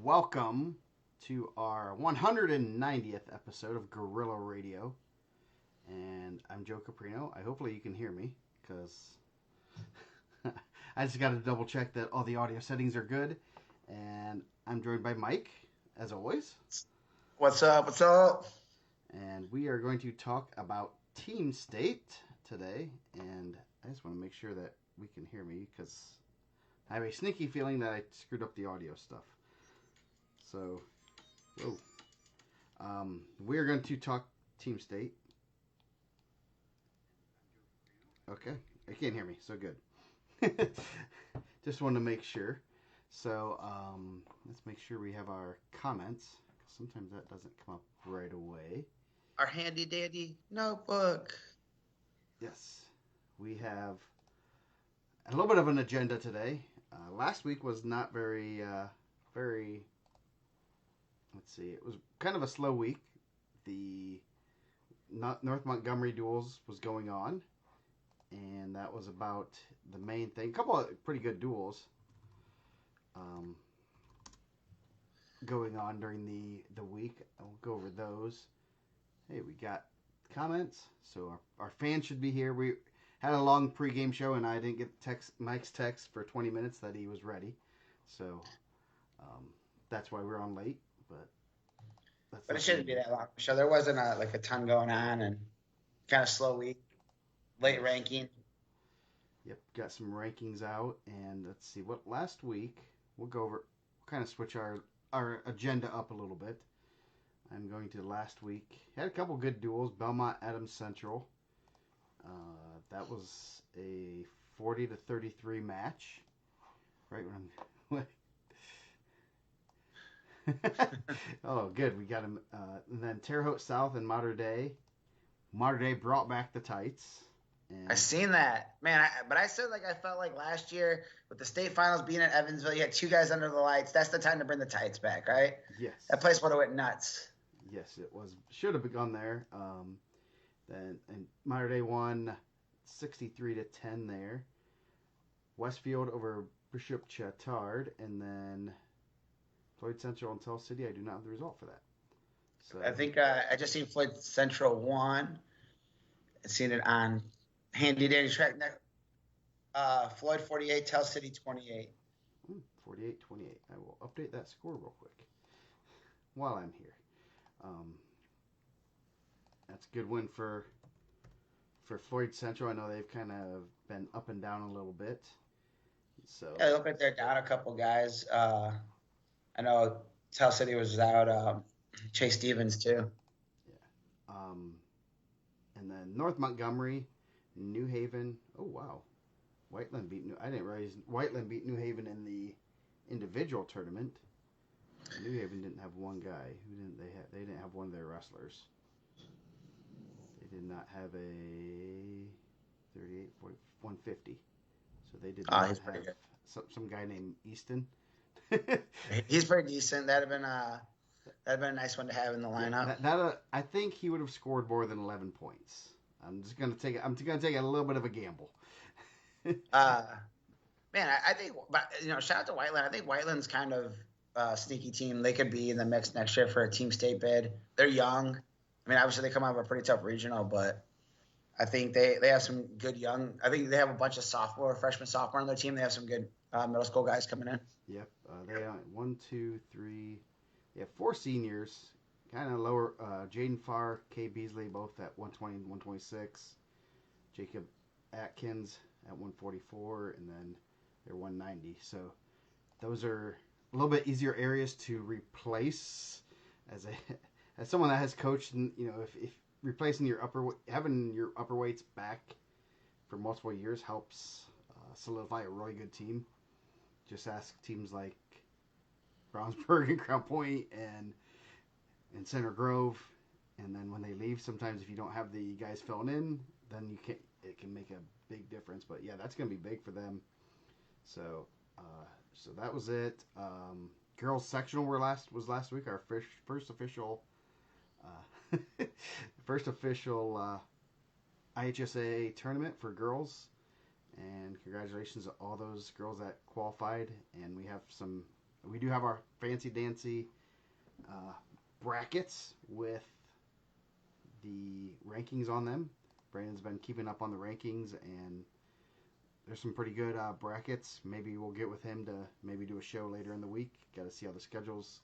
welcome to our 190th episode of Gorilla Radio. And I'm Joe Caprino. Hopefully you can hear me, because I just got to double check that all the audio settings are good. And I'm joined by Mike, as always. What's up? What's up? And we are going to talk about Team State today. And I just want to make sure that we can hear me, because I have a sneaky feeling that I screwed up the audio stuff. So, we're going to talk Team State. Okay, I can't hear me, so good. Just wanted to make sure. So, let's make sure we have our comments. Sometimes that doesn't come up right away. Our handy dandy notebook. Yes, we have a little bit of an agenda today. Last week was not very. Let's see. It was kind of a slow week. The North Montgomery duels was going on, and that was about the main thing. A couple of pretty good duels going on during the week. I'll go over those. Hey, we got comments, so our fans should be here. We had a long pregame show, and I didn't get Mike's text for 20 minutes that he was ready, so that's why we're on late. But it shouldn't be that long. So there wasn't a ton going on, and kind of slow week, late ranking. Yep, got some rankings out, and let's see what last week. We'll go over, kind of switch our agenda up a little bit. I'm going to last week. Had a couple good duels. Belmont Adams Central. That was a 40-33 match. Right when oh, good. We got him. And then Terre Haute South and Mater Dei. Mater Dei brought back the tights. And I seen that, man. But I said I felt like last year with the state finals being in Evansville, you had two guys under the lights. That's the time to bring the tights back, right? Yes. That place would have went nuts. Yes, it was. Should have gone there. Then and Mater Dei won 63-10 there. Westfield over Bishop Chatard, and then Floyd Central and Tell City. I do not have the result for that. So I think I just seen Floyd Central won. I seen it on Handy Dandy Track. Floyd 48, Tell City 28. 48-28. I will update that score real quick while I'm here. That's a good win for Floyd Central. I know they've kind of been up and down a little bit. So yeah, they look like they're down a couple guys. I know Tell City was out. Chase Stevens too. Yeah. And then North Montgomery, New Haven. Oh wow, Whiteland beat I didn't realize Whiteland beat New Haven in the individual tournament. New Haven didn't have one guy. They didn't have one of their wrestlers. They did not have a 38, 40, 150. So they did not have some guy named Easton. He's pretty decent. That'd have been a nice one to have in the lineup. Yeah, I think he would have scored more than 11 points. I'm gonna take a little bit of a gamble. Man, I think, but shout out to Whiteland. I think Whiteland's kind of a sneaky team. They could be in the mix next year for a Team State bid. They're young. I mean, obviously they come out of a pretty tough regional, but I think they have some good young. I think they have a bunch of freshman sophomore on their team. They have some good middle school guys coming in. Yep, they have 1, 2, 3. They have 4 seniors, kind of lower. Jaden Farr, Kay Beasley, both at 120, 126. Jacob Atkins at 144, and then they're 190. So those are a little bit easier areas to replace. As someone that has coached, and if replacing having your upper weights back for multiple years helps solidify a really good team. Just ask teams like Brownsburg and Crown Point and Center Grove, and then when they leave, sometimes if you don't have the guys filling in, then it can make a big difference. But yeah, that's gonna be big for them. So that was it. Girls sectional was last week. Our first official IHSWCA tournament for girls, and congratulations to all those girls that qualified. And we have we do have our fancy dancy brackets with the rankings on them. Brandon's been keeping up on the rankings, and there's some pretty good brackets. Maybe we'll get with him to maybe do a show later in the week. Got to see how the schedules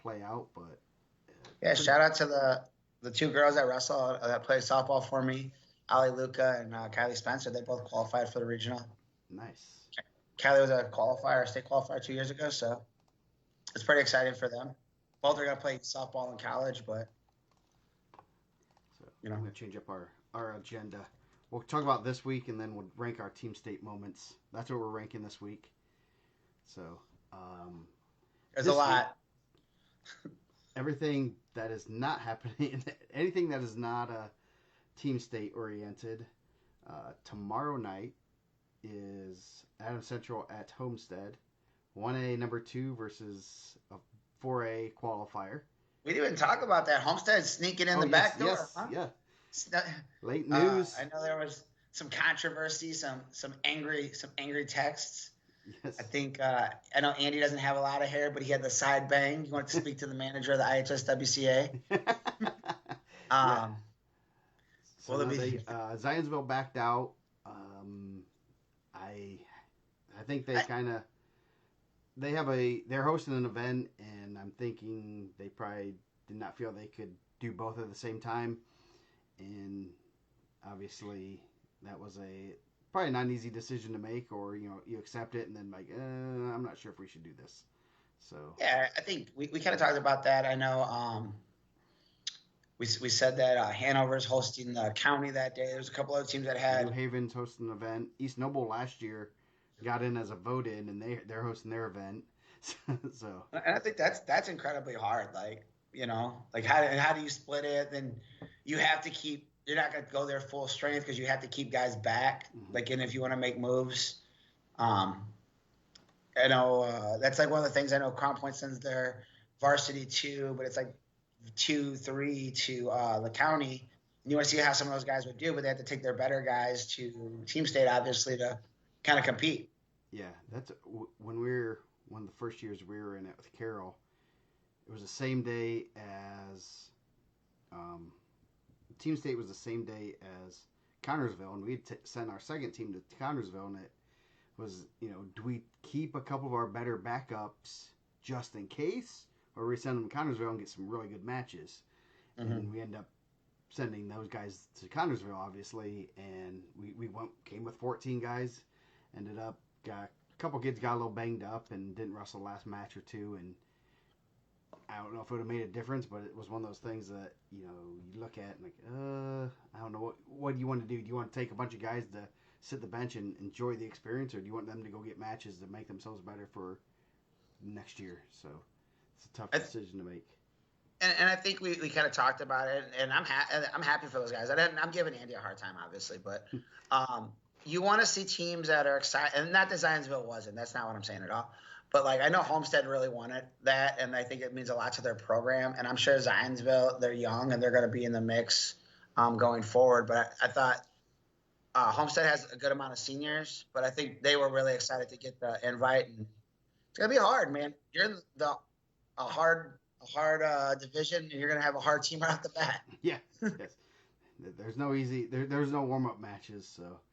play out, but Yeah, shout out to the two girls that wrestle that play softball for me, Ali Luca and Kylie Spencer. They both qualified for the regional. nice. Kylie was a qualifier, a state qualifier 2 years ago, so it's pretty exciting for them. Both are gonna play softball in college, but So I'm gonna change up our agenda. We'll talk about this week, and then we'll rank our team state moments. That's what we're ranking this week. So there's a lot. Everything that is not happening, anything that is not team state oriented, tomorrow night is Adams Central at Homestead. 1A number 2 versus a 4A qualifier. We didn't even talk about that. Homestead sneaking in the back door. Yes, huh? yeah. Late news. I know there was some controversy, some angry texts. Yes. I think I know Andy doesn't have a lot of hair, but he had the side bang. You want to speak to the manager of the IHSWCA? So Zionsville backed out. I think they they're hosting an event, and I'm thinking they probably did not feel they could do both at the same time, and obviously that was probably not an easy decision to make, or you accept it and then like I'm not sure if we should do this. So yeah, I think we kind of talked about that. I know we said that Hanover's hosting the county that day. There's a couple other teams that had New Haven's hosting an event. East Noble last year got in as a vote-in, and they're hosting their event. So and I think that's incredibly hard. Like how do you split it? Then you have to keep. You're not going to go there full strength because you have to keep guys back. Mm-hmm. Like, and if you want to make moves, I know that's like one of the things. I know Crown Point sends their varsity 2, but it's like 2-3 to the county. And you want to see how some of those guys would do, but they have to take their better guys to Team State, obviously, to kind of compete. Yeah, that's when one of the first years we were in it with Carroll. It was the same day as Team State was the same day as Connersville, and we sent our second team to Connersville, and it was, do we keep a couple of our better backups just in case, or we send them to Connersville and get some really good matches? Mm-hmm. And we end up sending those guys to Connersville, obviously, and we came with 14 guys, ended up, got a couple kids got a little banged up and didn't wrestle the last match or two, and I don't know if it would have made a difference, but it was one of those things that, you look at and like, I don't know, what do you want to do? Do you want to take a bunch of guys to sit the bench and enjoy the experience, or do you want them to go get matches to make themselves better for next year? So it's a tough decision to make. And I think we kind of talked about it, and I'm happy for those guys. I'm giving Andy a hard time, obviously, but you want to see teams that are excited, and not that Zionsville wasn't. That's not what I'm saying at all. But, I know Homestead really wanted that, and I think it means a lot to their program. And I'm sure Zionsville, they're young, and they're going to be in the mix going forward. But I thought Homestead has a good amount of seniors, but I think they were really excited to get the invite. And it's going to be hard, man. You're in a hard division, and you're going to have a hard team right off the bat. Yeah, yes. There's no easy – there's no warm-up matches, so –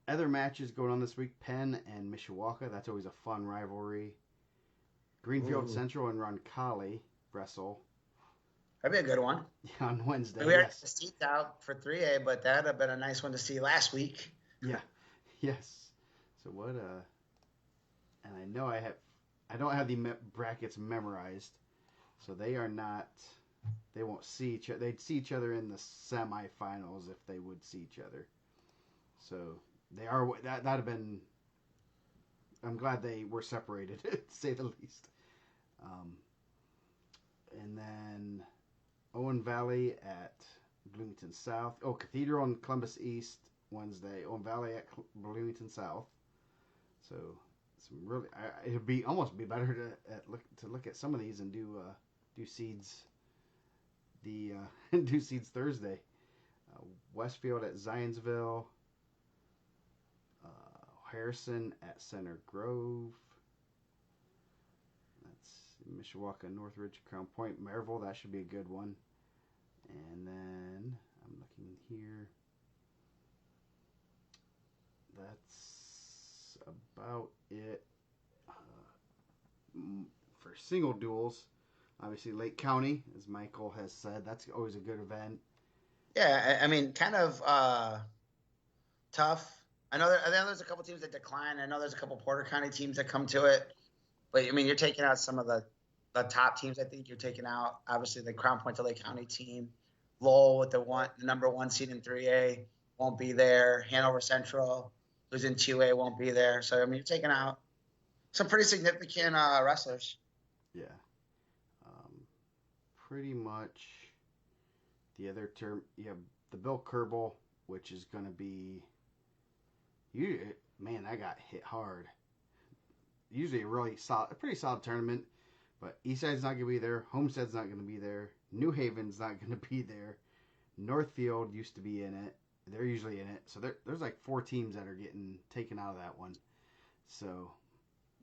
other matches going on this week, Penn and Mishawaka. That's always a fun rivalry. Greenfield Central and Roncalli wrestle. That'd be a good one. Yeah, on Wednesday. We had the seats out for 3A, but that'd have been a nice one to see last week. Yeah. Yes. So what? And I know I don't have the brackets memorized, so they are not. They won't see each other. They'd see each other in the semifinals if they would see each other. So. They are that'd have been. I'm glad they were separated, to say the least. And then Owen Valley at Bloomington South. Oh, Cathedral and Columbus East Wednesday. Owen Valley at Bloomington South. So some really, it'd be almost be better to look at some of these and do seeds. Do seeds Thursday. Westfield at Zionsville. Harrison at Center Grove. Mishawaka, Northridge, Crown Point, Maryville. That should be a good one. And then I'm looking here. That's about it for single duels. Obviously, Lake County, as Michael has said, that's always a good event. Yeah, I mean, kind of tough. I know there's a couple teams that decline. I know there's a couple Porter County teams that come to it. But I mean, you're taking out some of the top teams. I think you're taking out obviously the Crown Point to Lake County team. Lowell with the number 1 seed in 3A won't be there. Hanover Central, who's in 2A, won't be there. So I mean, you're taking out some pretty significant wrestlers. Yeah. Pretty much the other term, you have the Bill Kerbal, which is going to be, man, I got hit hard. Usually a pretty solid tournament, but Eastside's not going to be there. Homestead's not going to be there. New Haven's not going to be there. Northfield used to be in it. They're usually in it. So there's like 4 teams that are getting taken out of that one. So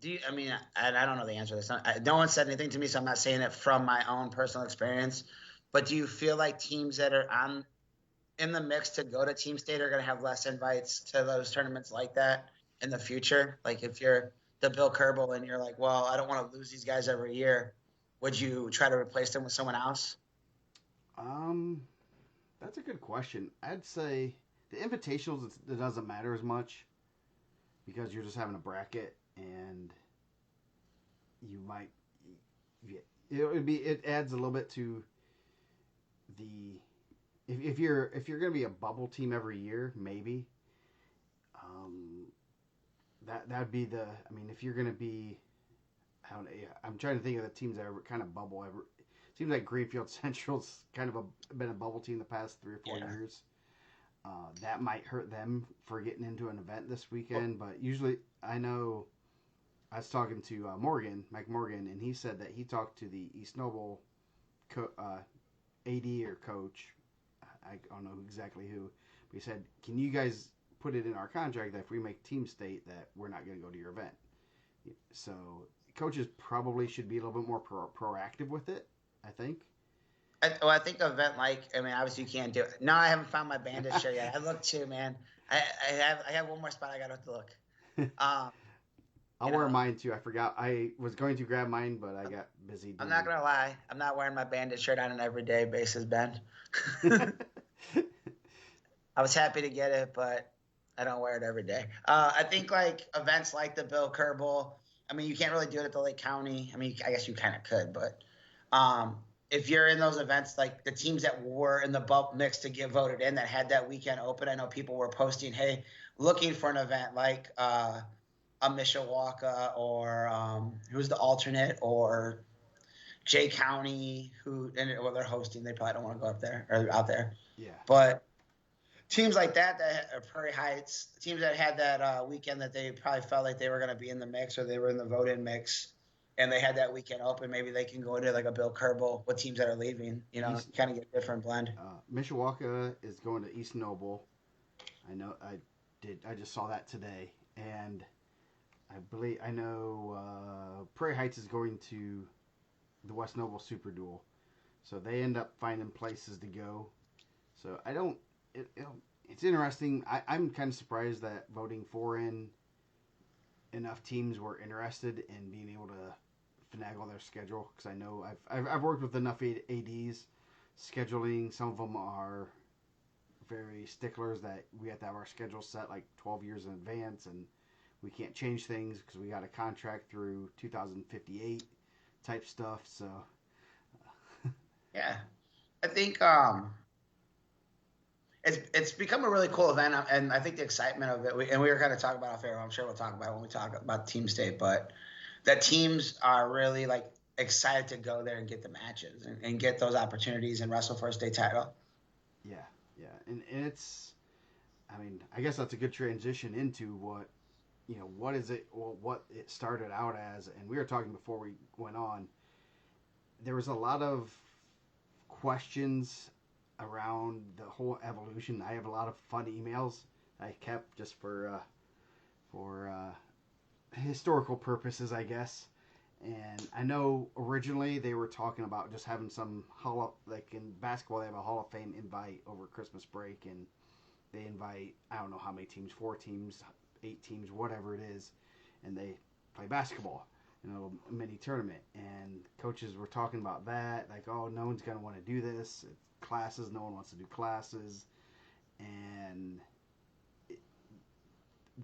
I mean, and I don't know the answer to this. No one said anything to me, so I'm not saying it from my own personal experience. But do you feel like teams that are in the mix to go to Team State are going to have less invites to those tournaments like that in the future? Like if you're the Bill Kerbal and you're like, well, I don't want to lose these guys every year, would you try to replace them with someone else? That's a good question. I'd say the invitationals, it doesn't matter as much because you're just having a bracket and you might, it adds a little bit to the, if you're going to be a bubble team every year, maybe, that'd be if you're going to be, I'm trying to think of the teams that are kind of bubble. Seems like Greenfield Central's kind of been a bubble team the past 3 or 4 years. That might hurt them for getting into an event this weekend, but usually I know I was talking to Mike Morgan, and he said that he talked to the East Noble AD or coach. I don't know exactly who, but he said, "Can you guys put it in our contract that if we make Team State that we're not going to go to your event?" So coaches probably should be a little bit more proactive with it, I think. I think an event obviously you can't do it. No, I haven't found my bandit shirt yet. I looked too, man. I have one more spot I got to look. I'll wear mine too. I forgot. I was going to grab mine, but I got busy. I'm not gonna lie. I'm not wearing my bandit shirt on an everyday basis, Ben. I was happy to get it, but I don't wear it every day. I think like events like the Bill Kerbal. I mean, you can't really do it at the Lake County. I mean, I guess you kind of could, but if you're in those events, like the teams that were in the bump mix to get voted in that had that weekend open, I know people were posting, hey, looking for an event like a Mishawaka or who's the alternate or Jay County they're hosting. They probably don't want to go up there or out there. Yeah. But teams like that are Prairie Heights, teams that had that weekend that they probably felt like they were going to be in the mix or they were in the vote-in mix, and they had that weekend open, maybe they can go into like a Bill Kerbal with teams that are leaving, kind of get a different blend. Mishawaka is going to East Noble. I just saw that today. And I know Prairie Heights is going to the West Noble Super Duel. So they end up finding places to go. So it's interesting. I'm kind of surprised that voting enough teams were interested in being able to finagle their schedule, because I know I've worked with enough ADs scheduling. Some of them are very sticklers that we have to have our schedule set like 12 years in advance, and we can't change things because we got a contract through 2058 type stuff. So yeah, I think it's become a really cool event, and I think the excitement of it, and we were kind of talking about off air, I'm sure we'll talk about it when we talk about Team State, but that teams are really like excited to go there and get the matches and get those opportunities and wrestle for a state title. Yeah. And it's, I guess that's a good transition into what it started out as. And we were talking before we went on, there was a lot of questions around the whole evolution. I have a lot of fun emails I kept just for historical purposes, I guess. And I know originally they were talking about just having some like in basketball, they have a Hall of Fame invite over Christmas break, and they invite, I don't know how many teams, 4 teams, 8 teams, whatever it is, and they play basketball in a little mini tournament. And coaches were talking about that, like, oh, no one's going to want to do this. It's classes, no one wants to do classes. And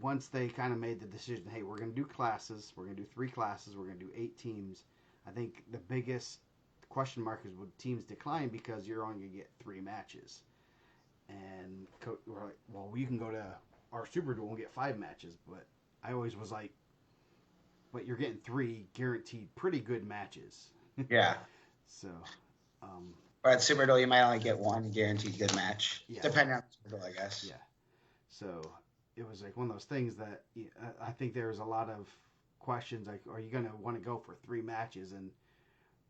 once they kind of made the decision, hey, we're going to do classes, we're going to do 3 classes, we're going to do 8 teams, I think the biggest question mark is would teams decline because you're only going to get 3 matches. And we're like, well, you can go to our Super Bowl and get 5 matches. But I always was like, but you're getting 3 guaranteed pretty good matches. Yeah. So, or at Super Bowl, you might only get 1 guaranteed good match, depending on the Super Bowl, I guess. Yeah. So it was like one of those things that I think there was a lot of questions like, are you going to want to go for 3 matches? And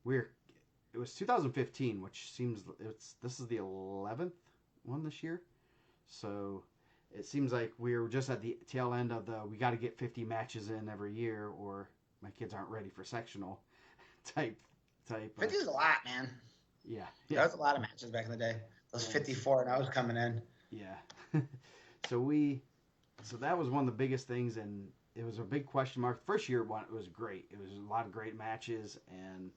it was 2015, which seems this is the 11th one this year. So it seems like we're just at the tail end of we got to get 50 matches in every year or my kids aren't ready for sectional type. 50 is a lot, man. Yeah. That was a lot of matches back in the day. Those 54 and I was coming in. Yeah. So that was one of the biggest things, and it was a big question mark. First year it was great. It was a lot of great matches, and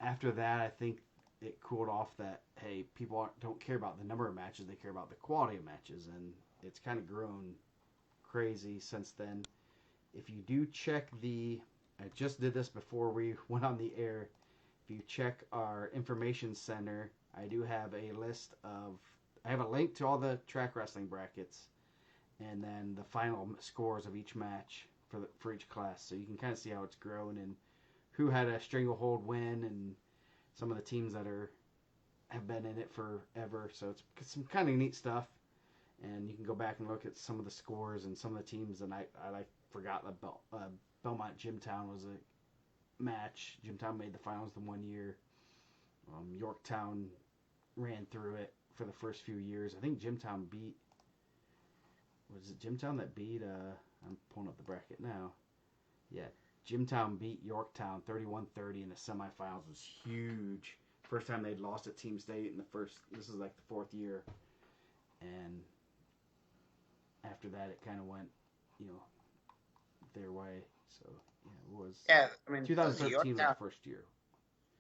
after that I think it cooled off that, hey, people don't care about the number of matches, they care about the quality of matches, and it's kind of grown crazy since then. If you do check I just did this before we went on the air, if you check our information center, I do have I have a link to all the track wrestling brackets, and then the final scores of each match for each class, so you can kind of see how it's grown and who had a stranglehold win and some of the teams that have been in it forever. So it's some kind of neat stuff, and you can go back and look at some of the scores and some of the teams. And I forgot that Belmont Jimtown was a match. Jimtown made the finals the one year. Yorktown ran through it for the first few years. I think Jimtown beat. Was it Jimtown that beat? I'm pulling up the bracket now. Yeah, Jimtown beat Yorktown 31-30 in the semifinals. It was huge. First time they'd lost at Team State in this is like the 4th year. And after that, it kind of went, their way. So, yeah, it was. Yeah, I mean, 2013 was the first year.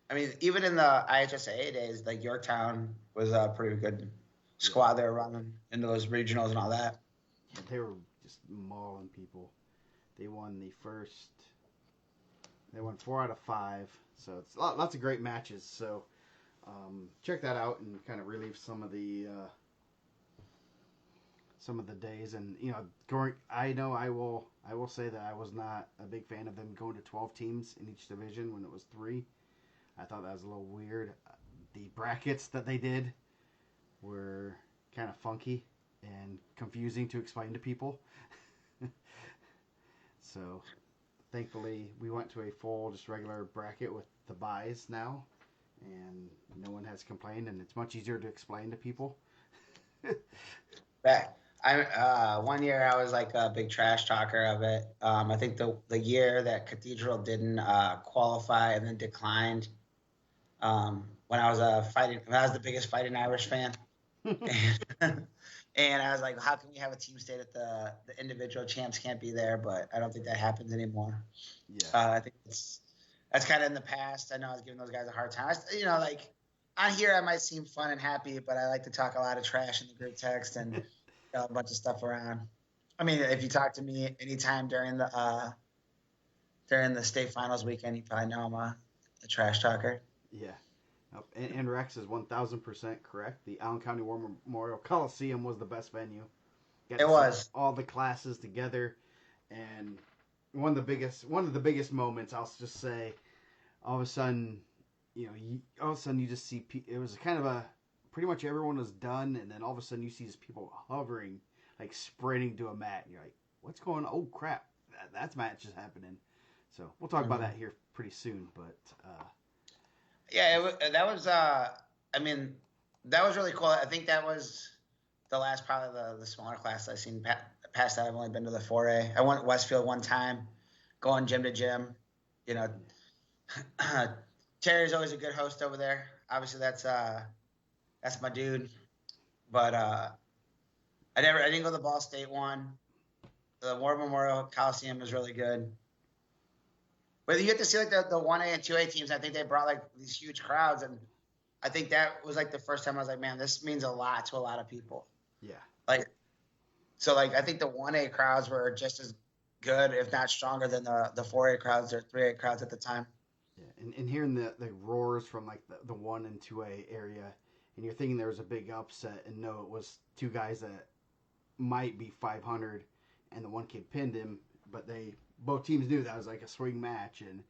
I mean, even in the IHSWCA days, like Yorktown was a pretty good squad they were running into those regionals and all that. They were just mauling people. They won They won 4 out of 5. So it's lots of great matches. So check that out and kind of relieve some of the days. And I know I will say that I was not a big fan of them going to 12 teams in each division when it was 3. I thought that was a little weird. The brackets that they did were kind of funky and confusing to explain to people. So thankfully we went to a full just regular bracket with the buys now, and no one has complained, and it's much easier to explain to people. One year I was like a big trash talker of it. I think the year that Cathedral didn't qualify and then declined, when I was the biggest Fighting Irish fan. And I was like, how can we have a team state if the individual champs can't be there? But I don't think that happens anymore. Yeah. I think that's kind of in the past. I know I was giving those guys a hard time. Like on here I might seem fun and happy, but I like to talk a lot of trash in the group text and a bunch of stuff around. I mean, if you talk to me anytime during the state finals weekend, you probably know I'm a trash talker. Yeah. And Rex is 1,000% correct. The Allen County War Memorial Coliseum was the best venue. It was all the classes together, and one of the biggest moments. I'll just say, all of a sudden, you just see. It was kind of pretty much everyone was done, and then all of a sudden you see these people hovering, like sprinting to a mat, and you're like, "What's going on? Oh crap, that's match is happening." So we'll talk about that here pretty soon, but. Yeah, that was. I mean, that was really cool. I think that was the last probably the smaller class I've seen. Past that, I've only been to the 4A. I went Westfield one time, going gym to gym. You know, Terry's always a good host over there. Obviously, that's my dude. But I didn't go to the Ball State one. The War Memorial Coliseum was really good. But you get to see like the 1A and 2A teams. I think they brought like these huge crowds, and I think that was like the first time I was like, man, this means a lot to a lot of people. Yeah. Like, so like I think the 1A crowds were just as good, if not stronger, than the 4A crowds or 3A crowds at the time. Yeah, and hearing the roars from like the 1 and 2A area, and you're thinking there was a big upset, and no, it was two guys that might be 500, and the one kid pinned him, but both teams knew that was like a swing match, and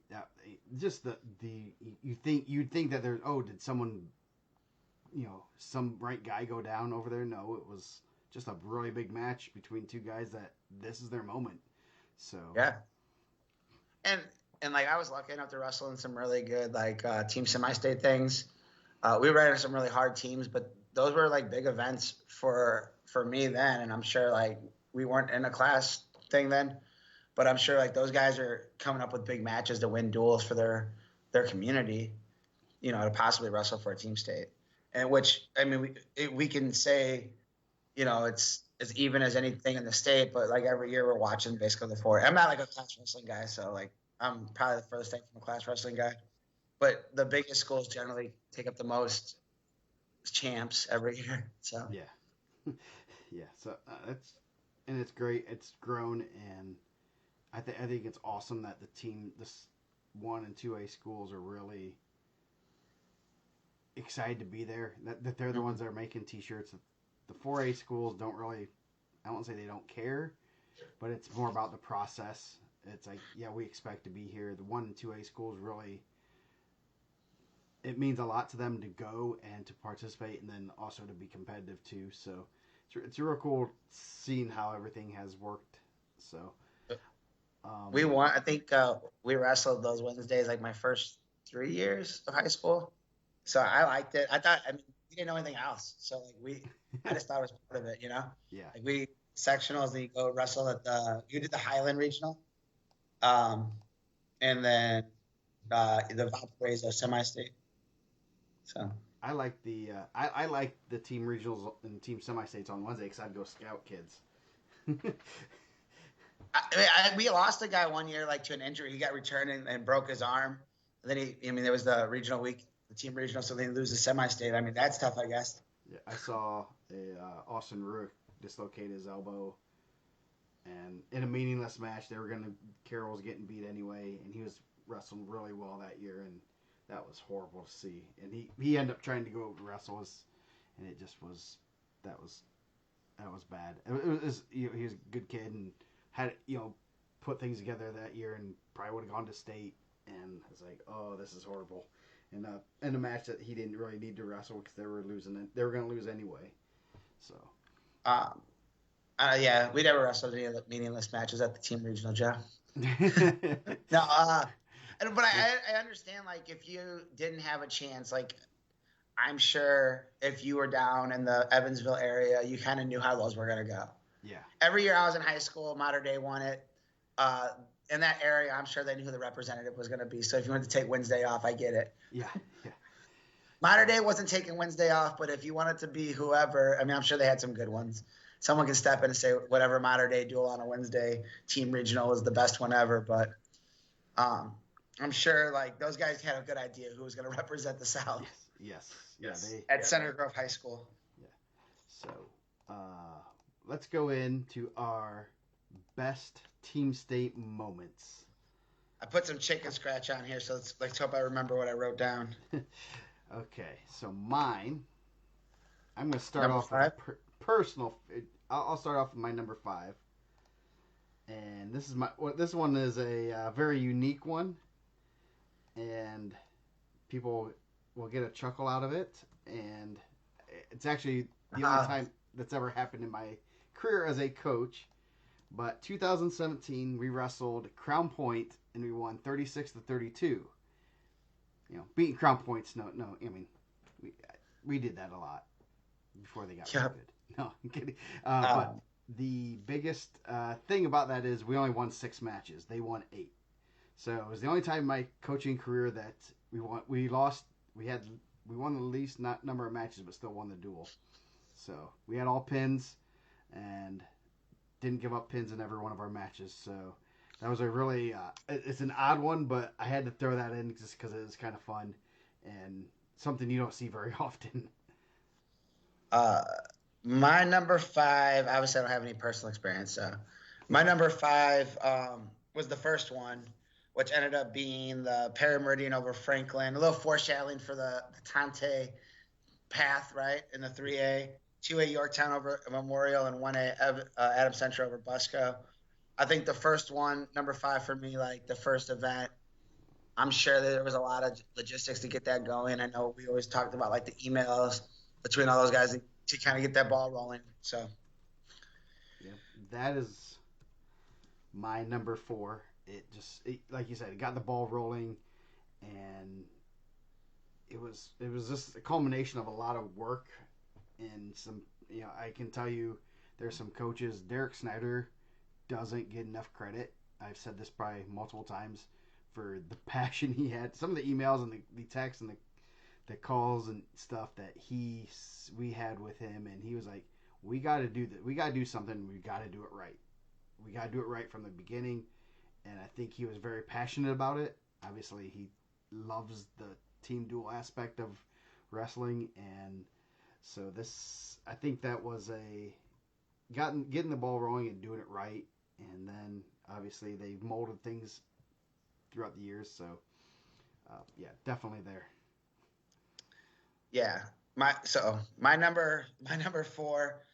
that just you'd think that there's, oh, did someone, some right guy go down over there? No, it was just a really big match between two guys that this is their moment. So Yeah, and like I was lucky enough to wrestle in some really good like team semi-state things. We ran some really hard teams, but those were like big events for me then, and I'm sure like we weren't in a class thing then, but I'm sure like those guys are coming up with big matches to win duels for their community, to possibly wrestle for a team state. And which, I mean, we can say, it's as even as anything in the state, but like every year we're watching basically the four. I'm not like a class wrestling guy, so like I'm probably the furthest thing from a class wrestling guy. But the biggest schools generally take up the most champs every year. So yeah, yeah. So it's great. It's grown, and I think it's awesome that this 1 and 2A schools are really excited to be there. That they're the ones that are making T-shirts. The 4A schools don't really. I won't say they don't care, but it's more about the process. It's like, yeah, we expect to be here. The 1 and 2A schools really, it means a lot to them to go and to participate, and then also to be competitive too. So it's real cool seeing how everything has worked. So we won. I think we wrestled those Wednesdays like my first 3 years of high school. So I liked it. I mean, we didn't know anything else. So like I just thought it was part of it, Yeah. Like we sectionals, then you go wrestle you did the Highland Regional, and then the Valparaiso semi-state. So I like I like the team regionals and team semi-states on Wednesday because I'd go scout kids. we lost a guy one year like to an injury. He got returned and broke his arm. And then there was the regional week, the team regional, so they lose the semi-state. I mean, that's tough, I guess. Yeah, I saw Austin Rook dislocate his elbow, and in a meaningless match, Carroll was getting beat anyway, and he was wrestling really well that year, and that was horrible to see. And he ended up trying to go wrestle us, and it just was that was bad. It was he was a good kid and had put things together that year, and probably would have gone to state. And I was like, oh, this is horrible. And in a match that he didn't really need to wrestle because they were losing it. They were going to lose anyway. So. Yeah, we never wrestled any of the meaningless matches at the team regional, Joe. No, but I understand, like, if you didn't have a chance, like, I'm sure if you were down in the Evansville area, you kind of knew how those were going to go. Yeah. Every year I was in high school, Mater Dei won it. In that area, I'm sure they knew who the representative was going to be. So if you wanted to take Wednesday off, I get it. Yeah. Mater Dei wasn't taking Wednesday off, but if you wanted to be whoever, I mean, I'm sure they had some good ones. Someone can step in and say whatever Mater Dei duel on a Wednesday team regional is the best one ever. But I'm sure like those guys had a good idea who was going to represent the South. Yes. At Center Grove High School. Yeah. So let's go into our best team state moments. I put some chicken scratch on here, so let's hope I remember what I wrote down. Okay, so mine, I'm going to start number off 5? with personal. I'll start off with my number 5, and this one is a very unique one, and people will get a chuckle out of it, and it's actually the only time that's ever happened in my career as a coach. But 2017, we wrestled Crown Point, and we won 36-32. Beating Crown Point's no. I mean, we did that a lot before they got really good. No, I'm kidding. But the biggest thing about that is we only won 6 matches. They won 8. So it was the only time in my coaching career that we lost. We won the least number of matches, but still won the duel. So we had all pins, and didn't give up pins in every one of our matches. So that was a really it's an odd one, but I had to throw that in just because it was kind of fun and something you don't see very often. Uh, my number 5, obviously I don't have any personal experience. So my number 5 was the first one, which ended up being the Perry Meridian over Franklin. A little foreshadowing for the Tante path, right, in the 3A. 2A Yorktown over Memorial, and 1A Adams Central over Busco. I think the first one, number 5 for me, like the first event, I'm sure that there was a lot of logistics to get that going. I know we always talked about like the emails between all those guys to kind of get that ball rolling. So, yeah, that is my number 4. Like you said, it got the ball rolling, and it was just a culmination of a lot of work and some. I can tell you, there's some coaches. Derek Snyder doesn't get enough credit. I've said this probably multiple times for the passion he had. Some of the emails and the texts and the calls and stuff that we had with him, and he was like, "We got to do that. We got to do something. We got to do it right. We got to do it right from the beginning." And I think he was very passionate about it. Obviously, he loves the team duel aspect of wrestling, and so I think that was getting the ball rolling and doing it right, and then obviously they've molded things throughout the years. So yeah, definitely there. Yeah, my number 4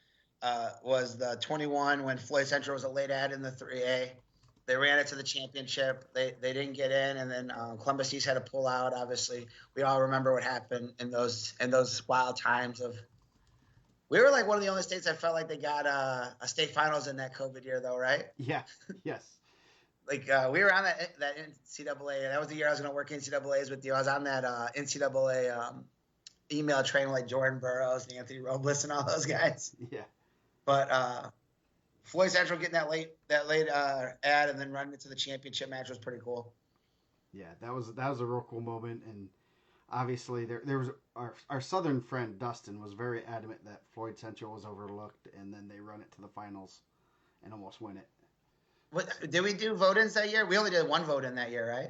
was the 21 when Floyd Central was a late ad in the 3A. They ran it to the championship. They didn't get in, and then Columbus East had to pull out. Obviously, we all remember what happened in those wild times of. We were like one of the only states that felt like they got a state finals in that COVID year, though, right? Yeah. Yes. Like we were on that NCAA. That was the year I was going to work NCAAs with you. I was on that NCAA email train with like Jordan Burroughs and Anthony Robles and all those guys. Yeah. But Floyd Central getting that late ad and then running into the championship match was pretty cool. Yeah, that was a real cool moment, and obviously there was our southern friend Dustin was very adamant that Floyd Central was overlooked, and then they run it to the finals and almost win it. Did we do vote-ins that year? We only did one vote-in that year, right?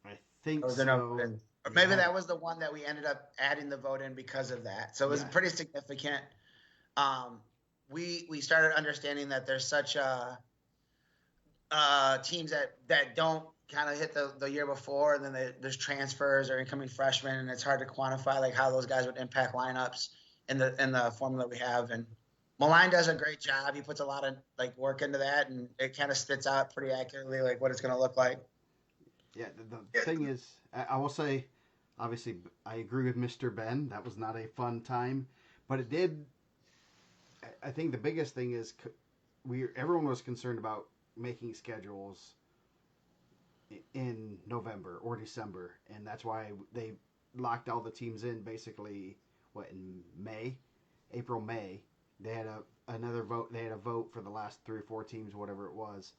I think or so. No, or maybe that was the one that we ended up adding the vote in because of that. So it was pretty significant. We started understanding that there's such teams that don't kind of hit the year before, and then there's transfers or incoming freshmen, and it's hard to quantify like how those guys would impact lineups in the formula we have. And Malign does a great job. He puts a lot of like work into that, and it kind of spits out pretty accurately like what it's going to look like. Yeah, the thing is, I will say, obviously, I agree with Mr. Ben. That was not a fun time, but it did. I think the biggest thing is everyone was concerned about making schedules in November or December, and that's why they locked all the teams in basically in April, May. They had another vote. They had a vote for the last 3 or 4 teams, whatever it was,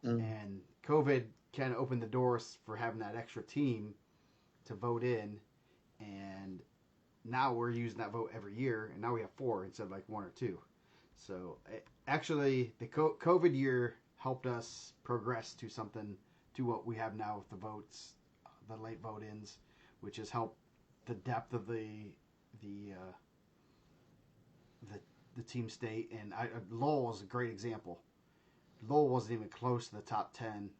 and COVID kind of opened the doors for having that extra team to vote in, and now we're using that vote every year, and now we have 4 instead of like 1 or 2. So actually, the COVID year helped us progress to what we have now with the votes, the late vote-ins, which has helped the depth of the team state. And Lowell is a great example. Lowell wasn't even close to the top 10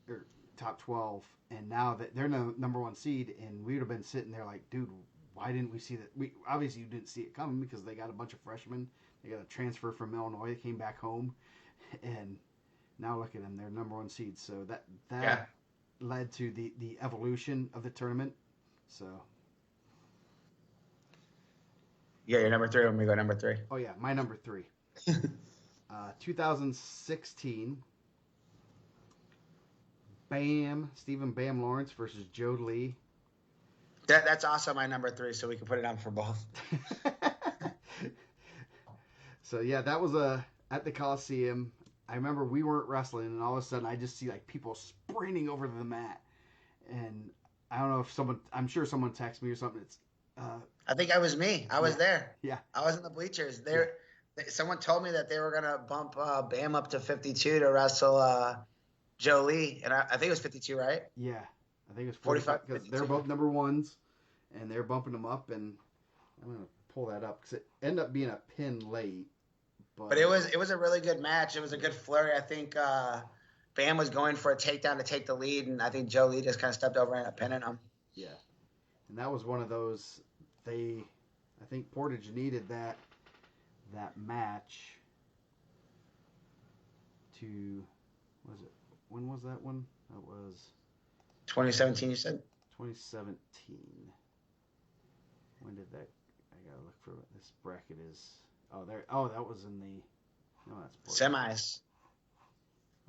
or top 12, and now that they're the number 1 seed, and we would have been sitting there like, dude, why didn't we see that? We obviously you didn't see it coming because they got a bunch of freshmen. They got a transfer from Illinois. They came back home, and now look at them. They're number 1 seed. So that led to the evolution of the tournament. So yeah, you're number 3. When we go number 3. Oh yeah, my number 3. 2016. Stephen Bam Lawrence versus Joe Lee. That's also my number 3, so we can put it on for both. So yeah, that was at the Coliseum. I remember we weren't wrestling, and all of a sudden I just see like people sprinting over to the mat, and I don't know if I'm sure someone texted me or something. It's I think I was me. I was there. yeah, I was in the bleachers. yeah. Someone told me that they were gonna bump Bam up to 52 to wrestle Joe Lee, and I think it was 52, right? Yeah, I think it was 45 because they're both number ones, and they're bumping them up. And I'm gonna pull that up because it ended up being a pin late. But it was a really good match. It was a good flurry. I think Bam was going for a takedown to take the lead, and I think Joe Lee just kind of stepped over and ended up pinning him. Yeah, and that was one of those. I think Portage needed that match to. Was it? When was that one? That was 2017, you said? 2017. When did that? I gotta look for what this bracket is. Oh, there. Oh, that was in the. No, that's Portage. Semis.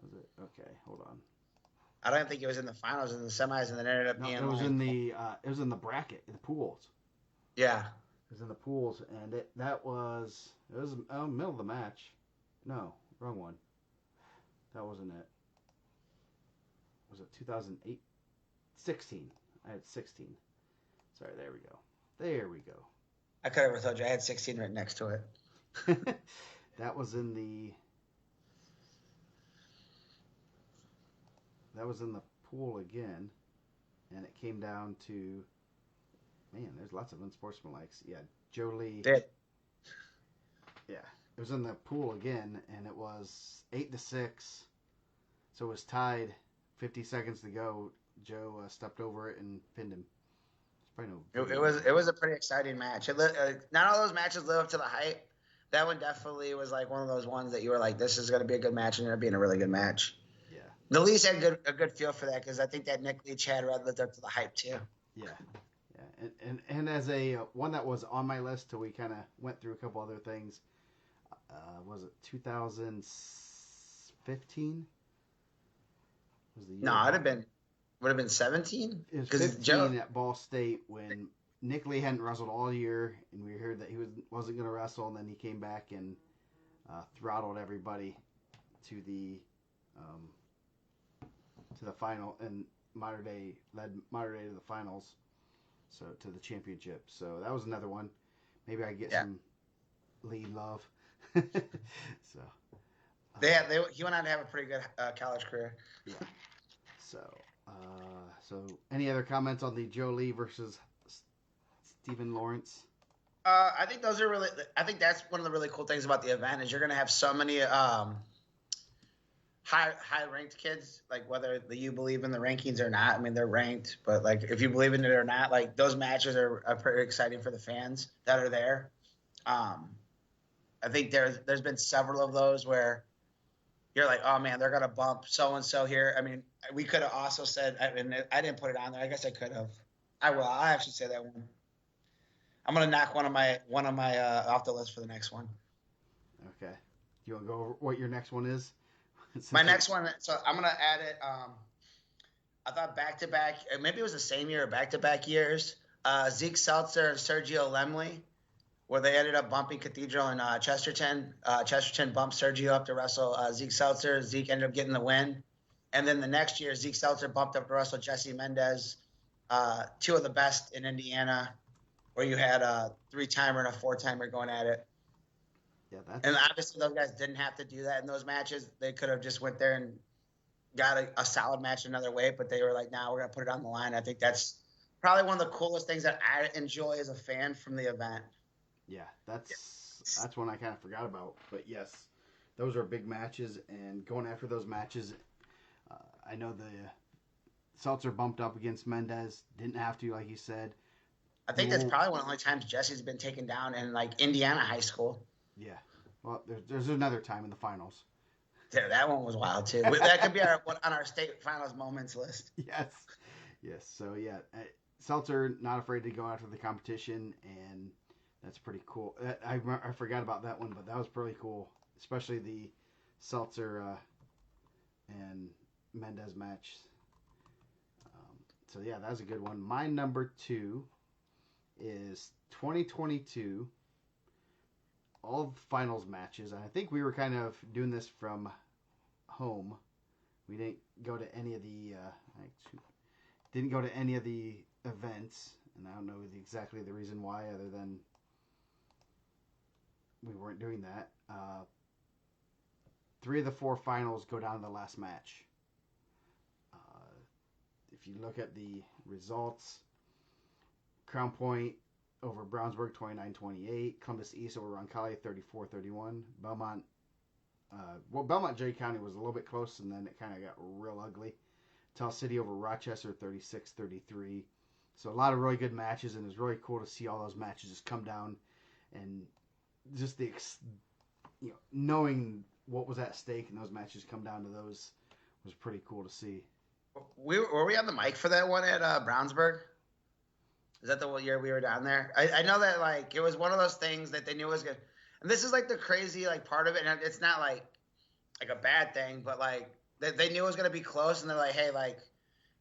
Was it? Okay, hold on. I don't think it was in the finals, it was in the semis, and then ended up being. It was in the. It was in the bracket, in the pools. Yeah. It was in the pools, and it was middle of the match. No, wrong one. That wasn't it. Was it 2008? 16. I had 16. Sorry, there we go. There we go. I could have told you I had 16 right next to it. That was in the. That was in the pool again, and it came down to. Man, there's lots of unsportsmanlikes. Yeah, Joe Lee. Did. Yeah, it was in the pool again, and it was 8-6. So it was tied. 50 seconds to go. Joe stepped over it and pinned him. It was a pretty exciting match. Not all those matches live up to the hype. That one definitely was like one of those ones that you were like, this is going to be a good match, and ended up being a really good match. Yeah. The Lees had a good feel for that because I think that Nick Lee Chad Red lived up to the hype too. Yeah. Yeah. And as a one that was on my list till we kind of went through a couple other things, was it 2015? Was the year? No, would have been 17. It was 15 at Ball State when Nick Lee hadn't wrestled all year, and we heard that he wasn't going to wrestle, and then he came back and throttled everybody to the final, and led Mater Dei to the finals, so to the championship. So that was another one. Maybe I get some Lee love. So he went on to have a pretty good college career. Yeah. So any other comments on the Joe Lee versus Stephen Lawrence? I think those are really. I think that's one of the really cool things about the event is you're going to have so many high ranked kids. Like whether you believe in the rankings or not, I mean they're ranked, but like if you believe in it or not, like those matches are pretty exciting for the fans that are there. I think there's been several of those where you're like, oh man, they're gonna bump so and so here. I mean, we could have also said. I mean, I didn't put it on there. I guess I could have. I will. I'll actually say that one. I'm gonna knock one of my off the list for the next one. Okay. Do you want to go over what your next one is? My next one. So I'm gonna add it. I thought back-to-back. Maybe it was the same year or back-to-back years. Zeke Seltzer and Sergio Lemley, where they ended up bumping Cathedral and Chesterton. Chesterton bumped Sergio up to wrestle Zeke Seltzer. Zeke ended up getting the win. And then the next year, Zeke Seltzer bumped up to wrestle Jesse Mendez, two of the best in Indiana, where you had a 3-timer and a 4-timer going at it. Yeah, and obviously those guys didn't have to do that in those matches. They could have just went there and got a solid match another way, but they were like, we're going to put it on the line. I think that's probably one of the coolest things that I enjoy as a fan from the event. Yeah, that's one I kind of forgot about. But yes, those are big matches, and going after those matches, I know the Seltzer bumped up against Mendez. Didn't have to, like you said. I think that's probably one of the only times Jesse's been taken down in like Indiana high school. Yeah. Well, there's another time in the finals. Yeah, that one was wild too. That could be on our state finals moments list. Yes. So yeah, Seltzer not afraid to go after the competition, and that's pretty cool. I forgot about that one, but that was pretty cool, especially the Seltzer and Mendez match. So yeah, that was a good one. My number 2 is 2022. All finals matches. And I think we were kind of doing this from home. We didn't go to any of the didn't go to any of the events, and I don't know exactly the reason why, other than we weren't doing that. 3 of the 4 finals go down to the last match. If you look at the results, Crown Point over Brownsburg 29-28, Columbus East over Roncalli 34-31, Belmont. Belmont J County was a little bit close, and then it kind of got real ugly. Tell City over Rochester 36-33. So a lot of really good matches, and it was really cool to see all those matches just come down, and just the knowing what was at stake in those matches come down to those was pretty cool to see. Were we on the mic for that one at Brownsburg? Is that the year we were down there? I know that like it was one of those things that they knew was good, and this is like the crazy like part of it. And it's not like a bad thing, but like they knew it was gonna be close, and they're like, hey, like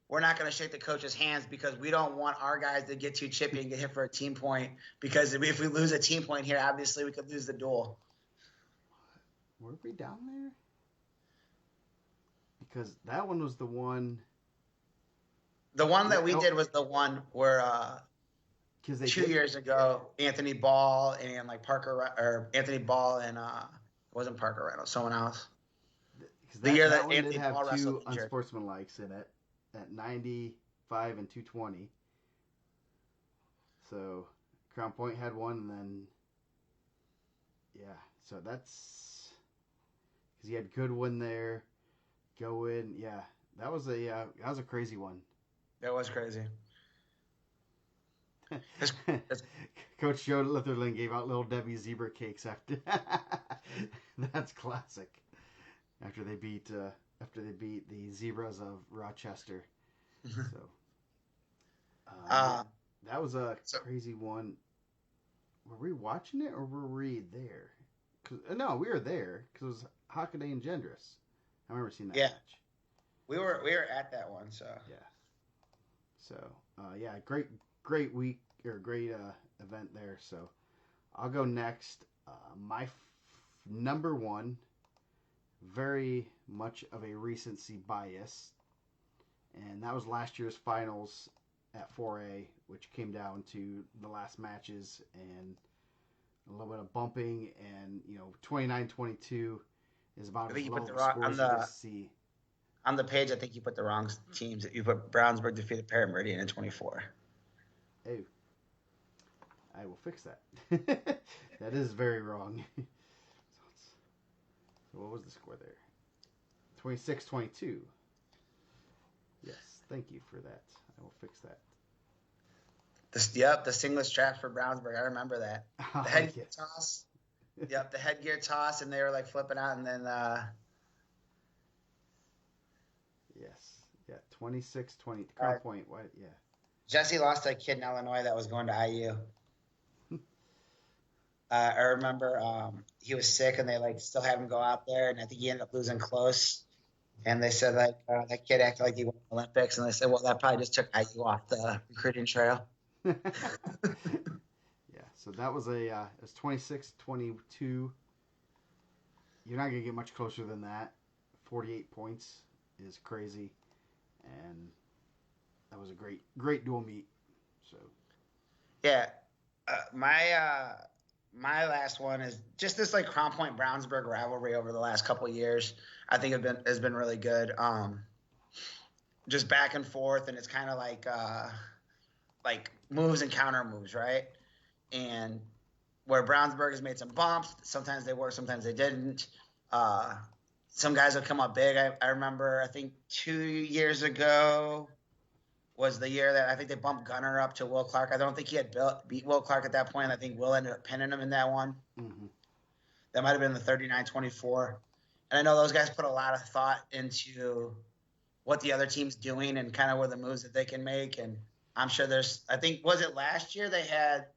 we're not gonna shake the coach's hands because we don't want our guys to get too chippy and get hit for a team point, because if we lose a team point here, obviously we could lose the duel. Were we down there? Because that one was the one. The one that we did was the one where 2 years ago, Anthony Ball and like Anthony Ball and it wasn't Parker Reynolds, someone else. The year that Anthony Ball wrestled 2 unsportsmanlikes in it at 95 and 220. So Crown Point had one, and then so that's because he had Goodwin there. Go in, that was a crazy one. That was crazy. Coach Joe Litherland gave out Little Debbie zebra cakes after. That's classic. After they beat the Zebras of Rochester. So that was a crazy one. Were we watching it or were we there? No, we were there because it was Hockaday and Gendris. I remember seeing that match. We were at that one, so great week or great event there. So I'll go next. My number one, very much of a recency bias, and that was last year's finals at 4A, which came down to the last matches and a little bit of bumping, and 29-22 is about as low of a score as you can see. On the page, I think you put the wrong teams. You put Brownsburg defeated Parrot Meridian in 24. Hey, I will fix that. That is very wrong. So what was the score there? 26-22. Yes, thank you for that. I will fix that. The singlet straps for Brownsburg. I remember that. The headgear toss. Yep, the headgear toss, and they were like flipping out, and then. Yes. Yeah. 26-20. Crown Point. What? Yeah. Jesse lost a kid in Illinois that was going to IU. I remember he was sick, and they like still had him go out there, and I think he ended up losing close. And they said like that kid acted like he won the Olympics, and they said, well, that probably just took IU off the recruiting trail. Yeah. So that was it was 26-22. You're not gonna get much closer than that. 48 points is crazy, and that was a great dual meet. So yeah, my last one is just this like Crown Point Brownsburg rivalry over the last couple of years. I think has been really good. Just back and forth, and it's kind of like moves and counter moves, right? And where Brownsburg has made some bumps, sometimes they worked, sometimes they didn't. Some guys will come up big. I remember, I think 2 years ago was the year that I think they bumped Gunner up to Will Clark. I don't think he had beat Will Clark at that point. I think Will ended up pinning him in that one. Mm-hmm. That might have been the 39-24. And I know those guys put a lot of thought into what the other team's doing and kind of what the moves that they can make. And I'm sure was it last year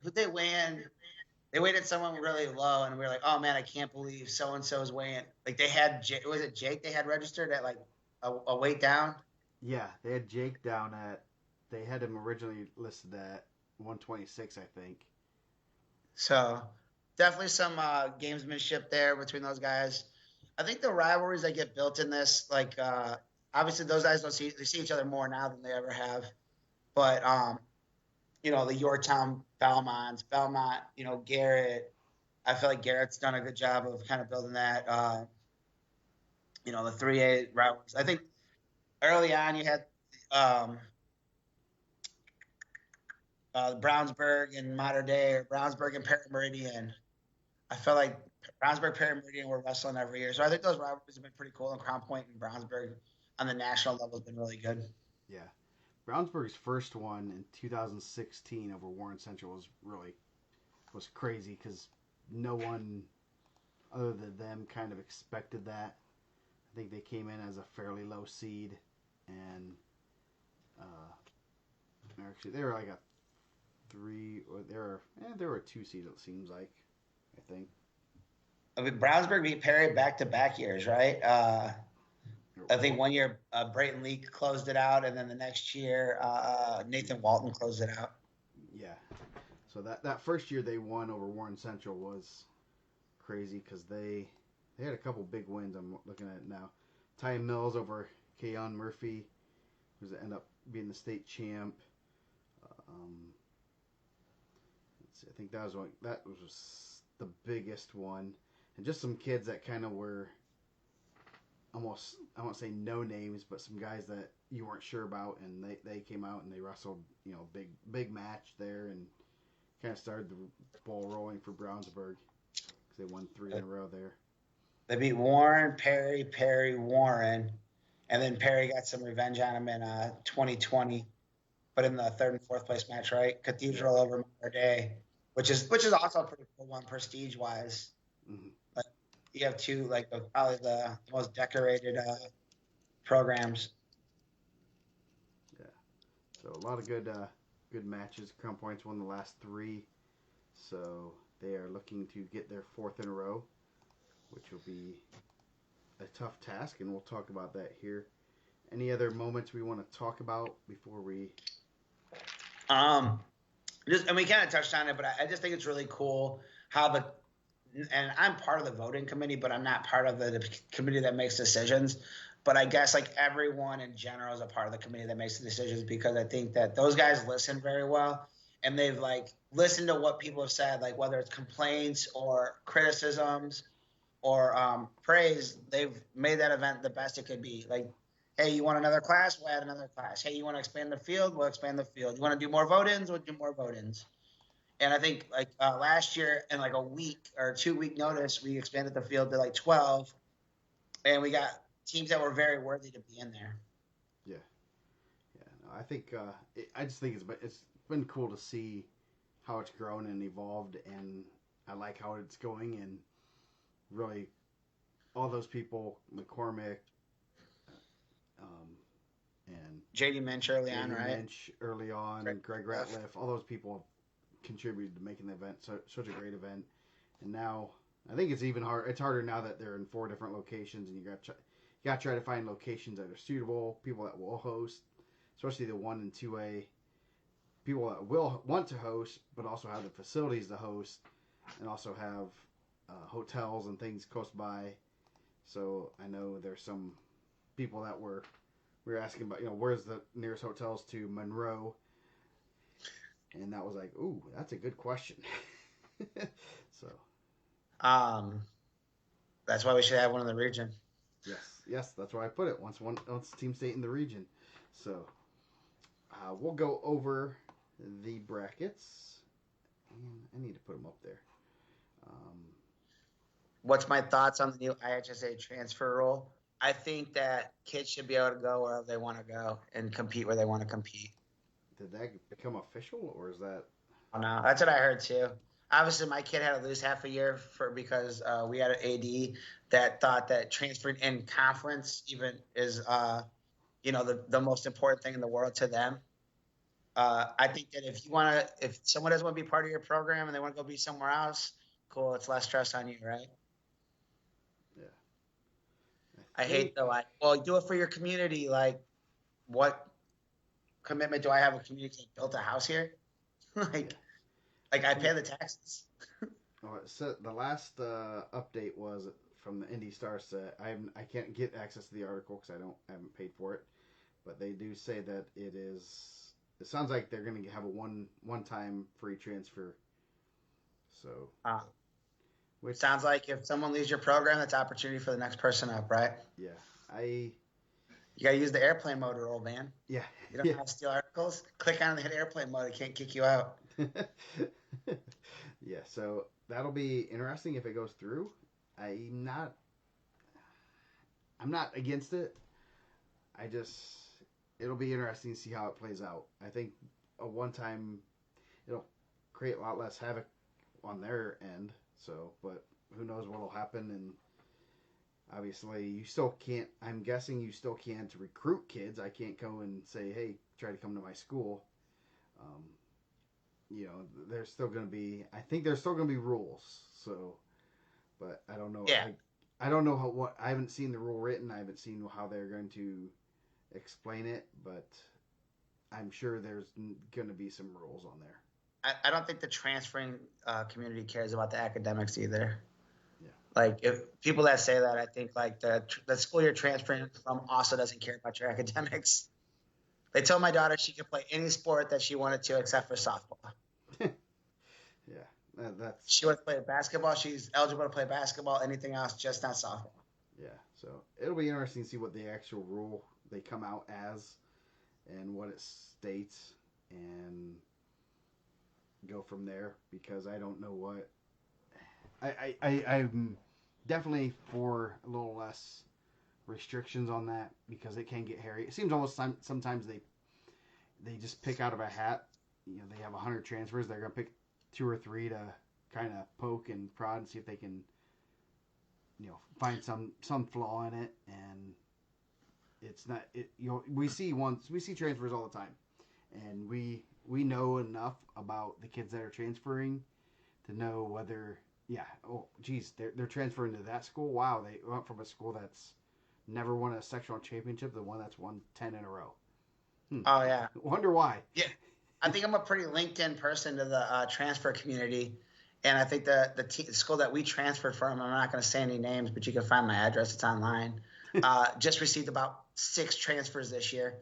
who'd they weigh in? They weighed in someone really low, and we were like, oh, man, I can't believe so-and-so's weighing. Like, they had was it Jake they had registered at, like, a weight down? Yeah, they had Jake down they had him originally listed at 126, I think. So, definitely some gamesmanship there between those guys. I think the rivalries that get built in this, like obviously those guys they see each other more now than they ever have. But the Yorktown Belmont, Garrett. I feel like Garrett's done a good job of kind of building that. The 3A rivalries. I think early on you had um, Brownsburg and Modern Day, or Brownsburg and Perry Meridian. I felt like Brownsburg, Perry Meridian were wrestling every year. So I think those rivalries have been pretty cool. And Crown Point and Brownsburg on the national level has been really good. Yeah. Brownsburg's first one in 2016 over Warren Central was crazy because no one other than them kind of expected that. I think they came in as a fairly low seed, and actually they were like a three, or they were a 2 seed. It seems like, I think. I mean, Brownsburg beat Perry back-to-back years, right? I think one year Brayton Lee closed it out, and then the next year Nathan Walton closed it out. Yeah. So that first year they won over Warren Central was crazy because they had a couple big wins. I'm looking at it now. Ty Mills over Keon Murphy, who's ended up being the state champ. I think that was the biggest one, and just some kids that kind of were almost, I won't say no names, but some guys that you weren't sure about, and they came out and they wrestled, big match there, and kind of started the ball rolling for Brownsburg because they won 3 in a row there. They beat Warren, Perry, Warren, and then Perry got some revenge on him in 2020, but in the third and fourth place match, right? Cathedral over Modern Day, which is also a pretty cool one prestige wise. Mm-hmm. Like you have two probably the most decorated programs. Yeah, so a lot of good matches. Crown Point's won the last 3, so they are looking to get their 4th in a row, which will be a tough task, and we'll talk about that here. Any other moments we want to talk about before we? And we kind of touched on it, but I just think it's really cool how and I'm part of the voting committee, but I'm not part of the committee that makes decisions. But I guess like everyone in general is a part of the committee that makes the decisions, because I think that those guys listen very well, and they've listened to what people have said, like whether it's complaints or criticisms or praise. They've made that event the best it could be. Like, hey, you want another class? We'll add another class. Hey, you want to expand the field? We'll expand the field. You want to do more vote-ins? We'll do more vote-ins. And I think last year in a week or 2-week notice, we expanded the field to 12, and we got teams that were very worthy to be in there. Yeah. No, I think I just think it's been cool to see how it's grown and evolved, and I like how it's going, and really all those people, McCormick, and JD Minch early on, right? Greg Ratliff, all those people have contributed to making the event such a great event. And now I think it's even hard. It's harder now that they're in 4 different locations, and you got to try to find locations that are suitable, people that will host, especially the 1 and 2A, people that will want to host, but also have the facilities to host, and also have hotels and things close by. So I know there's some people that we were asking about, where's the nearest hotels to Monroe, and that was like, ooh, that's a good question. So that's why we should have one in the region. Yes, that's where I put it. Once Team State in the region. So we'll go over the brackets. I need to put them up there. What's my thoughts on the new IHSA transfer rule? I think that kids should be able to go wherever they want to go and compete where they want to compete. Did that become official, or is that? Oh, no, that's what I heard too. Obviously, my kid had to lose half a year because we had an AD that thought that transferring in conference even is, the most important thing in the world to them. I think that if someone doesn't want to be part of your program and they want to go be somewhere else, cool. It's less stress on you, right? Yeah. I hate do it for your community. Like, what commitment do I have with community that built a house here? I pay the taxes. So the last update was from the Indy Star set. I can't get access to the article because I haven't paid for it, but they do say that it is. It sounds like they're going to have a one time free transfer. So, which sounds like if someone leaves your program, that's opportunity for the next person up, right? Yeah, You gotta use the airplane mode rule, man. Yeah. You don't have to steal articles. Click on the hit airplane mode. It can't kick you out. Yeah, so that'll be interesting if it goes through. I'm not against it. It'll be interesting to see how it plays out. I think a one time it'll create a lot less havoc on their end. So, but who knows what'll happen? And obviously, you still can't. I'm guessing you still can't recruit kids. I can't go and say, "Hey, try to come to my school." There's still going to be. I think there's still going to be rules. So, but I don't know. Yeah. I don't know what. I haven't seen the rule written. I haven't seen how they're going to explain it. But I'm sure there's going to be some rules on there. I don't think the transferring community cares about the academics either. Yeah. Like, if people that say that, I think like the school you're transferring from also doesn't care about your academics. They told my daughter she could play any sport that she wanted to except for softball. Yeah, that's. She wants to play basketball. She's eligible to play basketball. Anything else, just not softball. Yeah, so it'll be interesting to see what the actual rule they come out as, and what it states, and go from there. Because I don't know what. I'm definitely for a little less restrictions on that because it can get hairy. It seems almost sometimes they just pick out of a hat. They have 100 transfers. They're gonna pick 2 or 3 to kind of poke and prod and see if they can, find some flaw in it. And it's not it. We see transfers all the time, and we know enough about the kids that are transferring to know whether. Yeah. Oh, geez, they're transferring to that school. Wow, they went from a school that's never won a sectional championship to one that's won 10 in a row. Oh yeah. Wonder why. Yeah, I think I'm a pretty linked-in person to the transfer community, and I think the school that we transferred from, I'm not going to say any names, but you can find my address. It's online. Just received about 6 transfers this year.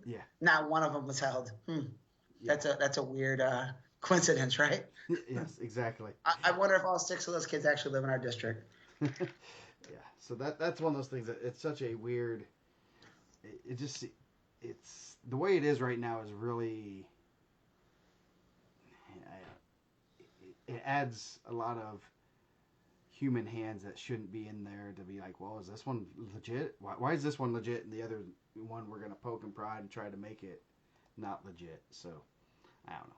Yeah. Not one of them was held. Yeah. That's a weird coincidence, right? Yes, exactly. I wonder if all 6 of those kids actually live in our district. Yeah. So that's one of those things that it's such a weird. It's the way it is right now is really. It adds a lot of human hands that shouldn't be in there to be like, well, is this one legit? Why is this one legit and the other one we're gonna poke and prod and try to make it not legit? So I don't know.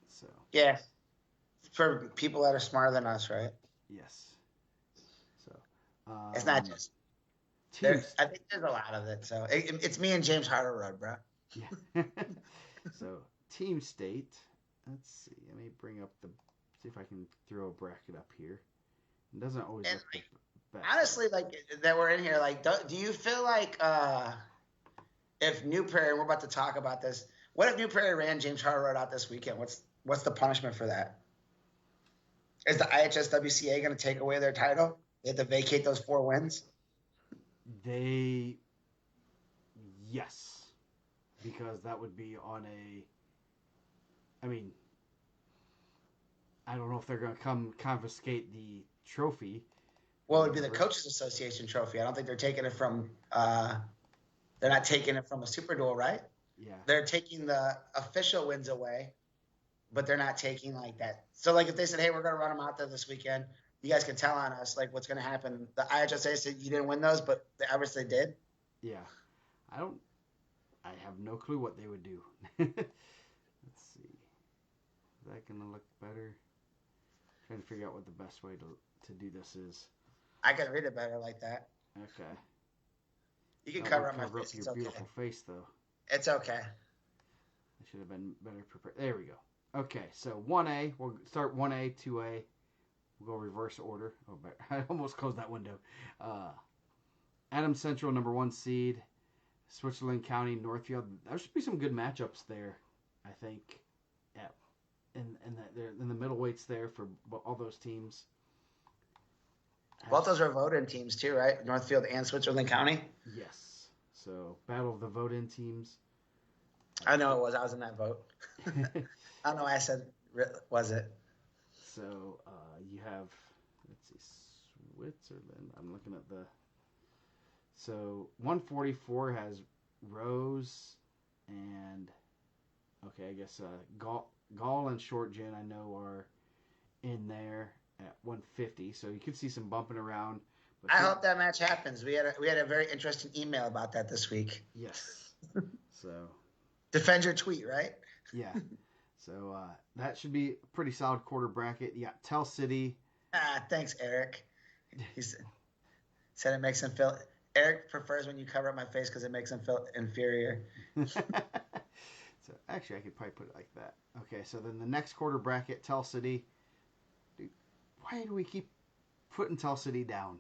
So yeah, for people that are smarter than us, right? Yes. So it's not just. I think there's a lot of it. So it's me and James Harder Road, bro. Yeah. So Team State. Let's see. Let me bring up see if I can throw a bracket up here. It doesn't always look the best. Honestly, like that we're in here. Like, do you feel like if New Prairie, we're about to talk about this. What if New Prairie ran James Harder Road out this weekend? What's the punishment for that? Is the IHSWCA going to take away their title? They have to vacate those 4 wins. Yes, because that would be on a. I mean, I don't know if they're going to come confiscate the trophy. Well, it would be the Coaches Association trophy. I don't think they're taking it from. They're not taking it from a Super Duel, right? Yeah. They're taking the official wins away, but they're not taking like that. So, like, if they said, "Hey, we're going to run them out there this weekend," you guys can tell on us like what's going to happen. The IHSA said you didn't win those, but they obviously did. Yeah, I have no clue what they would do. Let's see. Is that going to look better? Trying to figure out what the best way to do this is. I can read it better like that. Okay. You can cover up my face. Your beautiful face, though. It's okay. I should have been better prepared. There we go. Okay, so 1A. We'll start 1A, 2A. We'll go reverse order. Oh, I almost closed that window. Adams Central, number 1 seed. Switzerland County, Northfield. There should be some good matchups there, I think. Yeah. In the middleweights there for all those teams. Both those are vote-in teams too, right? Northfield and Switzerland County. Yes. So battle of the vote-in teams. I know it was. I was in that vote. I don't know why I said was it. So you have, let's see, Switzerland. I'm looking at the. So 144 has Rose and okay, I guess Gall and Short Gin I know are in there at 150. So you could see some bumping around. I hope that match happens. We had a very interesting email about that this week. Yes. So defend your tweet, right? Yeah. So that should be a pretty solid quarter bracket. You got Tell City. Thanks, Eric. He said it makes him feel. Eric prefers when you cover up my face because it makes him feel inferior. So actually, I could probably put it like that. Okay, so then the next quarter bracket, Tell City. Dude, why do we keep putting Tell City down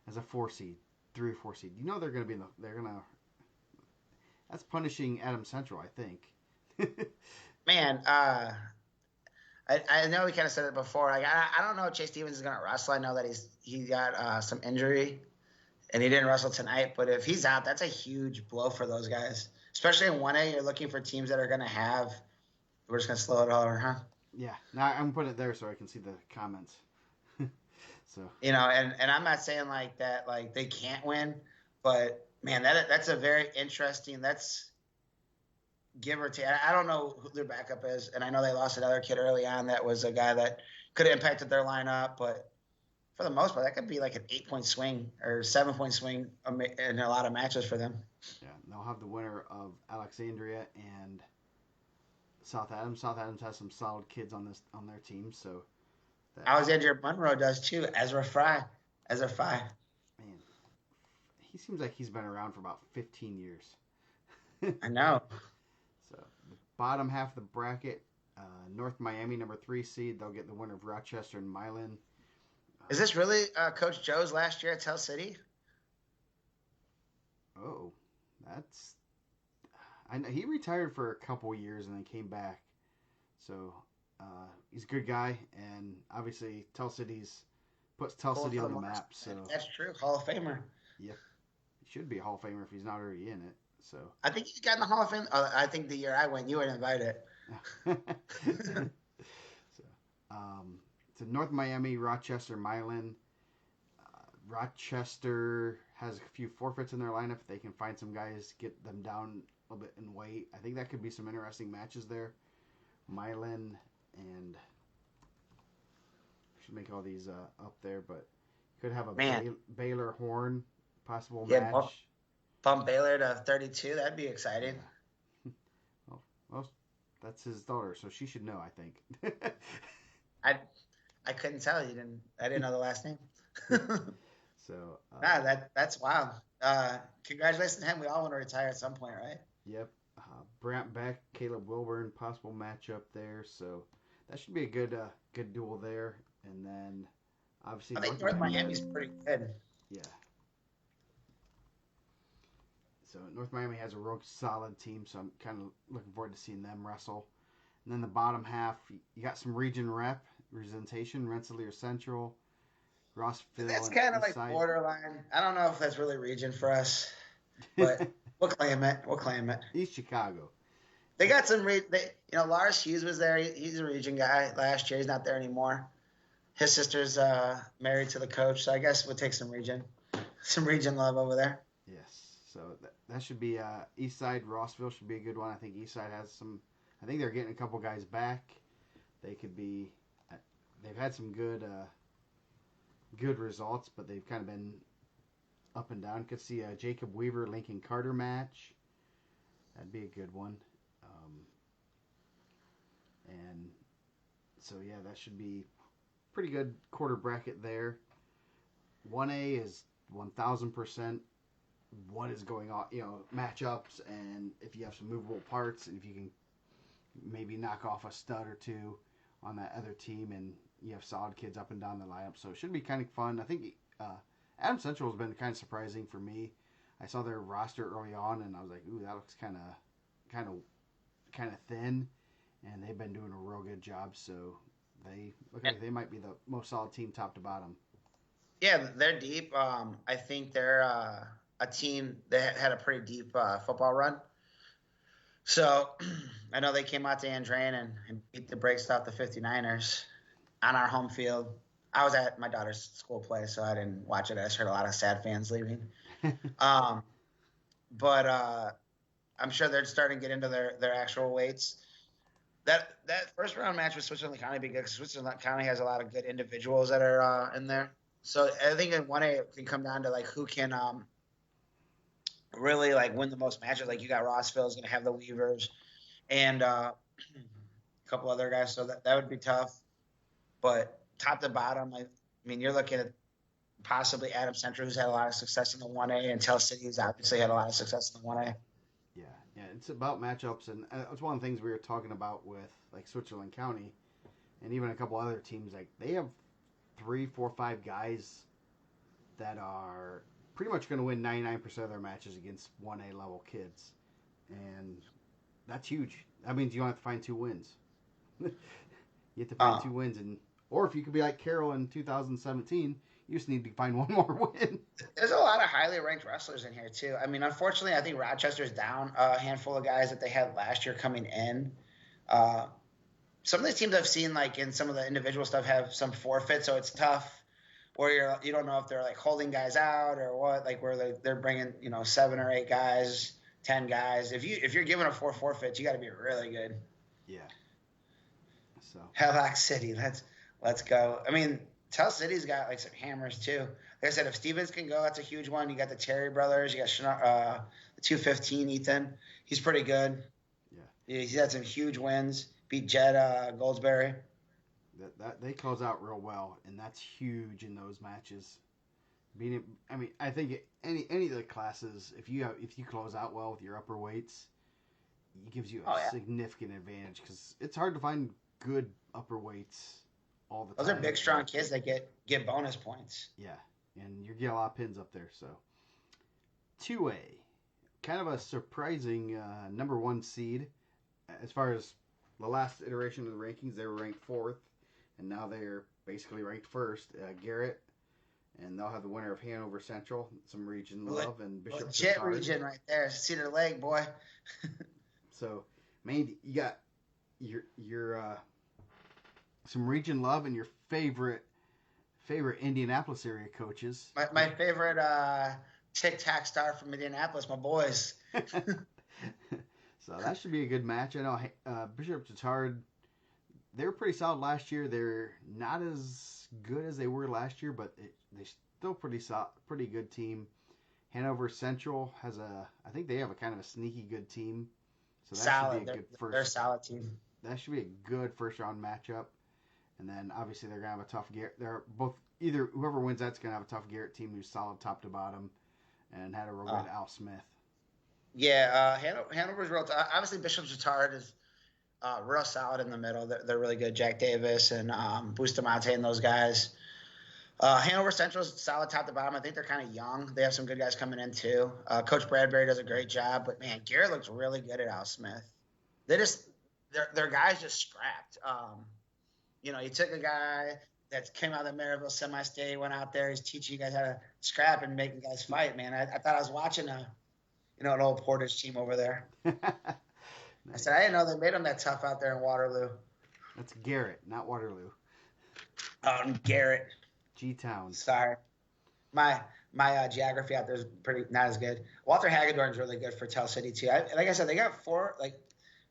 as a 4 seed, 3 or 4 seed? You know they're going to be in the. They're going to. That's punishing Adams Central, I think. Man, I know we kind of said it before. Like, I don't know if Chase Stevens is going to wrestle. I know that he got some injury, and he didn't wrestle tonight. But if he's out, that's a huge blow for those guys. Especially in 1A, you're looking for teams that are going to have – we're just going to slow it all over, huh? Yeah. Now I'm putting it there so I can see the comments. So and I'm not saying like that like they can't win, but, man, that's a very interesting – that's – give or take. I don't know who their backup is, and I know they lost another kid early on that was a guy that could have impacted their lineup, but for the most part, that could be like an 8-point swing or 7-point swing in a lot of matches for them. Yeah, they'll have the winner of Alexandria and South Adams. South Adams has some solid kids on their team, so Alexandria Monroe does too. Ezra Fry. Man, he seems like he's been around for about 15 years. I know. So the bottom half of the bracket, North Miami, number 3 seed. They'll get the winner of Rochester and Milan. Is this really Coach Joe's last year at Tell City? Oh, that's. I know he retired for a couple years and then came back. So he's a good guy, and obviously puts Tell City on the map. So that's true. Hall of Famer. Yep, he should be a Hall of Famer if he's not already in it. So I think he got in the Hall of Fame. I think the year I went, you were invited. So North Miami, Rochester, Milan. Rochester has a few forfeits in their lineup. If they can find some guys, get them down a little bit in weight. I think that could be some interesting matches there. Milan and should make all these up there, but could have a Baylor Horn possible match. Bump Baylor to 32. That'd be exciting. Yeah. Well, that's his daughter, so she should know, I think. I couldn't tell you. I didn't know the last name. So that's wild. Congratulations to him. We all want to retire at some point, right? Yep. Brant Beck, Caleb Wilburn, possible matchup there. So that should be a good duel there. And then obviously I think North Miami's pretty good. Yeah. So North Miami has a real solid team, so I'm kind of looking forward to seeing them wrestle. And then the bottom half, you got some region representation, Rensselaer Central, Rossville. That's kind of like borderline. I don't know if that's really region for us, but we'll claim it. East Chicago. They got some. Lars Hughes was there. He's a region guy last year. He's not there anymore. His sister's married to the coach, so I guess we'll take some region love over there. Yes. So that should be East Side. Rossville should be a good one. I think East Side has some. I think they're getting a couple guys back. They could be. They've had some good results, but they've kind of been up and down. Could see a Jacob Weaver Lincoln Carter match. That'd be a good one. And so yeah, that should be pretty good quarter bracket there. 1A is 1,000% what is going on, matchups, and if you have some movable parts, and if you can maybe knock off a stud or two on that other team, and you have solid kids up and down the lineup, so it should be kind of fun. I think Adams Central has been kind of surprising for me. I saw their roster early on, and I was like, ooh, that looks kind of thin, and they've been doing a real good job, so they look like they might be the most solid team top to bottom. Yeah, they're deep. I think they're a team that had a pretty deep football run. So I know they came out to Andran and beat the brakes off the 59ers on our home field. I was at my daughter's school play, so I didn't watch it. I just heard a lot of sad fans leaving. Um, but I'm sure they're starting to get into their actual weights. That first round match with Switzerland County be good because Switzerland County has a lot of good individuals that are in there. So I think in 1A it can come down to like who can really like win the most matches. Like you got Rossville's going to have the Weavers and a couple other guys, so that would be tough. But top to bottom, I mean, you're looking at possibly Adam Central, who's had a lot of success in the 1A, and Tell City's obviously had a lot of success in the 1A. Yeah, yeah, it's about matchups, and it's one of the things we were talking about with like Switzerland County, and even a couple other teams. Like they have 3, 4, 5 guys that are pretty much going to win 99% of their matches against 1A level kids, and that's huge. That means you don't have to find 2 wins. You have to find 2 wins, and or if you could be like Carroll in 2017, you just need to find one more win. There's a lot of highly ranked wrestlers in here too. I mean, unfortunately, I think Rochester's down a handful of guys that they had last year coming in. Uh, some of these teams I've seen, like in some of the individual stuff, have some forfeit, so it's tough. Or you don't know if they're like holding guys out or what, like where they're bringing 7 or 8 guys, 10 guys. If you're giving a 4 forfeits, you got to be really good. Yeah. So Halifax City, let's go. I mean, Tell City's got like some hammers too. Like I said, if Stevens can go, that's a huge one. You got the Terry brothers. You got the 215 Ethan. He's pretty good. yeah, He's had some huge wins. Beat Jed Goldsberry. that they close out real well, and that's huge in those matches. I mean, I think any of the classes, if you close out well with your upper weights, it gives you a significant advantage because it's hard to find good upper weights all the Those time. are big, strong kids that get bonus points. Yeah, and you get a lot of pins up there. So 2A, kind of a surprising number 1 seed as far as the last iteration of the rankings. They were ranked 4th, and now they're basically ranked 1st. Garrett, and they'll have the winner of Hanover Central, some region love, and Bishop Legit Chatard. region right there. Cedar Lake, boy. So, man, you got your some region love and your favorite Indianapolis area coaches. My favorite Tic Tac star from Indianapolis, my boys. So that should be a good match. I know Bishop Chatard, they were pretty solid last year. They're not as good as they were last year, but they're still pretty good team. Hanover Central I think they have a kind of a sneaky good team. So that solid. should be a good first. They're a solid team. That should be a good first round matchup. And then obviously they're gonna have a tough Garrett. They're both either whoever wins that's gonna have a tough Garrett team who's solid top to bottom, and had a real good Al Smith. Yeah, Hanover's real. Obviously, Bishop Chatard is real solid in the middle. They're really good. Jack Davis and Bustamante and those guys. Hanover Central's solid top to bottom. I think they're kind of young. They have some good guys coming in too. Coach Bradbury does a great job, but man, Garrett looks really good at Al Smith. Their guys just scrapped. You took a guy that came out of the Maryville semi-state, went out there, he's teaching you guys how to scrap and making guys fight. Man, I thought I was watching an old Portage team over there. Nice. I said I didn't know they made them that tough out there in Waterloo. That's Garrett, not Waterloo. Garrett. G-Town. Sorry. My geography out there is not as good. Walter Hagedorn's really good for Tell City too. Like I said, they got probably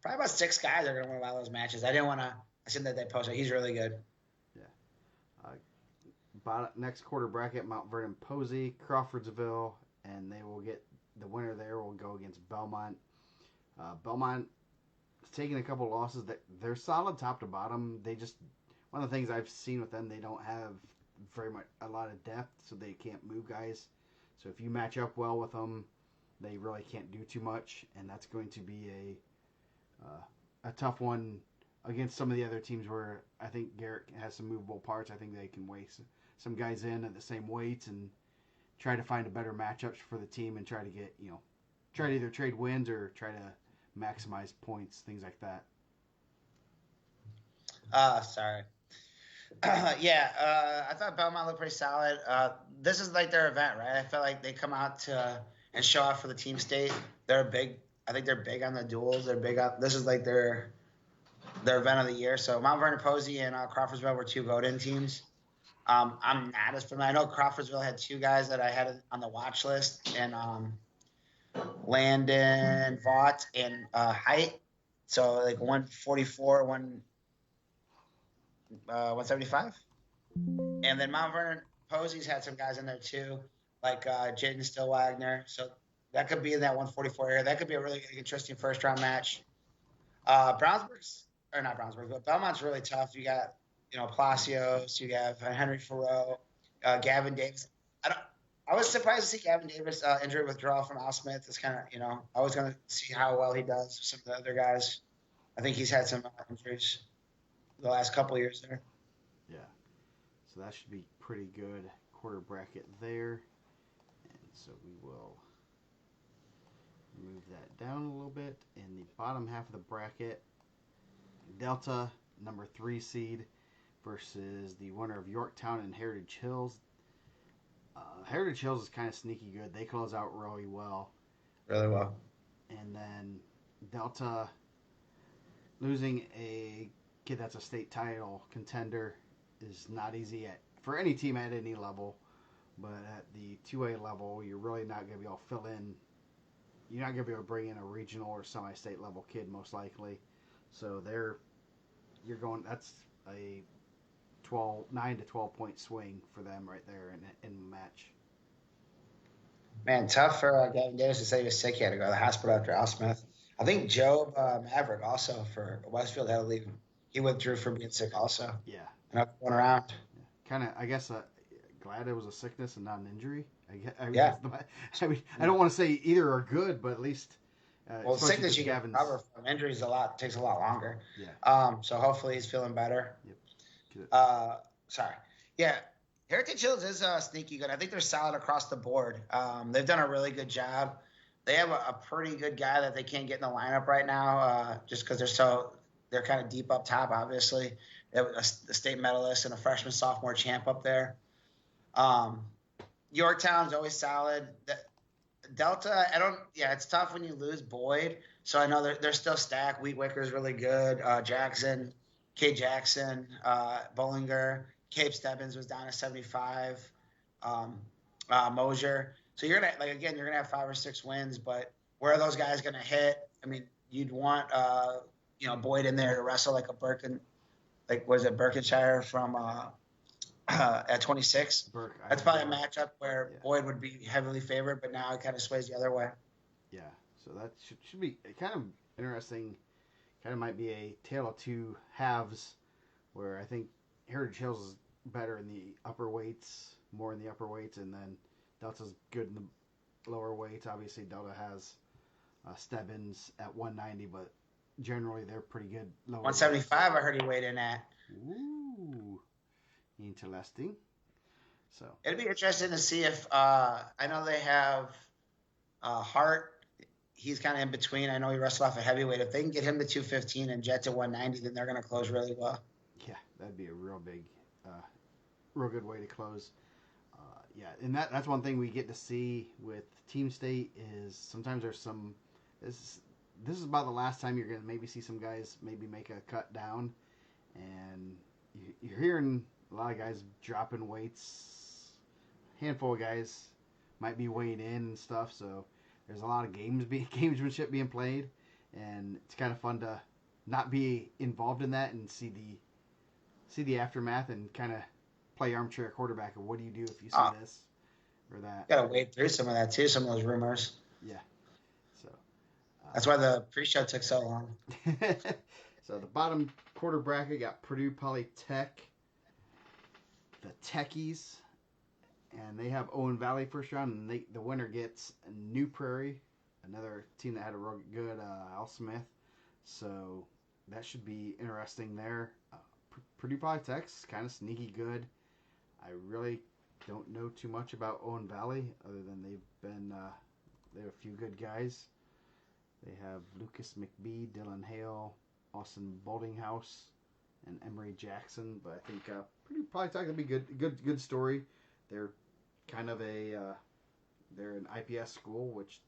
about 6 guys that are going to win a lot of those matches. I didn't want to. I said that they posted. He's really good. Yeah. Next quarter bracket: Mount Vernon, Posey, Crawfordsville, and they will get the winner. There will go against Belmont. Belmont is taking a couple losses. They're solid top to bottom. They just one of the things I've seen with them, they don't have a lot of depth, so they can't move guys. So if you match up well with them, they really can't do too much, and that's going to be a tough one against some of the other teams where I think Garrett has some movable parts. I think they can weigh some guys in at the same weights and try to find a better matchups for the team and try to get, try to either trade wins or try to maximize points, things like that. Sorry. Yeah, I thought Belmont looked pretty solid. This is like their event, right? I felt like they come out to and show off for the team state. They're big. I think they're big on the duels. They're big on. This is like their event of the year. So Mount Vernon Posey and Crawfordsville were two vote-in teams. I'm not as familiar. I know Crawfordsville had two guys that I had on the watch list, and Landon Vaught and Height. So like 144, 175. And then Mount Vernon Posey's had some guys in there too, like Jaden Stillwagner. So that could be in that 144 area. That could be a really interesting first round match. Brownsburg's, or not Brownsburg, but Belmont's really tough. You got, Palacios, you have Henry Farrow, Gavin Davis. I was surprised to see Gavin Davis injury withdrawal from Al Smith. It's kind of, I was going to see how well he does with some of the other guys. I think he's had some injuries the last couple of years there. Yeah. So that should be pretty good quarter bracket there. And so we will move that down a little bit. In the bottom half of the bracket, Delta, number 3 seed, versus the winner of Yorktown and Heritage Hills. Heritage Hills is kind of sneaky good. They close out really well. Really well. And then Delta losing a kid that's a state title contender is not easy for any team at any level. But at the 2A level, you're really not going to be able to fill in. You're not going to be able to bring in a regional or semi-state level kid, most likely. So you're going. That's a 9 to 12 point swing for them right there in the match. Man, tough for Gavin Davis to say he was sick. He had to go to the hospital after Al Smith. I think Joe Maverick also for Westfield had to leave. He withdrew for being sick also. Yeah. And up going around. Yeah. Kind of, I guess, glad it was a sickness and not an injury. Yeah. I don't want to say either are good, but at least. Well, sickness you can recover from. Injuries takes a lot longer. Yeah. So hopefully he's feeling better. Yep. Good. Sorry. Yeah. Heritage Hills is sneaky good. I think they're solid across the board. They've done a really good job. They have a pretty good guy that they can't get in the lineup right now, just because they're kind of deep up top. Obviously, they have a state medalist and a freshman sophomore champ up there. Yorktown's always solid. Delta, it's tough when you lose Boyd. So I know they're still stacked. Wheat Wicker's really good. Jackson, K. Jackson, Bollinger. Cape Stebbins was down to 75. Mosier. So you're gonna have 5 or 6 wins, but where are those guys gonna hit? I mean, you'd want Boyd in there to wrestle like a Birkenshire from at 26. That's probably a matchup where Boyd would be heavily favored, but now it kind of sways the other way. Yeah, so that should be kind of interesting. Kind of might be a tale of two halves, where I think Heritage Hills is better in the upper weights, more in the upper weights, and then Delta's good in the lower weights. Obviously, Delta has Stebbins at 190, but generally they're pretty good. 175, I heard he weighed in at. Ooh, interesting. So it'd be interesting to see if I know they have Hart. He's kind of in between. I know he wrestled off a heavyweight. If they can get him to 215 and Jet to 190, then they're going to close really well. Yeah, that'd be a real good way to close. And that's one thing we get to see with Team State is sometimes there's some. This is about the last time you're going to maybe see some guys maybe make a cut down, and you're hearing a lot of guys dropping weights. A handful of guys might be weighing in and stuff, so there's a lot of gamesmanship being played, and it's kind of fun to not be involved in that and see the aftermath and kind of play armchair quarterback. Or what do you do if you see this or that? You gotta wade through some of that too. Some of those rumors. Yeah. So that's why the pre-show took so long. So the bottom quarter bracket got Purdue Polytech, the Techies, and they have Owen Valley first round, and the winner gets New Prairie, another team that had a real good Al Smith. So that should be interesting there. Purdue Polytech's kind of sneaky good. I really don't know too much about Owen Valley other than they have a few good guys. They have Lucas McBee, Dylan Hale, Austin Boldinghouse, and Emory Jackson. But I think probably not gonna be good story. They're kind of they're an IPS school, which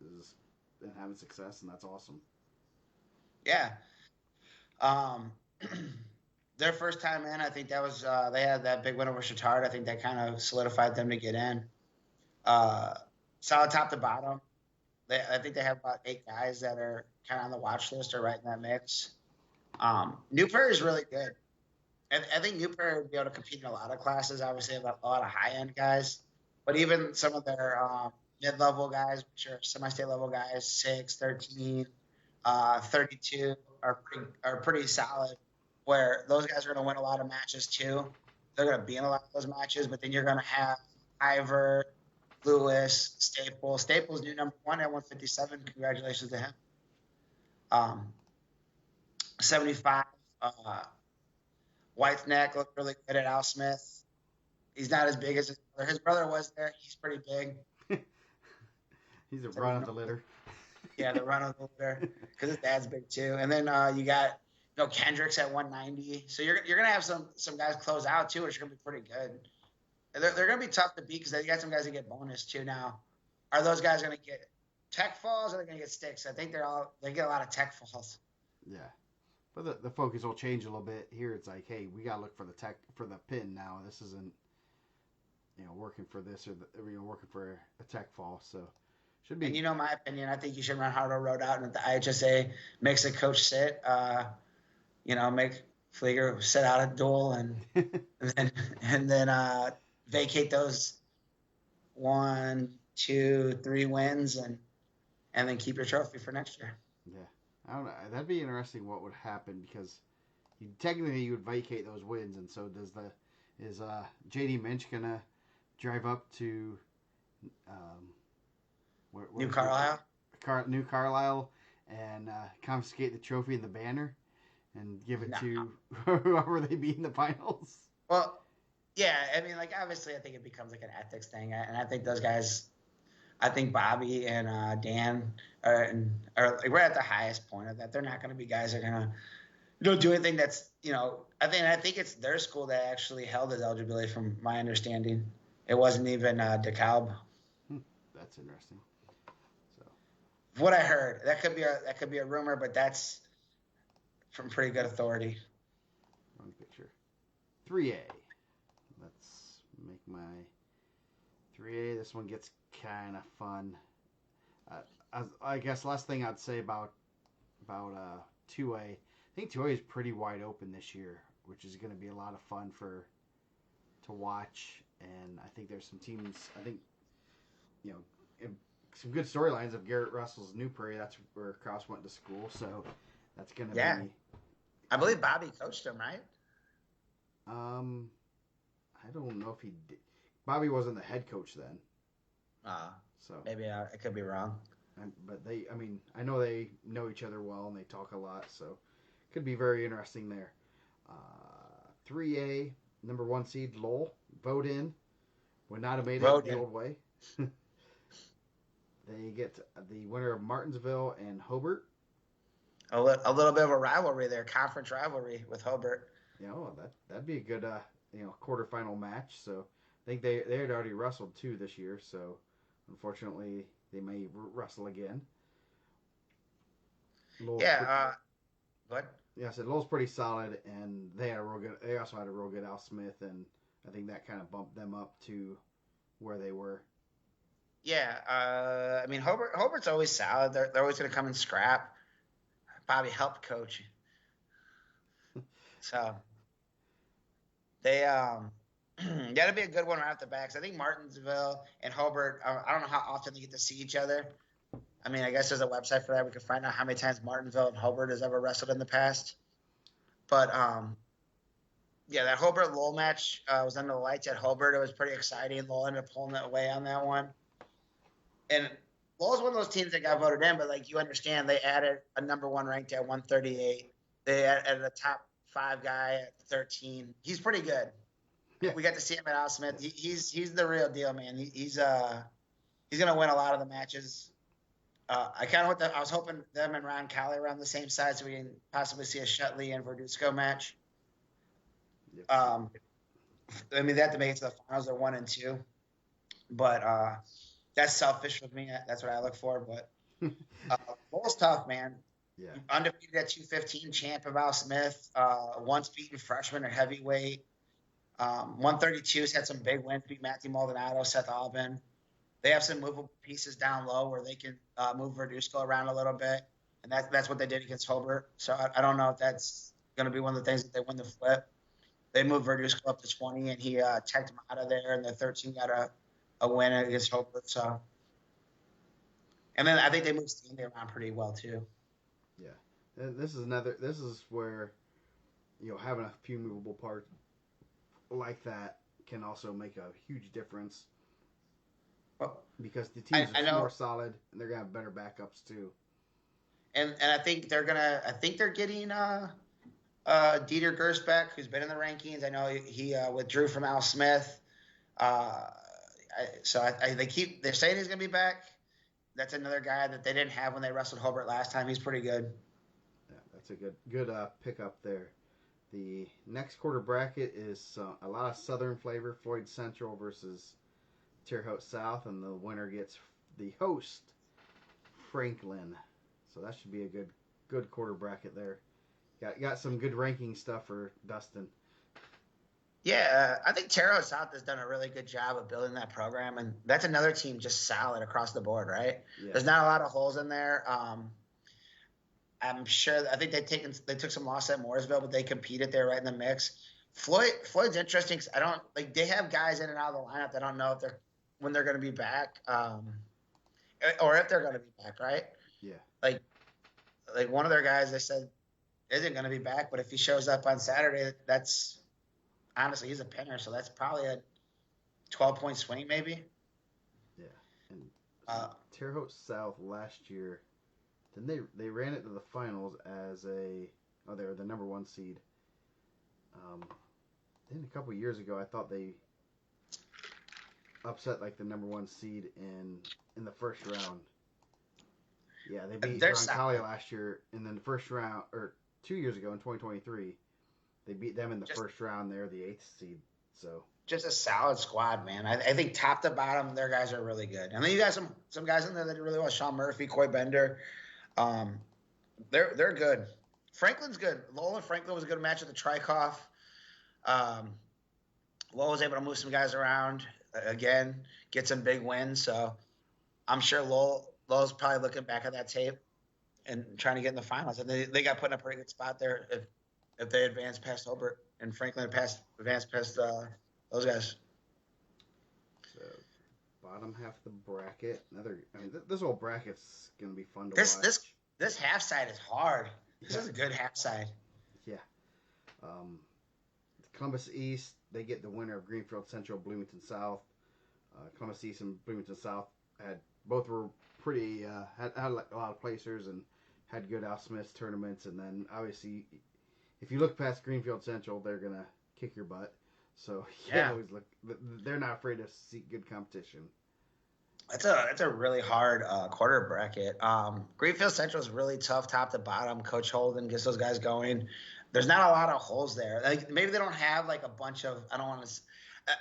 is been having success, and that's awesome. Yeah. Um, their first time in, I think that was they had that big win over Chittard. I think that kind of solidified them to get in. Solid top to bottom. I think they have about 8 guys that are kind of on the watch list or right in that mix. New Prairie is really good. I think New Prairie would be able to compete in a lot of classes. Obviously, a lot of high end guys, but even some of their mid level guys, which are semi state level guys, 6, 13, 32, are pretty solid. Where those guys are going to win a lot of matches too. They're going to be in a lot of those matches, but then you're going to have Ivor, Lewis, Staples. Staples new number 1 at 157. Congratulations to him. 75. White's neck looked really good at Al Smith. He's not as big as his brother. His brother was there. He's pretty big. He's a run of the litter. Yeah, the run of the litter because his dad's big too. And then you got Kendricks at 190. So you're gonna have some guys close out too, which are gonna be pretty good. They're gonna be tough to beat because they got some guys that get bonus too. Now, are those guys gonna get tech falls or are they gonna get sticks? I think they get a lot of tech falls. Yeah. But the focus will change a little bit. Here it's like, hey, we gotta look for the pin now. This isn't working for this or working for a tech fall. So should be. And my opinion, I think you should run Hardo Road out, and if the IHSA makes a coach sit, make Flieger sit out a duel and then vacate those 1, 2, 3 wins and then keep your trophy for next year. Yeah. I don't know. That'd be interesting. What would happen because technically you would vacate those wins, and so is JD Minch gonna drive up to New Carlisle? New Carlisle, and confiscate the trophy and the banner, and give it to whoever they beat in the finals. Well, yeah. I mean, obviously, I think it becomes an ethics thing, and I think those guys. I think Bobby and Dan are we're at the highest point of that. They're not going to be guys that are going to do anything that's I think it's their school that actually held his eligibility from my understanding. It wasn't even DeKalb. That's interesting. So what I heard, that could be a rumor, but that's from pretty good authority. Wrong picture. 3A. Let's make my 3A. This one gets kind of fun. I guess last thing I'd say about 2A. I think 2A is pretty wide open this year, which is going to be a lot of fun to watch. And I think there's some teams. I think some good storylines of Garrett Russell's New Prairie. That's where Cross went to school, so that's going to be. I believe Bobby coached him, right? I don't know if he did. Bobby wasn't the head coach then. So maybe I could be wrong. But I know they know each other well and they talk a lot, so could be very interesting there. 3A, number 1 seed, Lowell, vote in. Would not have made it the old way. They get the winner of Martinsville and Hobart. A little bit of a rivalry there, conference rivalry with Hobart. That'd be a good quarterfinal match. So I think they had already wrestled 2 this year, so unfortunately they may wrestle again. What? Yeah, I said Lowell's pretty solid, and they also had a real good Al Smith, and I think that kind of bumped them up to where they were. Yeah, Hobart's always solid. They're always going to come and scrap. Bobby helped coach, so they that'll be a good one right off the bat. I think Martinsville and Hobart. I don't know how often they get to see each other. I mean, I guess there's a website for that. We can find out how many times Martinsville and Hobart has ever wrestled in the past. But that Hobart Lowell match was under the lights at Hobart. It was pretty exciting. Lowell ended up pulling it away on that one. And Lowell's one of those teams that got voted in, but you understand, they added a number 1 ranked at 138. They added a top 5 guy at 13. He's pretty good. Yeah. We got to see him at Al Smith. He's the real deal, man. He's gonna win a lot of the matches. I was hoping them and Ron Cowley around the same side so we can possibly see a Shutley and Verduzco match. Yep. I mean, they have to make it to the finals. They're 1-2, but that's selfish with me. That's what I look for. But Lowell's tough, man. Yeah. Undefeated at 215, champ of Al Smith. Once beaten freshman or heavyweight. 132's had some big wins. Beat Matthew Maldonado, Seth Albin. They have some movable pieces down low where they can move Verduzco around a little bit, and that's what they did against Hobart. So I don't know if that's going to be one of the things that they win the flip. They moved Verduzco up to 20, and he checked him out of there, and the 13 got a win against Hobart. So, and then I think they moved Stanley around pretty well too. Yeah. This is where having a few movable parts like that can also make a huge difference. Well, because the teams are more solid and they're gonna have better backups too. And I think they're getting Dieter Gersbeck, who's been in the rankings. I know he withdrew from Al Smith. They're saying he's gonna be back. That's another guy that they didn't have when they wrestled Hobart last time. He's pretty good. Yeah, that's a good pickup there. The next quarter bracket is a lot of Southern flavor. Floyd Central versus Terre Haute South, and the winner gets the host, Franklin. So that should be a good quarter bracket there. Got some good ranking stuff for Dustin. Yeah, I think Terre Haute South has done a really good job of building that program, and that's another team just solid across the board, right? Yeah. There's not a lot of holes in there. I'm sure. I think they took some loss at Mooresville, but they competed there right in the mix. Floyd's interesting because they have guys in and out of the lineup that I don't know when they're going to be back, or if they're going to be back, right? Yeah. Like one of their guys they said isn't going to be back, but if he shows up on Saturday, that's honestly he's a pinner, so that's probably a 12-point swing maybe. Yeah. And Terre Haute South last year, then they ran it to the finals as they were the number 1 seed. Then a couple years ago, I thought they upset like the number 1 seed in the first round. Yeah, they beat Roncalli last year, and then the first round, or 2 years ago in 2023, they beat them in the first round. They're the 8th seed. So just a solid squad, man. I think top to bottom, their guys are really good. I mean, you got some guys in there that really well. Sean Murphy, Coy Bender. They're good. Franklin's good. Lowell and Franklin was a good match at the Trikoff. Lowell was able to move some guys around again, get some big wins. So I'm sure Lowell's probably looking back at that tape and trying to get in the finals. And they got put in a pretty good spot there if they advance past Hobart and Franklin advance past those guys. So bottom half of the bracket. This whole bracket's gonna be fun to watch. This half side is hard. This is a good half side. Yeah. Columbus East, they get the winner of Greenfield Central, Bloomington South. Columbus East and Bloomington South both were pretty had a lot of placers and had good Al Smith tournaments. And then obviously, if you look past Greenfield Central, they're gonna kick your butt. So always look. They're not afraid to seek good competition. That's a really hard quarter bracket. Greenfield Central is really tough, top to bottom. Coach Holden gets those guys going. There's not a lot of holes there. Like maybe they don't have like a bunch of. I don't want to.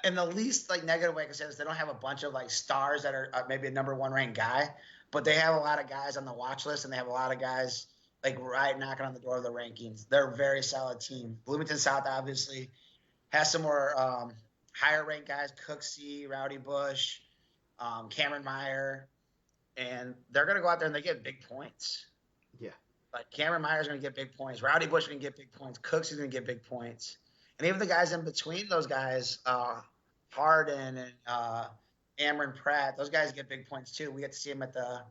In the least like negative way I can say this, they don't have a bunch of like stars that are maybe a number 1 ranked guy, but they have a lot of guys on the watch list and they have a lot of guys like right knocking on the door of the rankings. They're a very solid team. Bloomington South obviously has some more higher ranked guys: Cooksey, Rowdy Bush. Cameron Meyer, and they're going to go out there and they get big points. Yeah. Like Cameron Meyer's going to get big points. Rowdy Bush can get big points. Cooks is going to get big points. And even the guys in between those guys, Harden and Amron Pratt, those guys get big points too. We get to see them at the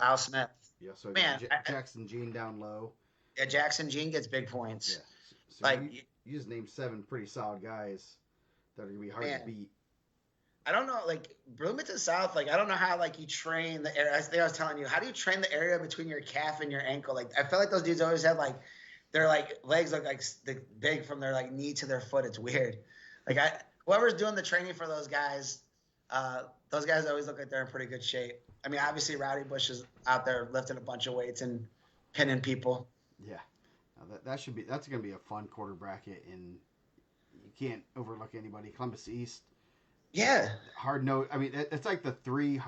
Al Smith. Yeah, so Jackson Jean down low. Yeah, Jackson Jean gets big points. Yeah. So you just named 7 pretty solid guys that are going to be hard to beat. I don't know, like Bloomington South, like I don't know how like you train the area. I think I was telling you, how do you train the area between your calf and your ankle? Like I feel like those dudes always have like their like legs look like big from their like knee to their foot. It's weird. Like whoever's doing the training for those guys always look like they're in pretty good shape. I mean, obviously Rowdy Bush is out there lifting a bunch of weights and pinning people. Yeah, That's going to be a fun quarter bracket, and you can't overlook anybody. Columbus East, Yeah. hard nose. I mean, it's like the three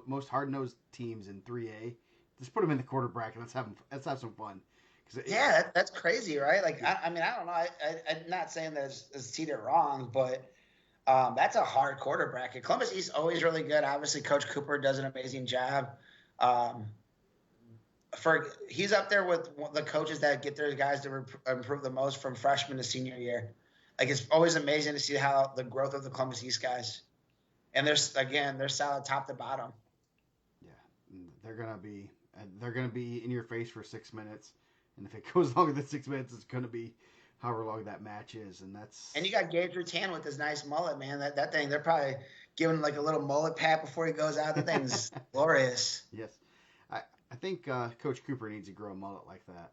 most hard nosed teams in 3A. Just put them in the quarter bracket. Let's have some fun. Yeah, that's crazy, right? Like, I mean, I don't know. I'm not saying that it's seated wrong, but that's a hard quarter bracket. Columbus East always really good. Obviously, Coach Cooper does an amazing job. Um, he's up there with the coaches that get their guys to improve the most from freshman to senior year. Like, it's always amazing to see how the growth of the Columbus East guys, and they're solid top to bottom. Yeah, they're gonna be in your face for 6 minutes, and if it goes longer than 6 minutes, it's gonna be however long that match is, And you got Gage Rutan with his nice mullet, man. That thing, they're probably giving like a little mullet pat before he goes out. That thing's glorious. Yes, I think Coach Cooper needs to grow a mullet like that.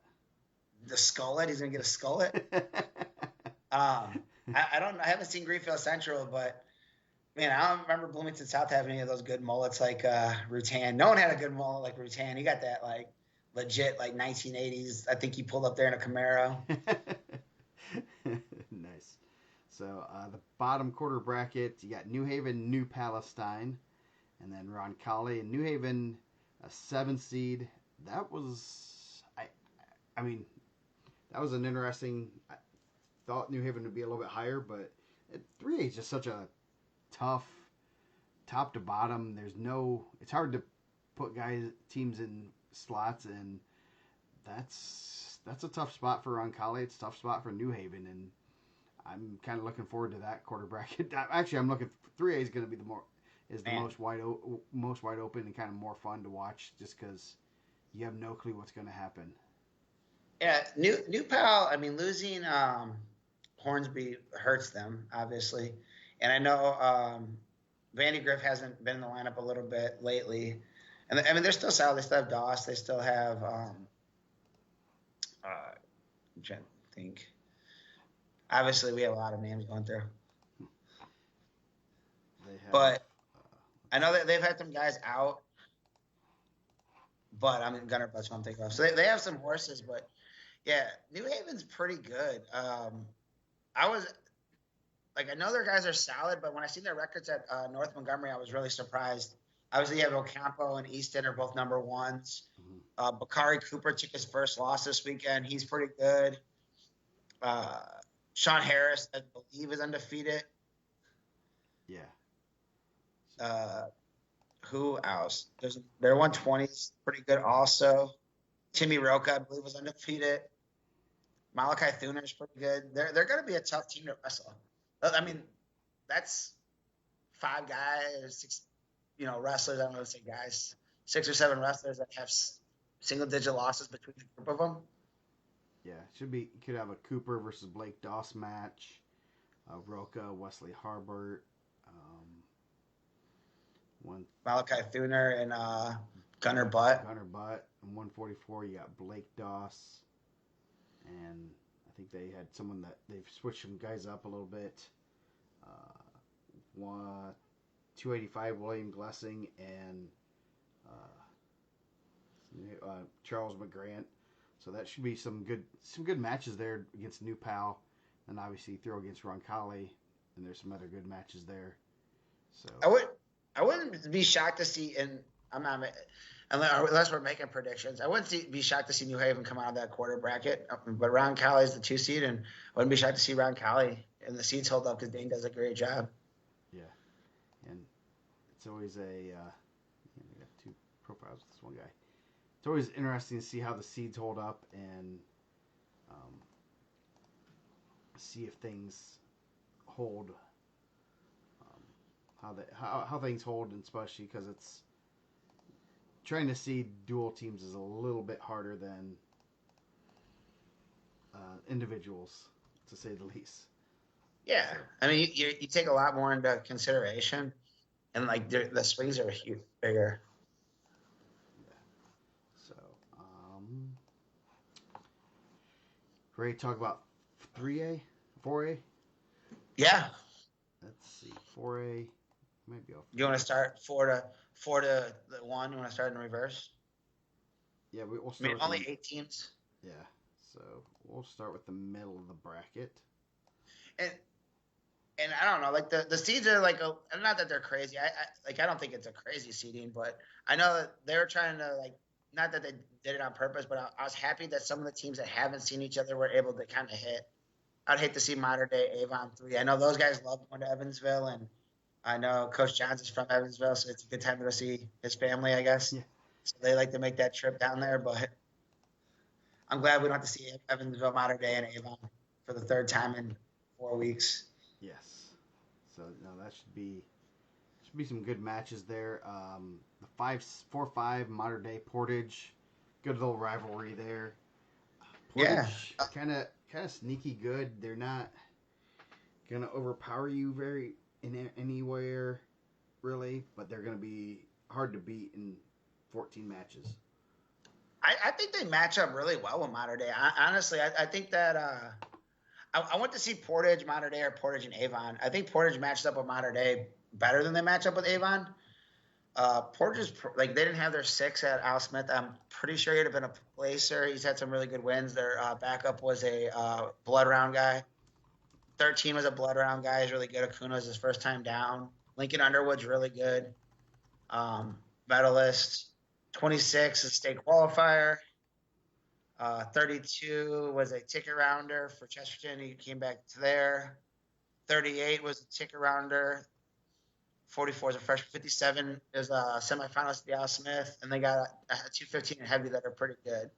The skullet, he's gonna get a skullet. I haven't seen Greenfield Central, but man, I don't remember Bloomington South having any of those good mullets like Rutan. No one had a good mullet like Rutan. He got that like legit like 1980s. I think he pulled up there in a Camaro. Nice. So the bottom quarter bracket, you got New Haven, New Palestine, and then Roncalli and New Haven, a 7 seed. That was, I mean, that was an interesting. I thought New Haven would be a little bit higher, but 3A is just such a tough, top to bottom. It's hard to put teams in slots, and that's a tough spot for Roncalli. It's a tough spot for New Haven, and I'm kind of looking forward to that quarter bracket. Actually, I'm looking. 3A is going to be the most wide open and kind of more fun to watch, just because you have no clue what's going to happen. Yeah, New Pal. I mean, losing Hornsby hurts them obviously, and I know Vandy Griff hasn't been in the lineup a little bit lately, and I mean they're still solid. They still have Doss. They still have. I'm trying to think. Obviously, we have a lot of names going through. But I know that they've had some guys out. But I'm in Gunner Butts, I'm thinking of. So they have some horses, but yeah, New Haven's pretty good. I know their guys are solid, but when I seen their records at North Montgomery, I was really surprised. Obviously, you have Ocampo and Easton are both number ones. Bakari Cooper took his first loss this weekend. He's pretty good. Sean Harris, I believe, is undefeated. Yeah. Who else? Their 120s pretty good also. Timmy Roca, I believe, was undefeated. Malachi Thuner is pretty good. They're going to be a tough team to wrestle. I mean, that's 5 guys, 6, wrestlers. I don't want to say guys, 6 or 7 wrestlers that have single-digit losses between the group of them. Yeah, you could have a Cooper versus Blake Doss match, Roca, Wesley Harbert, Malachi Thuner and Gunner Butt. Gunner Butt. And 144, you got Blake Doss. And I think they had someone that they've switched some guys up a little bit. 285, William Glessing and Charles McGrant. So that should be some good matches there against New Pal. And obviously throw against Roncalli. And there's some other good matches there. So I wouldn't be shocked to see, and I'm not, unless we're making predictions, I wouldn't be shocked to see New Haven come out of that quarter bracket. But Roncalli is the 2 seed, and I wouldn't be shocked to see Roncalli and the seeds hold up because Dane does a great job. Yeah, and it's always we got 2 profiles with this one guy. It's always interesting to see how the seeds hold up and see if things hold. How things hold, and especially because it's trying to seed dual teams is a little bit harder than individuals, to say the least. Yeah, I mean you take a lot more into consideration, and like the swings are bigger. Yeah. So, ready to talk about 3A, 4A? Yeah. Let's see, 4A. Maybe you want to start 4 to 1? You want to start in reverse? Yeah, we'll start. Only 8 teams. Yeah. So we'll start with the middle of the bracket. And I don't know, like the seeds are like not that they're crazy. I don't think it's a crazy seeding, but I know that they're trying to like not that they did it on purpose, but I was happy that some of the teams that haven't seen each other were able to kind of hit. I'd hate to see Mater Day Avon 3. I know those guys love going to Evansville, and I know Coach Johns is from Evansville, so it's a good time to go see his family, I guess. Yeah. So they like to make that trip down there, but I'm glad we don't have to see Evansville Mater Day and Avon for the third time in 4 weeks. Yes. So no, that should be some good matches there. The 4-5 Mater Day Portage, good little rivalry there. Portage kind of sneaky good. They're not gonna overpower you very in anywhere really, but they're gonna be hard to beat in 14 matches. I think they match up really well with Mater Day. Honestly, I think that I want to see Portage, Mater Day, or Portage and Avon. I think Portage matched up with Mater Day better than they match up with Avon. Portage, like they didn't have their 6 at Al Smith. I'm pretty sure he'd have been a placer. He's had some really good wins. Their backup was a blood round guy. 13 was a blood round guy. He's really good. Acuna was his first time down. Lincoln Underwood's really good. Medalist. 26 is a state qualifier. 32 was a ticket rounder for Chesterton. He came back to there. 38 was a ticket rounder. 44 is a freshman. 57 is a semifinalist at the Al Smith. And they got a 215 and heavy that are pretty good.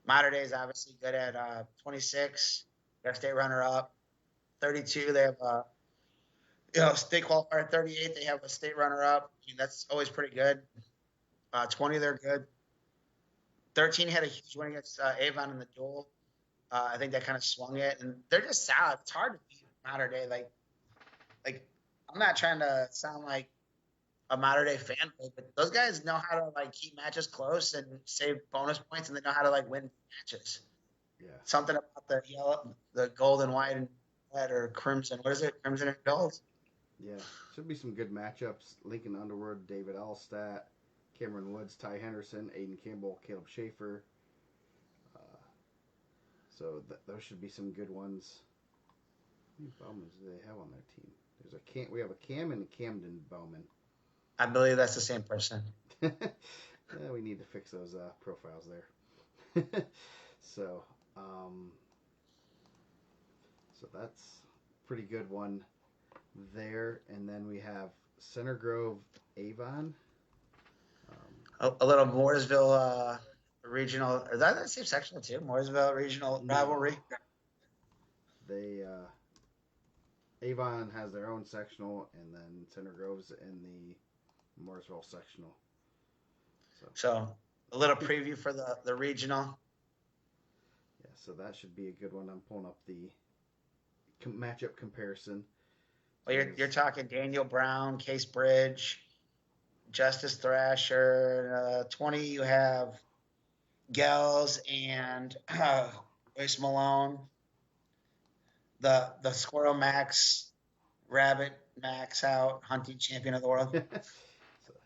Mater Day is obviously good at 26. Got a state runner-up. 32, they have a state qualifier. At 38, they have a state runner-up. I mean, that's always pretty good. 20, they're good. 13 had a huge win against Avon in the duel. I think that kind of swung it. And they're just solid. It's hard to beat Mater Day. Like I'm not trying to sound like a Mater Day fanboy, but those guys know how to like keep matches close and save bonus points, and they know how to like win matches. Yeah. Something about the yellow, the gold and white and red or crimson. What is it? Crimson and gold. Yeah, should be some good matchups. Lincoln Underwood, David Allstat, Cameron Woods, Ty Henderson, Aiden Campbell, Caleb Schaefer. So those should be some good ones. How many Bowmans do they have on their team? We have a Cam and a Camden Bowman. I believe that's the same person. Yeah, we need to fix those profiles there. So that's a pretty good one there. And then we have Center Grove Avon. A little Mooresville regional. Is that the same sectional too? Mooresville regional rivalry. They Avon has their own sectional, and then Center Grove's in the Mooresville sectional. So a little preview for the regional. Yeah, so that should be a good one. I'm pulling up the matchup comparison. Well, you're talking Daniel Brown, Case Bridge, Justice Thrasher. 20, you have Gels and Waste Malone. The Squirrel Max, Rabbit Max out, hunting champion of the world.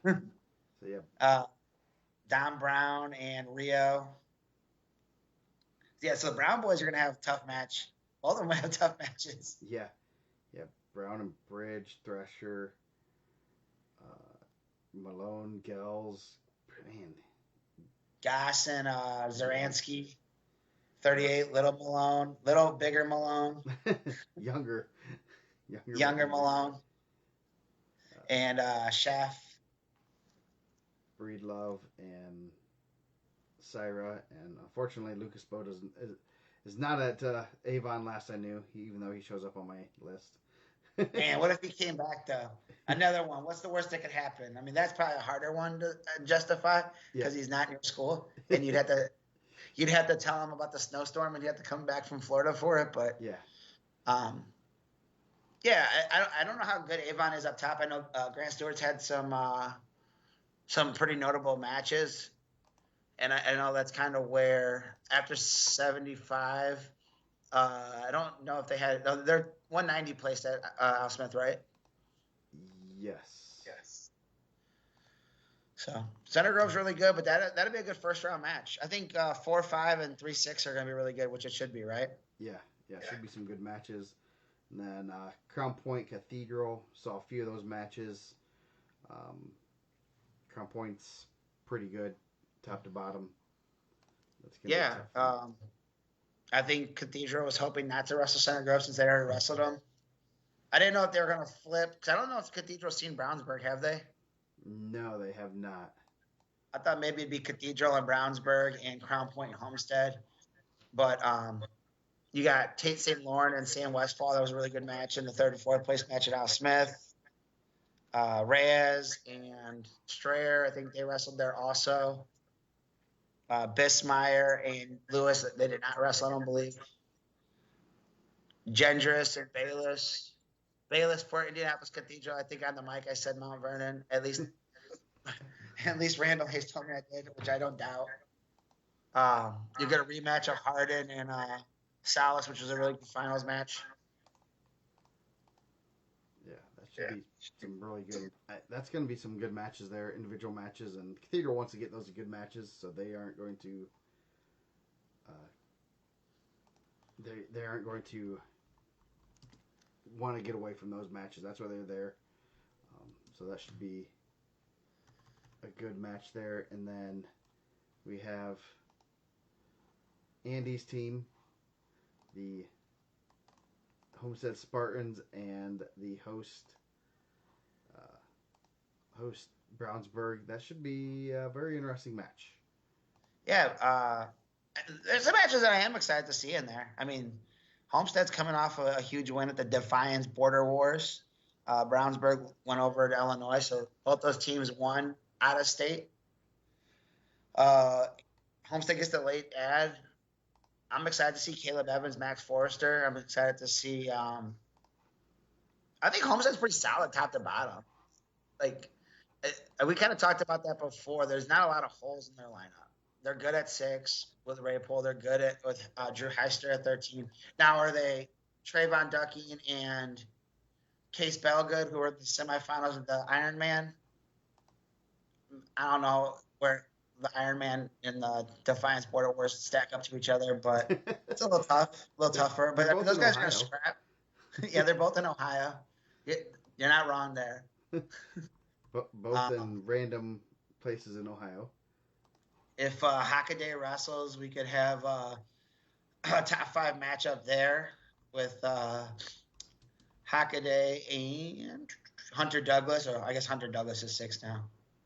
so yeah. Don Brown and Rio. Yeah, so the Brown boys are going to have a tough match. Both of them have tough matches. Yeah. Brown and Bridge, Thresher, Malone, Gels, man. Goss and Zaransky. 38, little Malone, little bigger Malone. Younger Malone. And Chef. Breedlove and Syra, and unfortunately Lucas Bowe is not at Avon last I knew, even though he shows up on my list. Man, what if he came back though? Another one. What's the worst that could happen? I mean, that's probably a harder one to justify because he's not in your school, and you'd have to tell him about the snowstorm, and you have to come back from Florida for it. But I don't know how good Avon is up top. I know Grant Stewart's had some pretty notable matches, and I know that's kind of where after 75. I don't know if they had. They're 190 placed at Al Smith, right? Yes. So Center Grove's really good, but that'd be a good first round match. I think 4-5 and 3-6 are gonna be really good, which it should be, right? Yeah, should be some good matches. And then Crown Point Cathedral, saw a few of those matches. Um, Crown Point's pretty good, top to bottom. That's gonna be tough. I think Cathedral was hoping not to wrestle Center Grove since they already wrestled them. I didn't know if they were gonna flip because I don't know if Cathedral's seen Brownsburg, have they? No, they have not. I thought maybe it'd be Cathedral and Brownsburg and Crown Point and Homestead, but you got Tate St. Laurent and Sam Westfall. That was a really good match in the third and fourth place match at Al Smith. Reyes and Strayer, I think they wrestled there also. Bismeyer and Lewis, they did not wrestle, I don't believe. Gendris and Bayless. Bayless for Indianapolis Cathedral. I think on the mic I said Mount Vernon. At least Randall Hayes told me I did, which I don't doubt. You get a rematch of Harden and Salas, which was a really good finals match. Yeah, that should be some really good. That's going to be some good matches there, individual matches, and Cathedral wants to get those good matches, so they aren't going to. They aren't going to want to get away from those matches. That's why they're there. So that should be a good match there, and then we have Andy's team, the Homestead Spartans, and the host Brownsburg. That should be a very interesting match. Yeah, there's some matches that I am excited to see in there. I mean, Homestead's coming off a huge win at the Defiance Border Wars. Brownsburg went over to Illinois, so both those teams won out of state. Homestead gets the late ad. I'm excited to see Caleb Evans, Max Forrester. I'm excited to see. I think Homestead's pretty solid top to bottom. Like we kind of talked about that before. There's not a lot of holes in their lineup. They're good at 6 with Ray Pohl. They're good at with Drew Heister at 13. Now are they Trayvon Ducking and Case Belgood, who are in the semifinals of the Ironman? I don't know where the Ironman and the Defiance Border Wars stack up to each other, but it's a little tough, a little tougher. But I mean, those guys are going to scrap. Yeah, they're both in Ohio. You're not wrong there. Both in random places in Ohio. If Hockaday wrestles, we could have a top 5 matchup there with Hockaday and Hunter Douglas, or I guess Hunter Douglas is 6 now.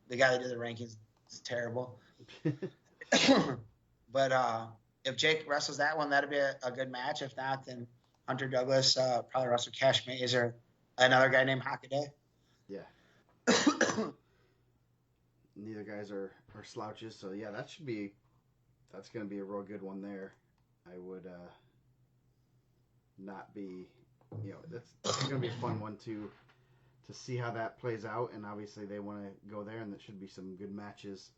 The guy that did the rankings is terrible. But if Jake wrestles that one, that'd be a good match. If not, then Hunter Douglas probably wrestle Cash Mays or another guy named Hockaday. Yeah. Neither guys are slouches, so yeah, that's going to be a real good one there. I would not be, that's going to be a fun one to see how that plays out, and obviously they want to go there, and that should be some good matches.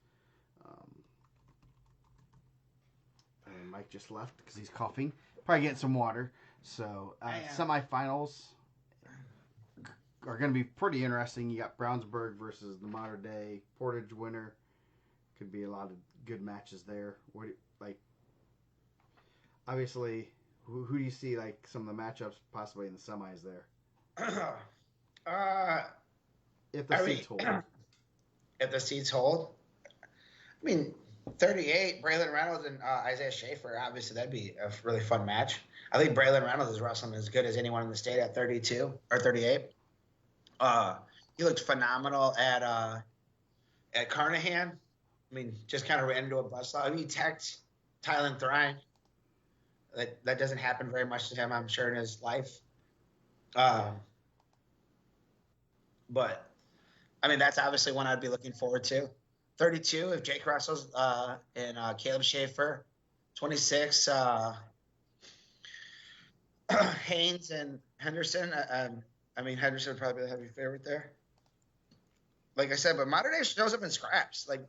And Mike just left because he's coughing. Probably getting some water. So semifinals are going to be pretty interesting. You got Brownsburg versus the modern day Portage winner. Could be a lot of good matches there. Obviously, who do you see like some of the matchups possibly in the semis there? If the seats hold. If the seats hold. I mean, 38, Braylon Reynolds and Isaiah Schaefer, obviously that'd be a really fun match. I think Braylon Reynolds is wrestling as good as anyone in the state at 32 or 38. He looked phenomenal at Carnahan. I mean, just kind of ran into a buzzsaw. I mean, he teched Tylen Thrine. That doesn't happen very much to him, I'm sure, in his life. But, I mean, that's obviously one I'd be looking forward to. 32, if Jake wrestles, and Caleb Schaefer. 26, Haynes and Henderson. I mean, Henderson would probably be the heavy favorite there. Like I said, but modern day shows up in scraps. Like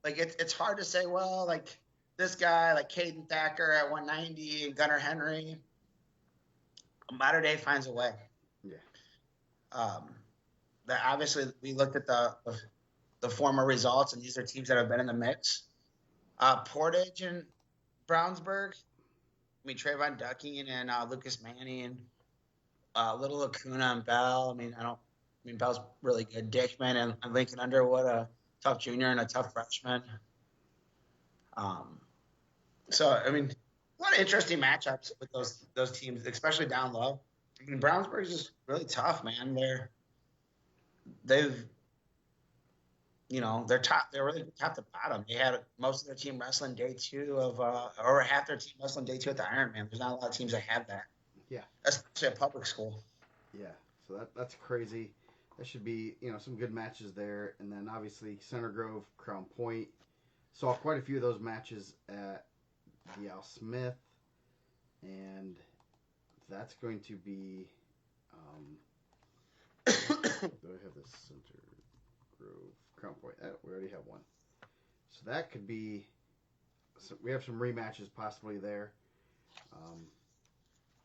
it's hard to say, well, like this guy, like Caden Thacker at 190 and Gunnar Henry. Modern day finds a way. Yeah. That obviously we looked at the the former results, and these are teams that have been in the mix. Portage and Brownsburg. I mean, Trayvon Ducking and Lucas Manning, Little Acuna and Bell. Bell's really good. Dickman and Lincoln Underwood, a tough junior and a tough freshman. So I mean, a lot of interesting matchups with those teams, especially down low. I mean, Brownsburg is just really tough, man. They've they're top. They're really top to bottom. They had most of their team wrestling day 2 of, or half their team wrestling day 2 at the Ironman. There's not a lot of teams that have that. Yeah. Especially a public school. Yeah. So that's crazy. There should be some good matches there, and then obviously Center Grove, Crown Point. Saw quite a few of those matches at the Al Smith, and that's going to be. Do I have this Center Grove? Crown Point. We already have one. So that could be. So we have some rematches possibly there.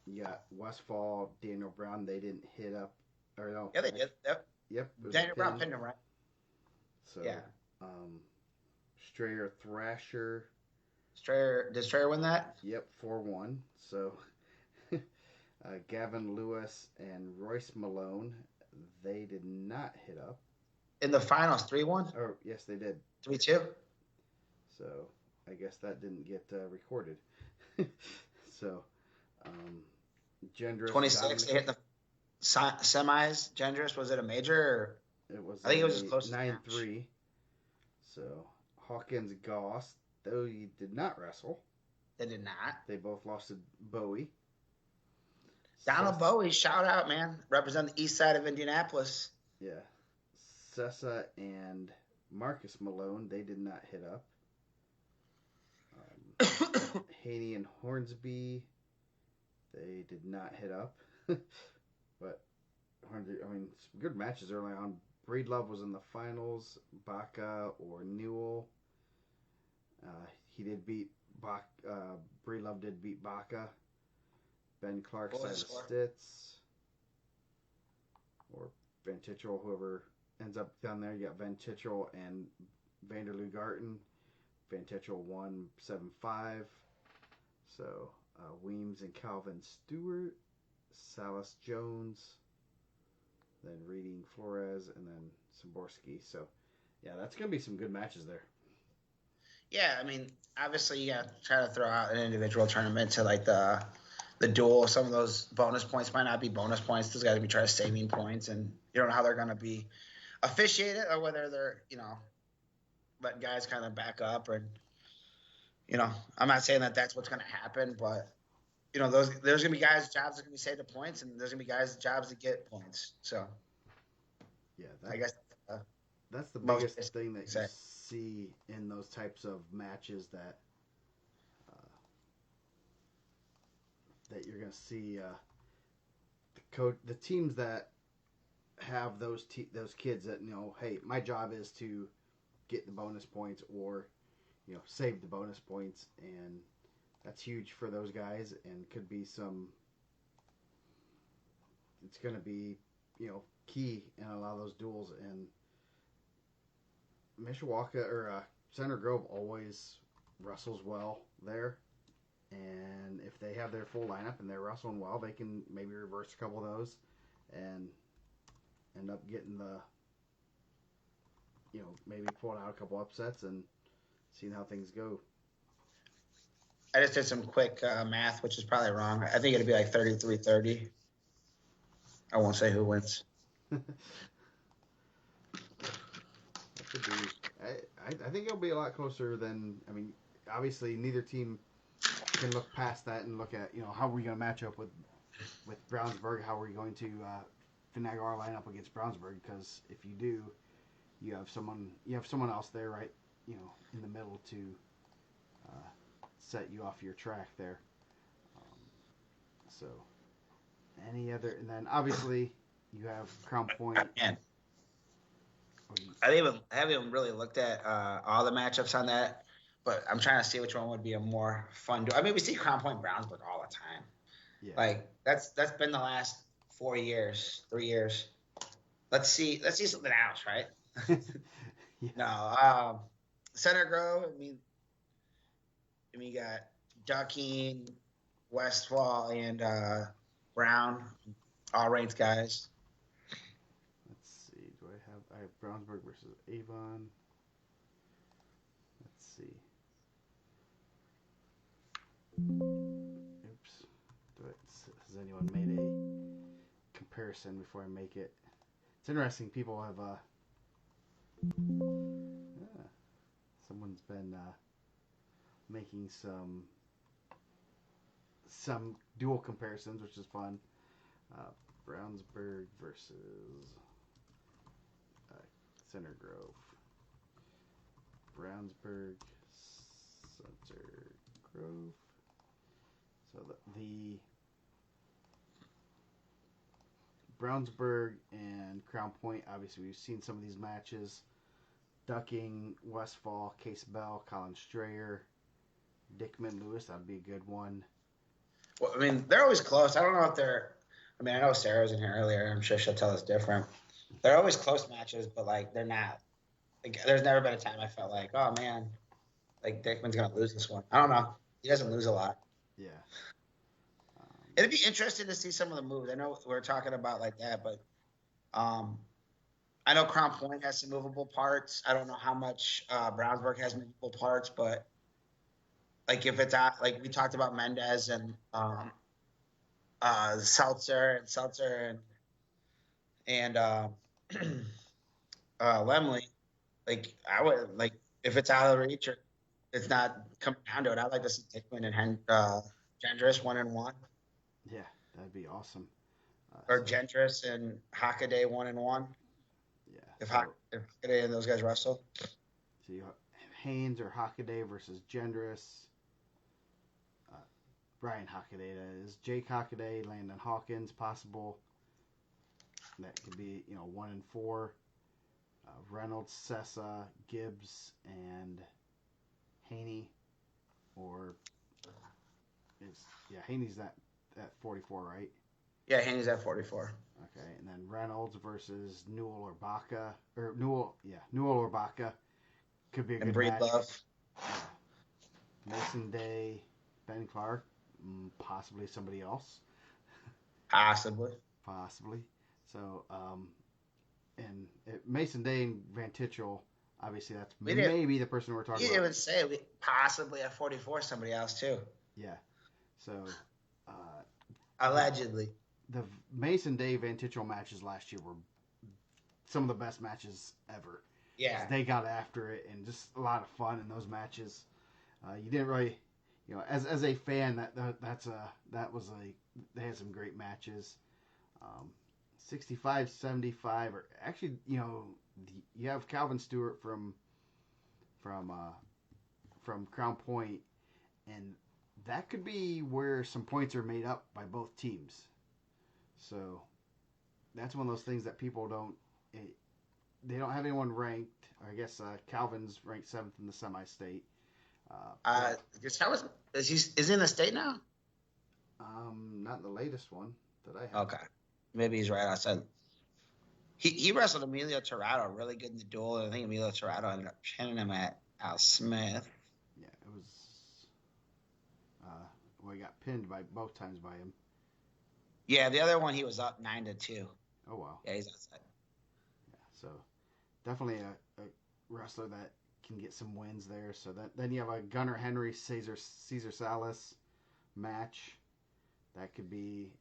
You got Westfall, Daniel Brown. They didn't hit up. Or no. Yeah, they did. Yep. Daniel Brown pinned him, right? So, yeah. Strayer Thrasher. Did Strayer win that? Yep, 4-1. So, Gavin Lewis and Royce Malone, they did not hit up. In the finals, 3-1? Oh, yes, they did. 3-2? So, I guess that didn't get recorded. So, Gendress. 26, they hit the semis. Gendress, was it a major? Or? It was. I think it was close to 9-3. So, Hawkins Goss, though he did not wrestle. They did not. They both lost to Bowie. Donald Bowie, shout out, man. Represent the east side of Indianapolis. Yeah. Sessa and Marcus Malone, they did not hit up. Haney and Hornsby, they did not hit up. But, some good matches early on. Breedlove was in the finals. Baca or Newell. He did beat Baca. Breedlove did beat Baca. Ben Clark side of Stitz. Or Van Tichel, whoever ends up down there. You got Van Tichel and Vanderloo Garten. Van Tichel won 7-5. So, Weems and Calvin Stewart. Salas Jones. Then Reading Flores, and then Simborski. So, yeah, that's going to be some good matches there. Yeah, obviously you got to try to throw out an individual tournament to like the duel. Some of those bonus points might not be bonus points. There's got to be try saving points, and you don't know how they're going to be officiated or whether they're letting guys kind of back up. And I'm not saying that that's what's going to happen, but there's going to be guys' jobs that can be saved to points, and there's going to be guys' jobs that get points. So, yeah, I guess that's the biggest thing that you see in those types of matches that you're going to see the teams that have those kids that hey, my job is to get the bonus points or save the bonus points, and that's huge for those guys, and could be it's going to be key in a lot of those duels. And Mishawaka or Center Grove always wrestles well there, and if they have their full lineup and they're wrestling well, they can maybe reverse a couple of those and end up getting maybe pulling out a couple upsets and seeing how things go. I just did some quick math, which is probably wrong. I think it'd be like 33-30. I won't say who wins. That could be. I think it'll be a lot closer than. Obviously, neither team can look past that and look at how are we going to match up with Brownsburg? How are we going to finagle our lineup against Brownsburg? Because if you do, you have someone else there, right? In the middle to set you off your track there. So, any other, and then obviously you have Crown Point. Man. I haven't even really looked at all the matchups on that, but I'm trying to see which one would be a more fun duel. We see Crown Point Brownsburg all the time. Yeah. Like that's been the last 3 years. Let's see something else, right? Yeah. No. Center Grove. You got Ducking, Westfall, and Brown, all ranked guys. Let's see. I have Brownsburg versus Avon. Let's see. Oops. Has anyone made a comparison before I make it? It's interesting. People have someone's been making some dual comparisons, which is fun. Brownsburg versus Center Grove. Brownsburg, Center Grove. So the Brownsburg and Crown Point, obviously we've seen some of these matches. Ducking, Westfall, Case Bell, Colin Strayer, Dickman Lewis, that'd be a good one. Well, I mean, they're always close. I don't know if they're. I mean, I know Sarah's in here earlier. I'm sure she'll tell us different. They're always close matches, but like they're not. Like, there's never been a time I felt like, oh man, like Dickman's gonna lose this one. I don't know. He doesn't lose a lot. Yeah. It'd be interesting to see some of the moves. I know we're talking about like that, but I know Crown Point has some movable parts. I don't know how much Brownsburg has movable parts, but like if it's at, like we talked about Mendez and Seltzer and Lemley, like I would like if it's out of reach or it's not coming down to it. I'd like to see Dickman and Gendris 1-1. Yeah, that'd be awesome. Or Gentris and Hockaday 1-1. Yeah. If Hockaday and those guys wrestle. So you have Haynes or Hockaday versus Gendris. Brian Hockaday, that is. Jake Hockaday, Landon Hawkins, possible. That could be, 1-4. Reynolds, Sessa, Gibbs, and Haney. Or Haney's at 44, right? Yeah, Haney's at 44. Okay, and then Reynolds versus Newell or Baca. Newell or Baca. Could be a good match. Breedlove. Mason Day, Ben Clark, possibly somebody else. Possibly. So, and Mason Day and Van Tichel, obviously that's maybe the person we're talking about. You would say possibly at 44 somebody else too. Yeah. So. Allegedly. The Mason Day Van Tichel matches last year were some of the best matches ever. Yeah. They got after it and just a lot of fun in those matches. You didn't really, as a fan, they had some great matches. 65-75, or actually, you have Calvin Stewart from Crown Point, and that could be where some points are made up by both teams. So that's one of those things that people don't. They don't have anyone ranked. I guess Calvin's ranked 7th in the semi-state. Is he in the state now? Not in the latest one that I have. Okay, maybe he's right outside. He wrestled Emilio Torado really good in the duel. I think Emilio Torado ended up pinning him at Al Smith. Yeah, it was. He got pinned both times by him. Yeah, the other one he was up 9-2. Oh wow. Yeah, he's outside. Yeah, so definitely a wrestler that can get some wins there. So then you have a Gunnar Henry Caesar Salas match. That could be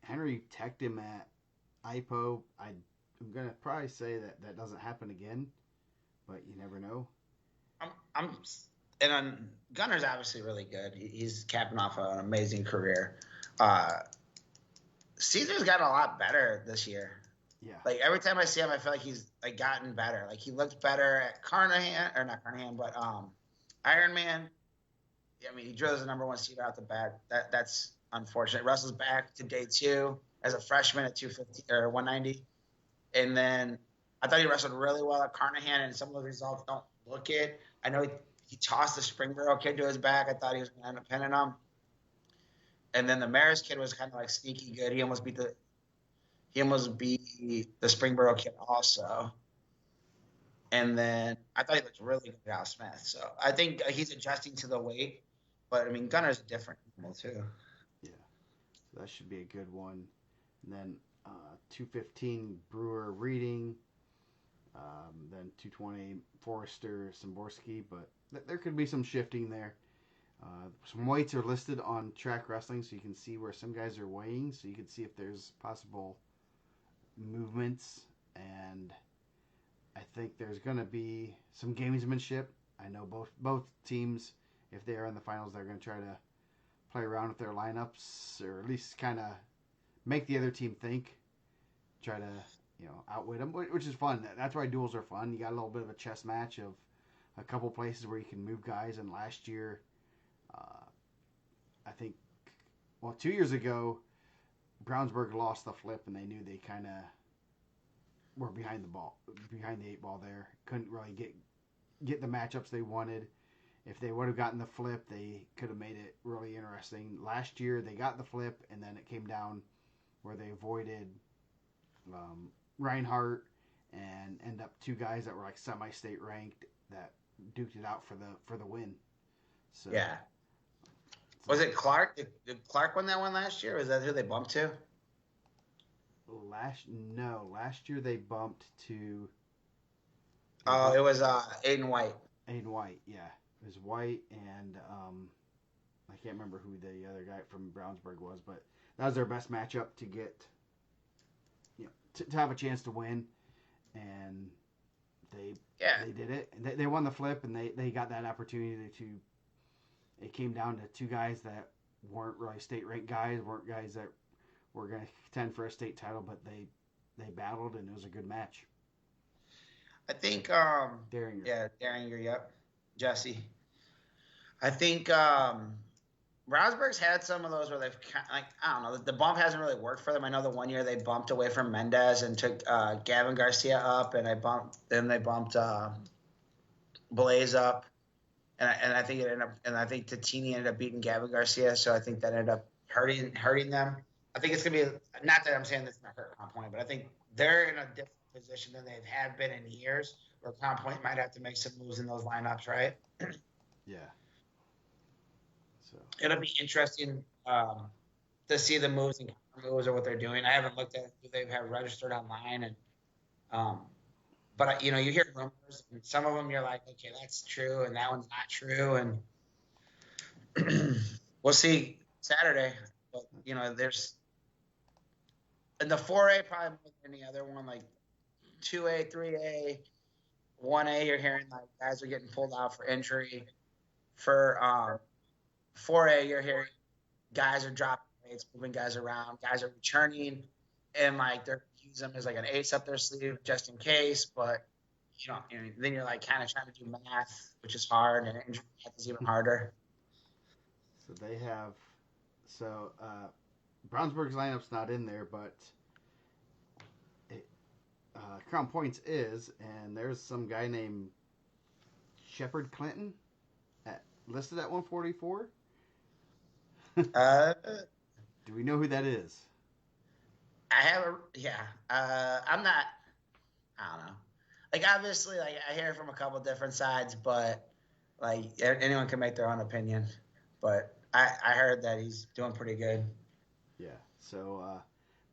Henry teched him at IPO. I'm gonna probably say that doesn't happen again, but you never know. Gunner's obviously really good. He's capping off an amazing career. Caesar's gotten a lot better this year. Yeah. Like every time I see him, I feel like he's like gotten better. Like he looked better at not Carnahan, but Ironman. Yeah, I mean he drills the number 1 seed out the bat. That's unfortunate. Russell's back to day 2 as a freshman at 250 or 190, and then I thought he wrestled really well at Carnahan, and some of the results don't look it. I know he tossed the Springboro kid to his back. I thought he was going to end up pinning him. And then the Maris kid was kind of like sneaky good. He almost beat the Springboro kid also. And then I thought he looked really good, Al Smith. So I think he's adjusting to the weight. But I mean, Gunner's a different animal too. Yeah, so that should be a good one. And then 215 Brewer Reading, then 220 Forrester Simborski, but there could be some shifting there. Some weights are listed on Track Wrestling, so you can see where some guys are weighing, so you can see if there's possible movements. And I think there's going to be some gamesmanship. I know both teams, if they are in the finals, they're going to try to play around with their lineups, or at least kind of make the other team think, try to outwit them, which is fun. That's why duels are fun. You got a little bit of a chess match of a couple places where you can move guys. And last year, uh, I think, 2 years ago, Brownsburg lost the flip, and they knew they kind of were behind the eight ball there. Couldn't really get the matchups they wanted. If they would have gotten the flip, they could have made it really interesting. Last year, they got the flip, and then it came down where they avoided Reinhardt and end up two guys that were like semi-state ranked that duked it out for the win. So Yeah. Was it Clark? Did Clark win that one last year? Or is that who they bumped to? last year they bumped to Oh, it was Aiden White. Aiden White. Yeah, it was White and I can't remember who the other guy from Brownsburg was, but that was their best matchup to get to have a chance to win, and they did it. They won the flip, and they got that opportunity to. It came down to two guys that weren't really state ranked guys, weren't guys that were going to contend for a state title, but they battled, and it was a good match. I think Daringer. Yeah, Daringer, yep. Jesse. I think Brownsburg's had some of those where they've I don't know, the bump hasn't really worked for them. I know the one year they bumped away from Mendez and took Gavin Garcia up, and they bumped Blaze up, and I think I think Tatini ended up beating Gavin Garcia, so I think that ended up hurting them. I think it's gonna be, not that I'm saying this is not hurt Comp Point, but I think they're in a different position than they've had been in years, where Comp Point might have to make some moves in those lineups, right? Yeah. So It'll be interesting to see the moves and counter moves or what they're doing. I haven't looked at who they have registered online, and but you hear rumors, and some of them you're like, okay, that's true, and that one's not true, and we'll see Saturday. But there's in the 4A probably more than any other one, like 2A, 3A, 1A. You're hearing like guys are getting pulled out for injury. For 4A, you're hearing guys are dropping weights, moving guys around, guys are returning, and like they're using them as like an ace up their sleeve just in case. But then you're like kind of trying to do math, which is hard, and injury math is even harder. So they have Brownsburg's lineup's not in there, but Crown Points is, and there's some guy named Shepard Clinton listed at 144. Do we know who that is? I have I'm not. I don't know. Like obviously, like I hear from a couple different sides, but like anyone can make their own opinion. But I heard that he's doing pretty good. Yeah. So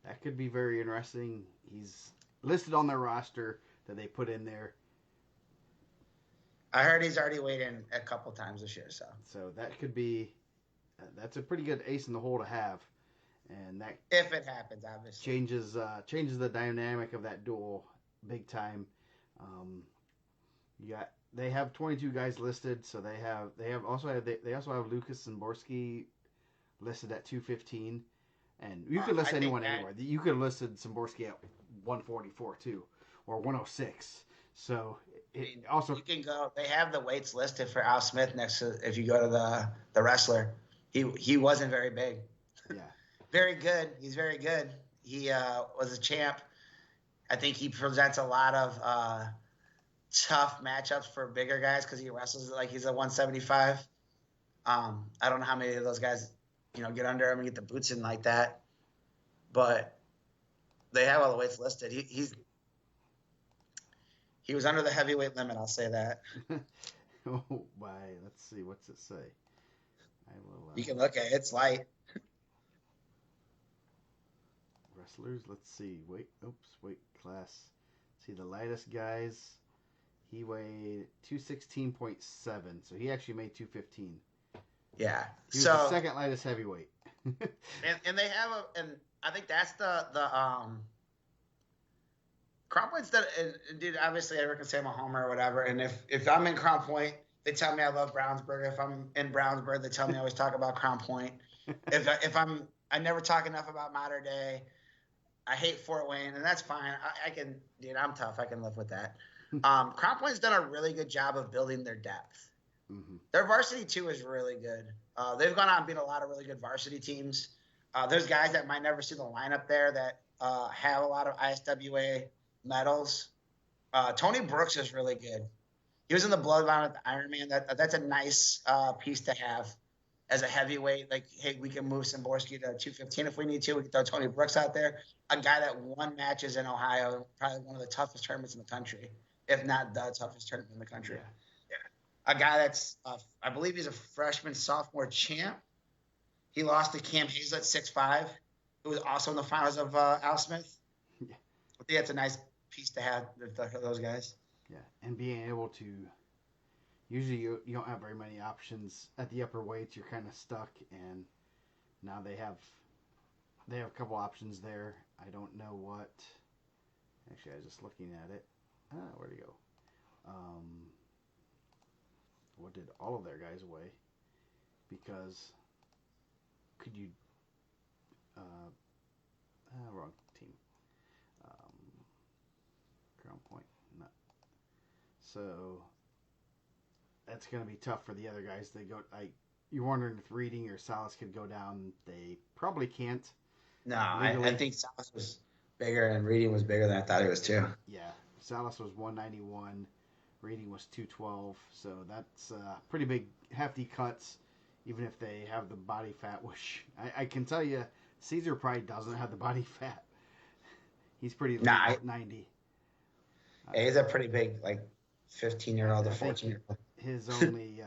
that could be very interesting. He's listed on their roster that they put in there. I heard he's already weighed in a couple times this year, so that could be that's a pretty good ace in the hole to have, and that if it happens, obviously changes the dynamic of that duel big time. They have 22 guys listed, so they also have Lucas Simborski listed at 215, and you could list anyone anywhere. You could have listed Simborski at 144 too, or 106. So also you can go. They have the weights listed for Al Smith next to, if you go to the wrestler. He wasn't very big. Yeah. Very good. He's very good. He was a champ. I think he presents a lot of tough matchups for bigger guys because he wrestles like he's a 175. I don't know how many of those guys get under him and get the boots in like that, but they have all the weights listed. He was under the heavyweight limit. I'll say that. Oh, why? Let's see. What's it say? I will. You can look at it. It's light. Wrestlers. Let's see. Weight class. See the lightest guys. He weighed 216.7, so he actually made 215. Yeah. He was the second lightest heavyweight. and they have and I think that's the Crown Point's that, dude. Obviously, everyone can say I'm a homer or whatever. And if I'm in Crown Point, they tell me I love Brownsburg. If I'm in Brownsburg, they tell me I always talk about Crown Point. I never talk enough about Mater Dei. I hate Fort Wayne, and that's fine. I can, dude. I'm tough. I can live with that. Crown Point's done a really good job of building their depth. Mm-hmm. Their varsity too is really good. They've gone out and beat a lot of really good varsity teams. There's guys that might never see the lineup there that have a lot of ISWA medals. Tony Brooks is really good. He was in the Bloodline with the Ironman. That's a nice piece to have as a heavyweight. Like, hey, we can move Szymborski to 215 if we need to. We can throw Tony Brooks out there. A guy that won matches in Ohio, probably one of the toughest tournaments in the country, if not the toughest tournament in the country. Yeah. A guy that's, I believe he's a freshman, sophomore champ. He lost to Cam Hazel at 6'5", who was also in the finals of Al Smith. Yeah. I think that's a nice piece to have for those guys. Yeah, and being able to, usually you don't have very many options at the upper weights. You're kind of stuck, and now they have a couple options there. I don't know what. Actually, I was just looking at it. Where'd he go? What did all of their guys weigh? Because could you? Wrong team. Crown Point. No. So that's going to be tough for the other guys. You're wondering if Reading or Salas could go down. They probably can't. No, I think Salas was bigger and Reading was bigger than I thought he was too. Yeah, Salas was 191, Reading was 212. So that's pretty big, hefty cuts. Even if they have the body fat, which I can tell you, Caesar probably doesn't have the body fat. He's pretty lean at 90. Yeah, he's a pretty big, like 15-year-old to 14-year-old. His only,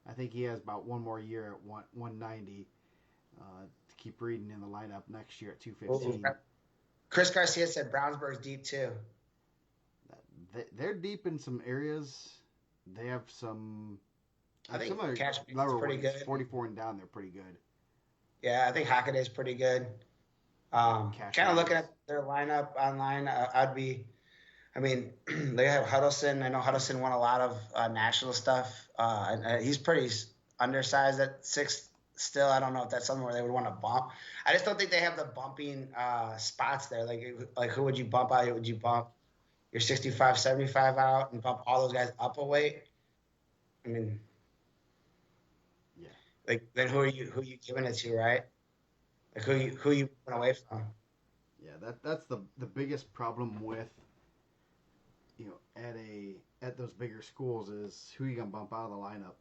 I think he has about one more year at 190 to keep Reading in the lineup next year at 215. Chris Garcia said Brownsburg's deep too. They're deep in some areas. They have some. I think Cashman's pretty good. 44 and down, they're pretty good. Yeah, I think Hockaday's pretty good. Kind of looking at their lineup online, they have Huddleston. I know Huddleston won a lot of national stuff. And he's pretty undersized at 6 still. I don't know if that's something where they would want to bump. I just don't think they have the bumping spots there. Like who would you bump out? Would you bump your 65, 75 out and bump all those guys up a weight? I mean, yeah. Like then who are you giving it to, right? Like who you moving away from? Yeah, that's the biggest problem with at those bigger schools is who you gonna bump out of the lineup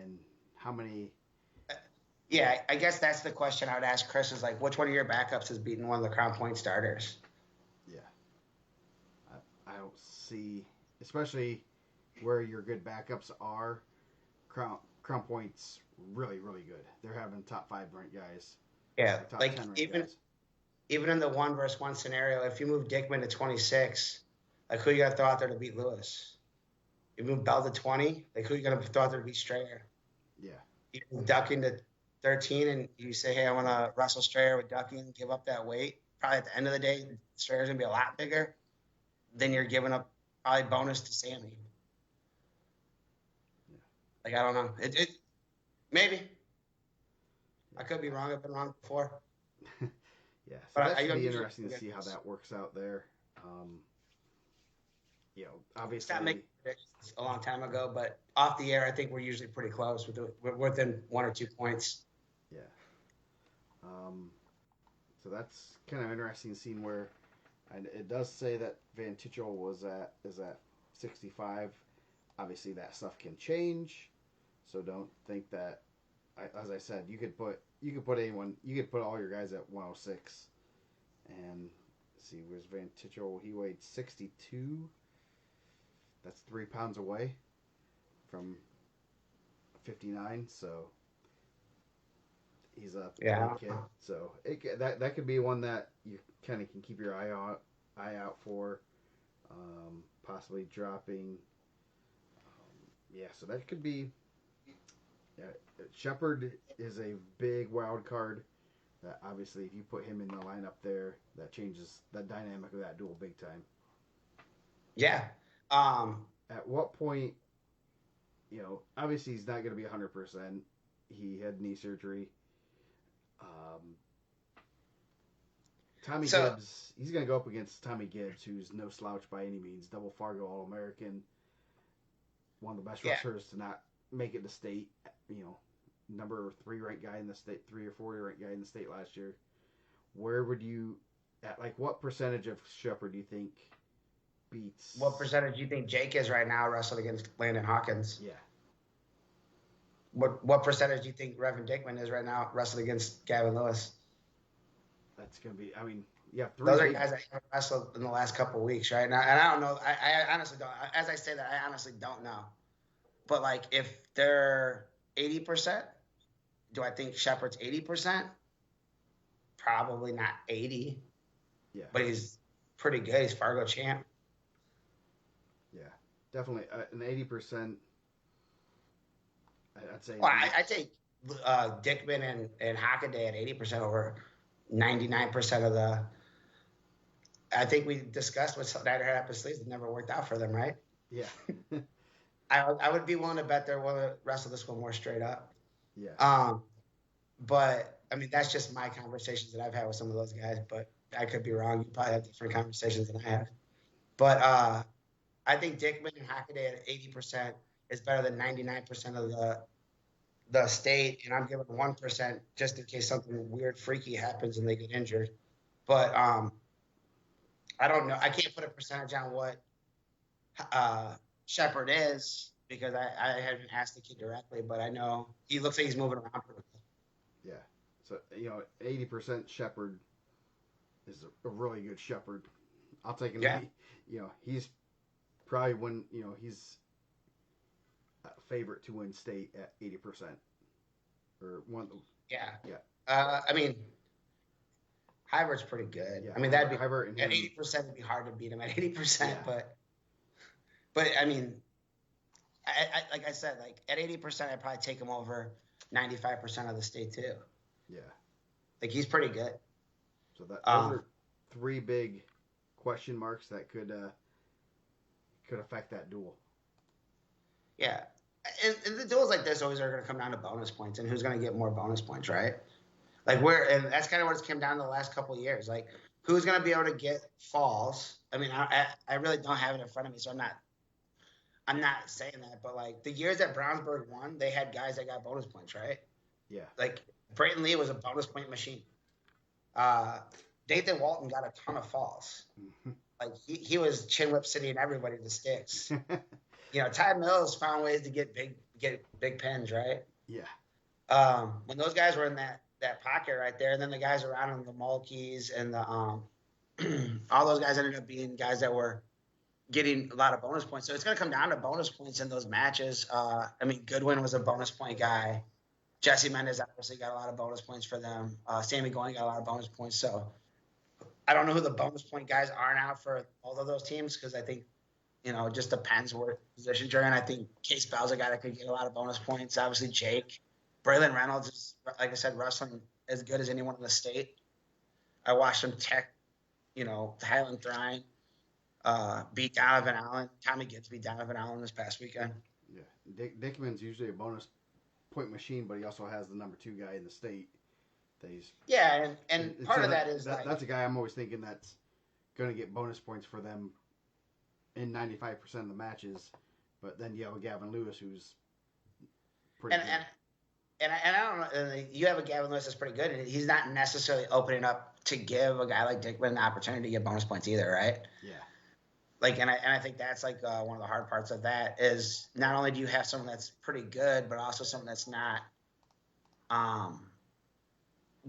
and how many. Yeah, I guess that's the question I would ask Chris is like, which one of your backups has beaten one of the Crown Point starters? Yeah, I don't see, especially where your good backups are. Crown Point's really, really good. They're having top 5 ranked guys. Yeah, like even in the 1-versus-1 scenario, if you move Dickman to 26, like who you got to throw out there to beat Lewis? You move Bell to 20, like who you going to throw out there to beat Strayer? Yeah. You move Ducking to 13, and you say, hey, I want to wrestle Strayer with Ducking, give up that weight. Probably at the end of the day, Strayer's going to be a lot bigger. Then you're giving up probably bonus to Sammy. Yeah. Like, I don't know. It maybe. I could be wrong. I've been wrong before. Yeah, so that should be interesting to see how that works out there. Obviously, not making predictions a long time ago, but off the air, I think we're usually pretty close. We're within 1 or 2 points. Yeah. So that's kind of interesting seeing where, and it does say that Van Tichel is at 65. Obviously, that stuff can change, so don't think that. As I said, you could put all your guys at 106, and see, where's Van Tichel? He weighed 62. That's 3 pounds away from 59. So he's a Yeah. big kid. So that could be one that you kind of can keep your eye out for, possibly dropping. Yeah, so that could be. Yeah, Shepard is a big wild card. That obviously, if you put him in the lineup there, that changes the dynamic of that duel big time. Yeah. At what point, obviously he's not going to be 100%. He had knee surgery. Um, Tommy So Gibbs, he's going to go up against Tommy Gibbs, who's no slouch by any means. Double Fargo All American, one of the best yeah. wrestlers to not make it to state. Number 3 ranked guy in the state, 3 or 4 ranked guy in the state last year. Where would you, what percentage of Shepard do you think beats? What percentage do you think Jake is right now wrestling against Landon Hawkins? Yeah. What percentage do you think Revan Dickman is right now wrestling against Gavin Lewis? That's going to be, yeah. Those are guys that have wrestled in the last couple of weeks, right? Now, and I don't know. I honestly don't. As I say that, I honestly don't know. But, like, if they're 80%, do I think Shepard's 80%? Probably not 80. Yeah. But he's pretty good. He's Fargo champ. Yeah, definitely an 80%. I'd say. Well, I take Dickman and Hockaday at 80% over 99% of the. I think we discussed what Snyder had up his sleeves. It never worked out for them, right? Yeah. I would be willing to bet they're willing to wrestle this one more straight up. Yeah. But I mean, that's just my conversations that I've had with some of those guys. But I could be wrong. You probably have different conversations than I have. But I think Dickman and Hockaday at 80% is better than 99% of the state, and I'm giving 1% just in case something weird, freaky happens and they get injured. But I don't know. I can't put a percentage on what Shepard is because I haven't asked the kid directly, but I know he looks like he's moving around pretty well. Yeah. So 80% Shepard is a really good Shepard. I'll take an 80. He's probably he's a favorite to win state at 80% or one. Yeah. Yeah. I mean, Hybert's pretty good. Yeah, I mean, that'd be Hybert and at him. 80%. It'd be hard to beat him at 80%. Yeah. But I mean, I like I said, like at 80%, I'd probably take him over 95% of the state too. Yeah. Like he's pretty good. So those are 3 big question marks that could affect that duel. Yeah. And the duels like this always are going to come down to bonus points and who's going to get more bonus points, right? Like and that's kind of what it's come down to the last couple of years. Like who's going to be able to get falls? I mean, I really don't have it in front of me, so I'm not saying that. But like the years that Brownsburg won, they had guys that got bonus points, right? Yeah. Like Brayton Lee was a bonus point machine. Nathan Walton got a ton of falls. Mm-hmm. Like he was chin whip city and everybody to sticks. Ty Mills found ways to get big pins, right? Yeah. When those guys were in that pocket right there, and then the guys around him, the Mulkeys and the all those guys ended up being guys that were getting a lot of bonus points. So it's going to come down to bonus points in those matches. I mean, Goodwin was a bonus point guy. Jesse Mendez obviously got a lot of bonus points for them. Sammy Going got a lot of bonus points. So I don't know who the bonus point guys are now for all of those teams because I think, it just depends where positions you're in. I think Case Bell's a guy that could get a lot of bonus points. Obviously, Jake. Braylon Reynolds is, like I said, wrestling as good as anyone in the state. I watched him tech, Highland Thrine, beat Donovan Allen. Tommy Gibbs beat Donovan Allen this past weekend. Yeah. Dickman's usually a bonus point machine, but he also has the number 2 guy in the state. Yeah, and part of that is that's a guy I'm always thinking that's going to get bonus points for them in 95% of the matches, but then you have a Gavin Lewis who's pretty good. And I don't know, you have a Gavin Lewis that's pretty good, and he's not necessarily opening up to give a guy like Dickman an opportunity to get bonus points either, right? Yeah. Like, and I think that's like one of the hard parts of that is not only do you have someone that's pretty good, but also someone that's not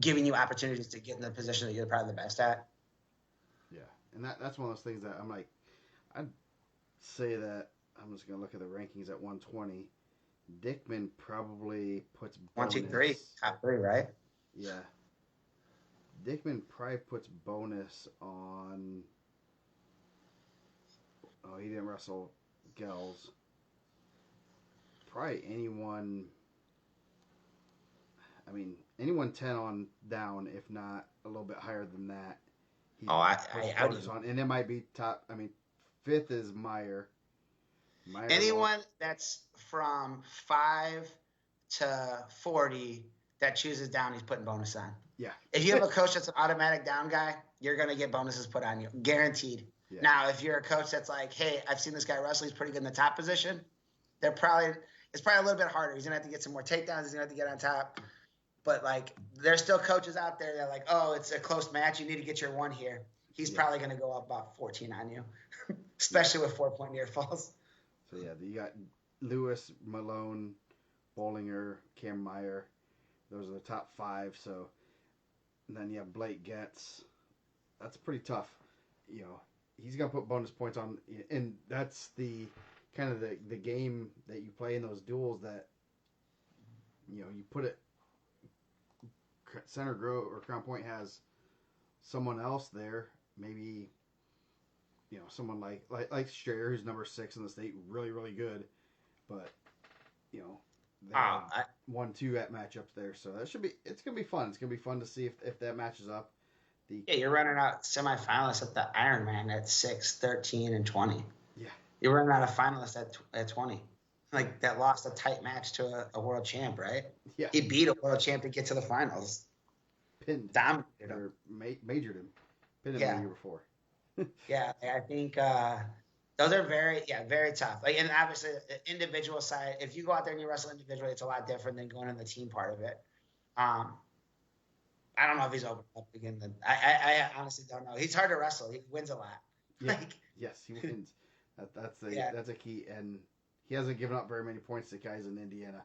giving you opportunities to get in the position that you're probably the best at. Yeah, and that's one of those things that I'm like, I'd say that I'm just gonna look at the rankings at 120. Dickman probably puts One, two, bonus. three, top three, right? Yeah. Dickman probably puts bonus on. Oh, he didn't wrestle Gels. Probably anyone. I mean, anyone 10 on down, if not a little bit higher than that. He puts bonus on, and it might be top. I mean, 5th is Meyer. Anyone that's from 5 to 40 that chooses down, he's putting bonus on. Yeah. If you have a coach that's an automatic down guy, you're going to get bonuses put on you. Guaranteed. Yeah. Now, if you're a coach that's like, hey, I've seen this guy wrestle, he's pretty good in the top position, it's probably a little bit harder. He's going to have to get some more takedowns. He's going to have to get on top. But, like, there's still coaches out there that are like, oh, it's a close match. You need to get your one here. He's probably going to go up about 14 on you, especially with 4-point near falls. So, yeah, you got Lewis, Malone, Bollinger, Cam Meyer. Those are the top 5. So, and then you have Blake Getz. That's pretty tough. You know, he's going to put bonus points on. And that's the kind of the game that you play in those duels that, you know, you put it. Center Grove or Crown Point has someone else there. Maybe, you know, someone like Strayer, who's number 6 in the state, really, really good. But, you know, they have 1-2 at matchups there. So it's going to be fun. It's going to be fun to see if that matches up. You're running out semifinalists at the Ironman at 6, 13, and 20. Yeah. You're running out of finalists at 20. Like, that lost a tight match to a world champ, right? Yeah. He beat a world champ to get to the finals. Pinned. Dominated him. Or majored him. Pinned him the year before. Yeah, I think those are very tough. Like, and obviously, the individual side, if you go out there and you wrestle individually, it's a lot different than going in the team part of it. I don't know if he's open up again. I honestly don't know. He's hard to wrestle. He wins a lot. Yeah. Yes, he wins. That's a key. And he hasn't given up very many points to guys in Indiana.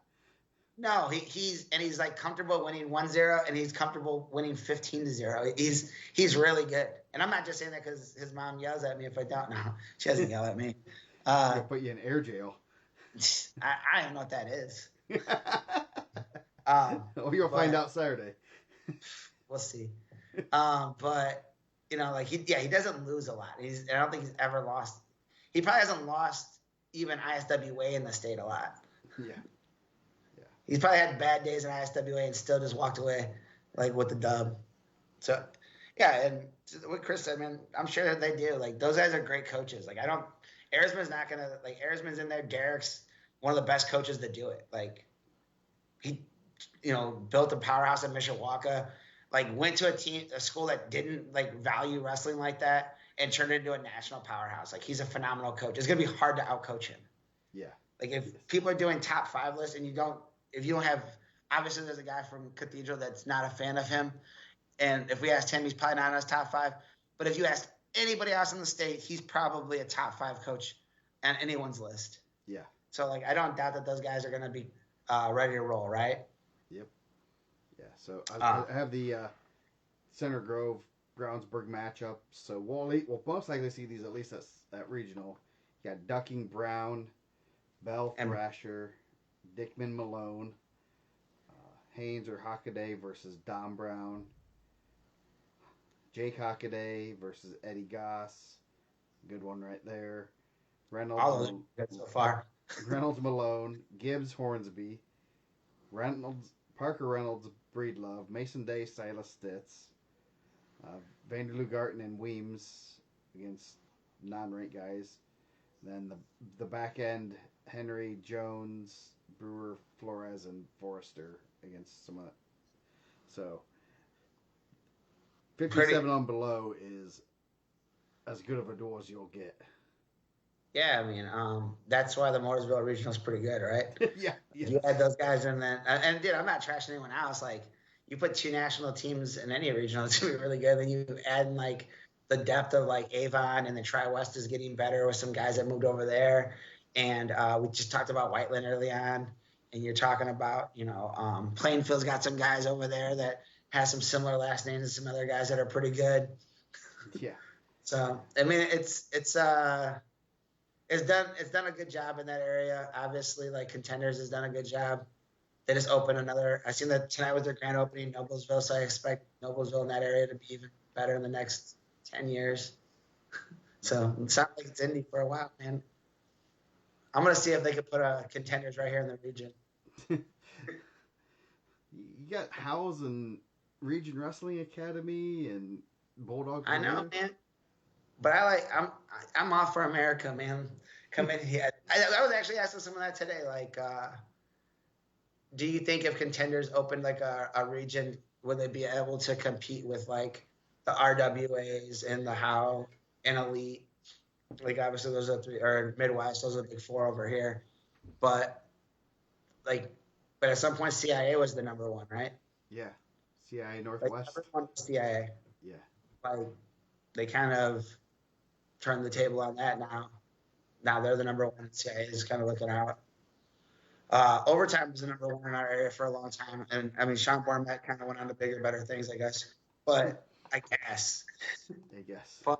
No, he's like comfortable winning 1-0, and he's comfortable winning 15-0. He's really good. And I'm not just saying that because his mom yells at me if I don't. No, she doesn't yell at me. She'll put you in air jail. I don't know what that is. You'll find out Saturday. We'll see. But you know, like he doesn't lose a lot. I don't think he's ever lost. He probably hasn't lost even ISWA in the state a lot. Yeah. He's probably had bad days in ISWA and still just walked away like with the dub. So, yeah, and what Chris said, man, I'm sure that they do. Like, those guys are great coaches. Like, Arizman's not going to, like, Arizman's in there. Derek's one of the best coaches to do it. Like, he, you know, built a powerhouse in Mishawaka, like, went to a school that didn't, like, value wrestling like that and turned it into a national powerhouse. Like, he's a phenomenal coach. It's going to be hard to outcoach him. Yeah. Like, if people are doing top 5 lists and if you don't have, obviously there's a guy from Cathedral that's not a fan of him. And if we asked him, he's probably not on his top 5. But if you ask anybody else in the state, he's probably a top 5 coach on anyone's list. Yeah. So, like, I don't doubt that those guys are going to be ready to roll, right? Yep. Yeah. So I have the Center Grove Brownsburg matchup. So we'll most likely see these at least at regional. You got Ducking Brown, Bell Thrasher, Dickman Malone, Haynes or Hockaday versus Dom Brown, Jake Hockaday versus Eddie Goss. Good one right there. Reynolds so far. Reynolds Malone, Gibbs Hornsby, Parker Reynolds Breedlove, Mason Day Silas Stitz, Vanderloo Garten and Weems against non-ranked guys. Then the back end, Henry Jones, Brewer, Flores, and Forrester against some of that. So 57 on below is as good of a duel as you'll get. Yeah, I mean, that's why the Mooresville Regional is pretty good, right? Yeah. You had those guys in there. And, dude, I'm not trashing anyone else. Like, you put 2 national teams in any regional, it's going to be really good. Then you add in, like, the depth of, like, Avon, and then Tri-West is getting better with some guys that moved over there. And we just talked about Whiteland early on. And you're talking about, you know, Plainfield's got some guys over there that has some similar last names and some other guys that are pretty good. Yeah. So, I mean, it's it's done a good job in that area. Obviously, like Contenders has done a good job. They just opened another. I seen that tonight was their grand opening in Noblesville, so I expect Noblesville in that area to be even better in the next 10 years. So it sounds like it's Indy for a while, man. I'm gonna see if they could put a Contenders right here in the region. You got Howes and Region Wrestling Academy and Bulldog I know, Career. man. But I'm off for America, man. Come in here. I was actually asking someone that today. Like, do you think if Contenders opened like a region, would they be able to compete with like the RWAs and the How and Elite? Like, obviously, those are three, or Midwest, those are the big four over here. But like, but at some point, CIA was the number one, right? Yeah, CIA Like, Northwest. everyone was CIA. Yeah, Like, they kind of turned the table on that now. Now they're the number one. CIA is kind of looking out. Overtime was the number one in our area for a long time. And I mean, Sean Bornett kind of went on to bigger, better things, I guess. But I guess. I guess. But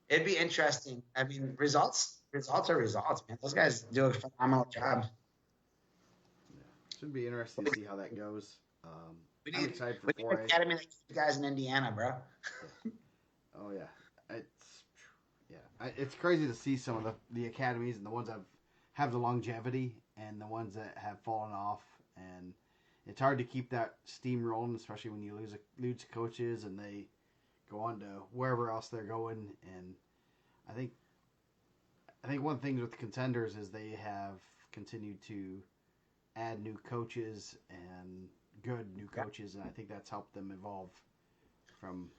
it'd be interesting. I mean, results are results, man. Those guys do a phenomenal job. Yeah. Should be interesting to see how that goes. I'm excited for we need 4A. an academy that keeps guys in Indiana, bro. Yeah. Oh yeah, it's crazy to see some of the academies and the ones that have the longevity and the ones that have fallen off, and it's hard to keep that steam rolling, especially when you lose coaches and they go on to wherever else they're going. And I think one thing with the Contenders is they have continued to add new coaches and good new coaches, and I think that's helped them evolve from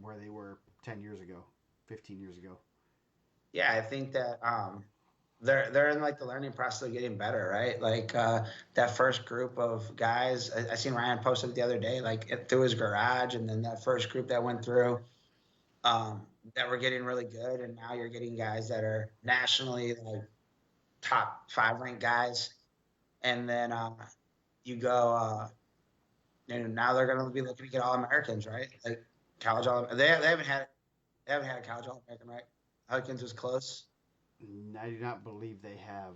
where they were 10 years ago, 15 years ago. Yeah, I think that they're in like the learning process of getting better, right? Like that first group of guys, I seen Ryan posted it the other day, like through his garage, and then that first group that went through that were getting really good, and now you're getting guys that are nationally like top 5 ranked guys, and then you go, and now they're going to be looking to get All Americans, right? Like college All. They haven't had a college All American, right? Huckins was close. I do not believe they have.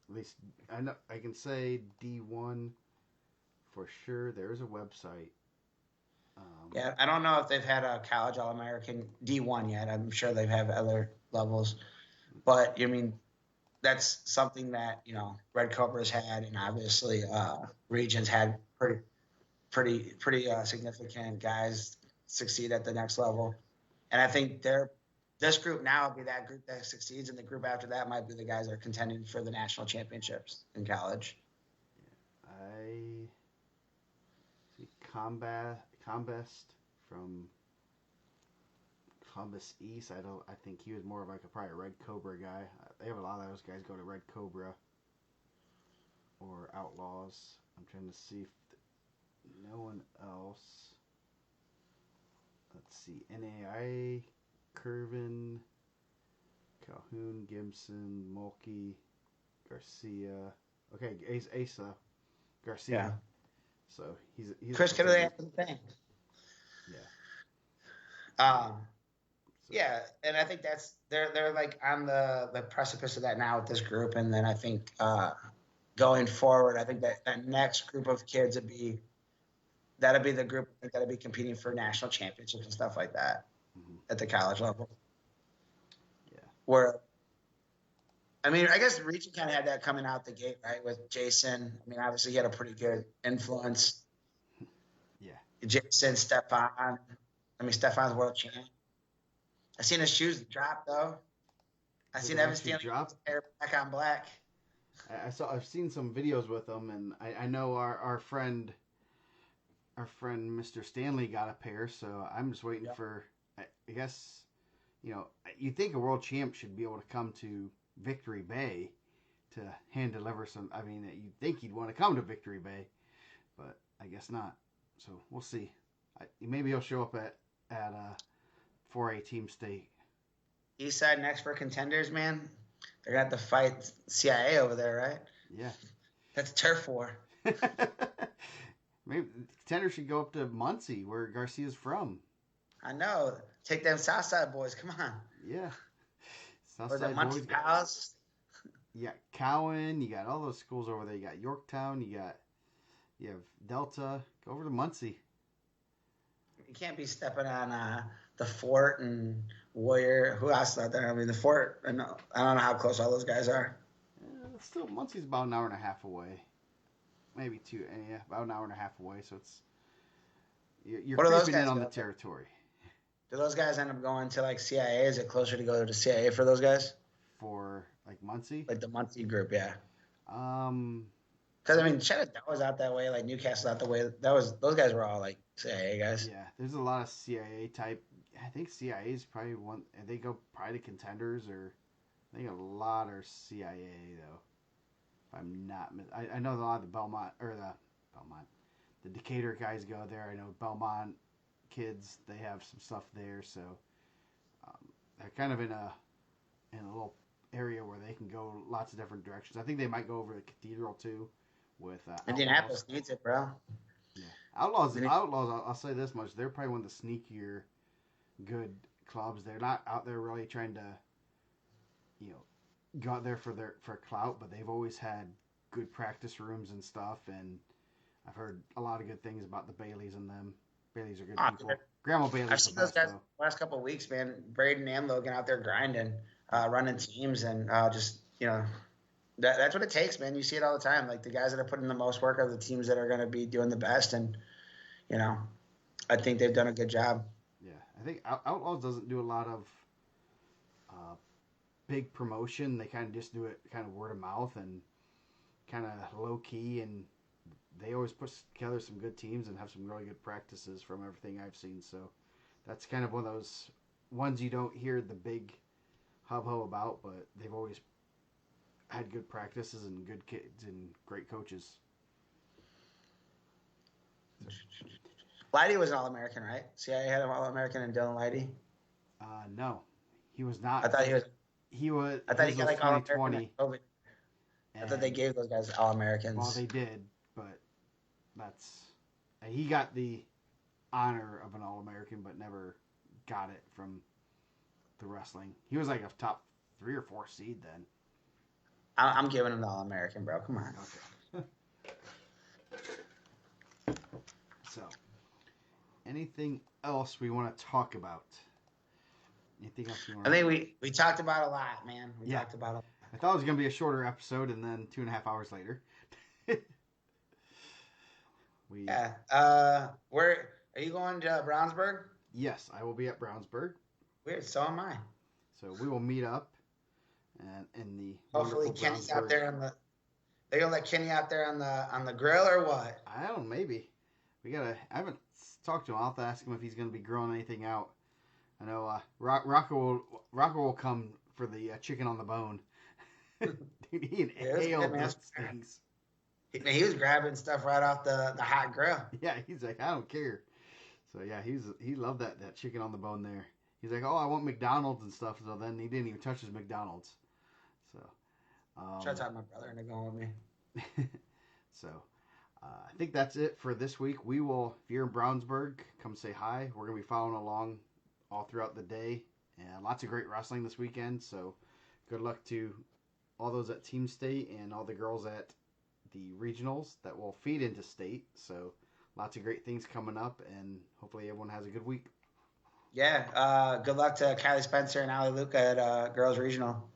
At least I know I can say D1 for sure. There is a website. Yeah, I don't know if they've had a college All American D1 yet. I'm sure they've had other levels, but I mean, that's something that Red Cobra's had, and obviously Regions had pretty significant guys succeed at the next level, and I think this group now will be that group that succeeds, and the group after that might be the guys that are contending for the national championships in college. I see Combest from Columbus East. I think he was more of like probably a Red Cobra guy. They have a lot of those guys go to Red Cobra or Outlaws. I'm trying to see if no one else. Let's see. NAI, Curvin, Calhoun, Gibson, Mulkey, Garcia. Okay, Asa Garcia. Yeah. So he's Chris Kennedy after the thing. Yeah. Yeah, and I think they're like on the precipice of that now with this group, and then I think going forward, I think that next group of kids that'll be the group that'll be competing for national championships and stuff like that at the college level. Yeah. Where, I mean, I guess Region kind of had that coming out the gate, right? With Jason. I mean, obviously he had a pretty good influence. Yeah. Jason, Stefan. I mean, Stefan's world champ. I seen his shoes drop though. I seen Evan Stanley hair black on black. I've seen some videos with him, and I know our friend Mr. Stanley got a pair, so I'm just waiting for. I guess you think a world champ should be able to come to Victory Bay to hand deliver some. I mean, you'd think he'd want to come to Victory Bay, but I guess not. So we'll see. Maybe he'll show up at 4A Team State. East side next for Contenders, man. They're gonna have to fight CIA over there, right? Yeah. That's turf war. Maybe Contenders should go up to Muncie, where Garcia's from. I know. Take them Southside boys. Come on. Yeah. Was it Southside Muncie boys. Palace? You got Cowan. You got all those schools over there. You got Yorktown. You have Delta. Go over to Muncie. You can't be stepping on the Fort and Warrior. Who else is out there? I mean, the Fort. I don't know how close all those guys are. Still, Muncie's about an hour and a half away. Maybe two. Yeah, about an hour and a half away. So you're What do those creeping in guys on go? the territory. Do those guys end up going to like CIA? Is it closer to go to CIA for those guys? For like Muncie? Like the Muncie group, yeah. Um, Because I mean, Shenandoah was out that way, like Newcastle out the way. Those guys were all like CIA guys. yeah, there's a lot of CIA type. I think CIA is probably one. They go probably to Contenders, or I think a lot are CIA though. If I'm not, I know a lot of the the Decatur guys go there. I know Belmont kids, they have some stuff there, so they're kind of in a little area where they can go lots of different directions. I think they might go over to Cathedral too, with Indianapolis needs it, bro. Yeah, Outlaws. I'll say this much: they're probably one of the sneakier, good clubs. They're not out there really trying to, go out there for clout, but they've always had good practice rooms and stuff, and I've heard a lot of good things about the Baileys and them. Baileys are good people. Dude. Grandma Bailey's I've seen the those best, guys though. the last couple of weeks, man. Braden and Logan out there grinding, running teams, and just that's what it takes, man. You see it all the time. Like the guys that are putting the most work are the teams that are going to be doing the best, and I think they've done a good job. Yeah, I think Outlaws doesn't do a lot of big promotion. They kind of just do it kind of word of mouth and kind of low key, and they always put together some good teams and have some really good practices from everything I've seen. So that's kind of one of those ones you don't hear the big hub about, but they've always had good practices and good kids and great coaches. Leidy was an All-American, right? CIA had an All-American and Dylan Leidy. No, he was not. I thought he was. He was. I thought he got like 2020. All-American. I thought they gave those guys All-Americans. Well, they did, but he got the honor of an All-American, but never got it from the wrestling. He was like a top 3 or 4 seed then. I'm giving him the All-American, bro. Come on. Okay. So, anything else we want to talk about? Anything else you want? I think we talked about a lot, man. We talked about a lot. I thought it was going to be a shorter episode, and then 2.5 hours later. Where are you going to Brownsburg? Yes, I will be at Brownsburg. Weird, so am I. So we will meet up, and in the hopefully Kenny's out there on the. They're gonna let Kenny out there on the grill or what? I don't know, maybe. I haven't talked to him. I'll have to ask him if he's gonna be grilling anything out. I know Rocco will come for the chicken on the bone. Dude, he inhaled those things. He was grabbing stuff right off the hot grill. Yeah, he's like, I don't care. So yeah, he loved that chicken on the bone there. He's like, oh, I want McDonald's and stuff. So then he didn't even touch his McDonald's. So try to talk my brother into going with me. So I think that's it for this week. We will, if you're in Brownsburg, come say hi. We're gonna be following along all throughout the day, and lots of great wrestling this weekend. So good luck to all those at Team State and all the girls at the regionals that will feed into state. So lots of great things coming up, and hopefully everyone has a good week. Yeah, good luck to Kylie Spencer and Ali Luca at girls regional.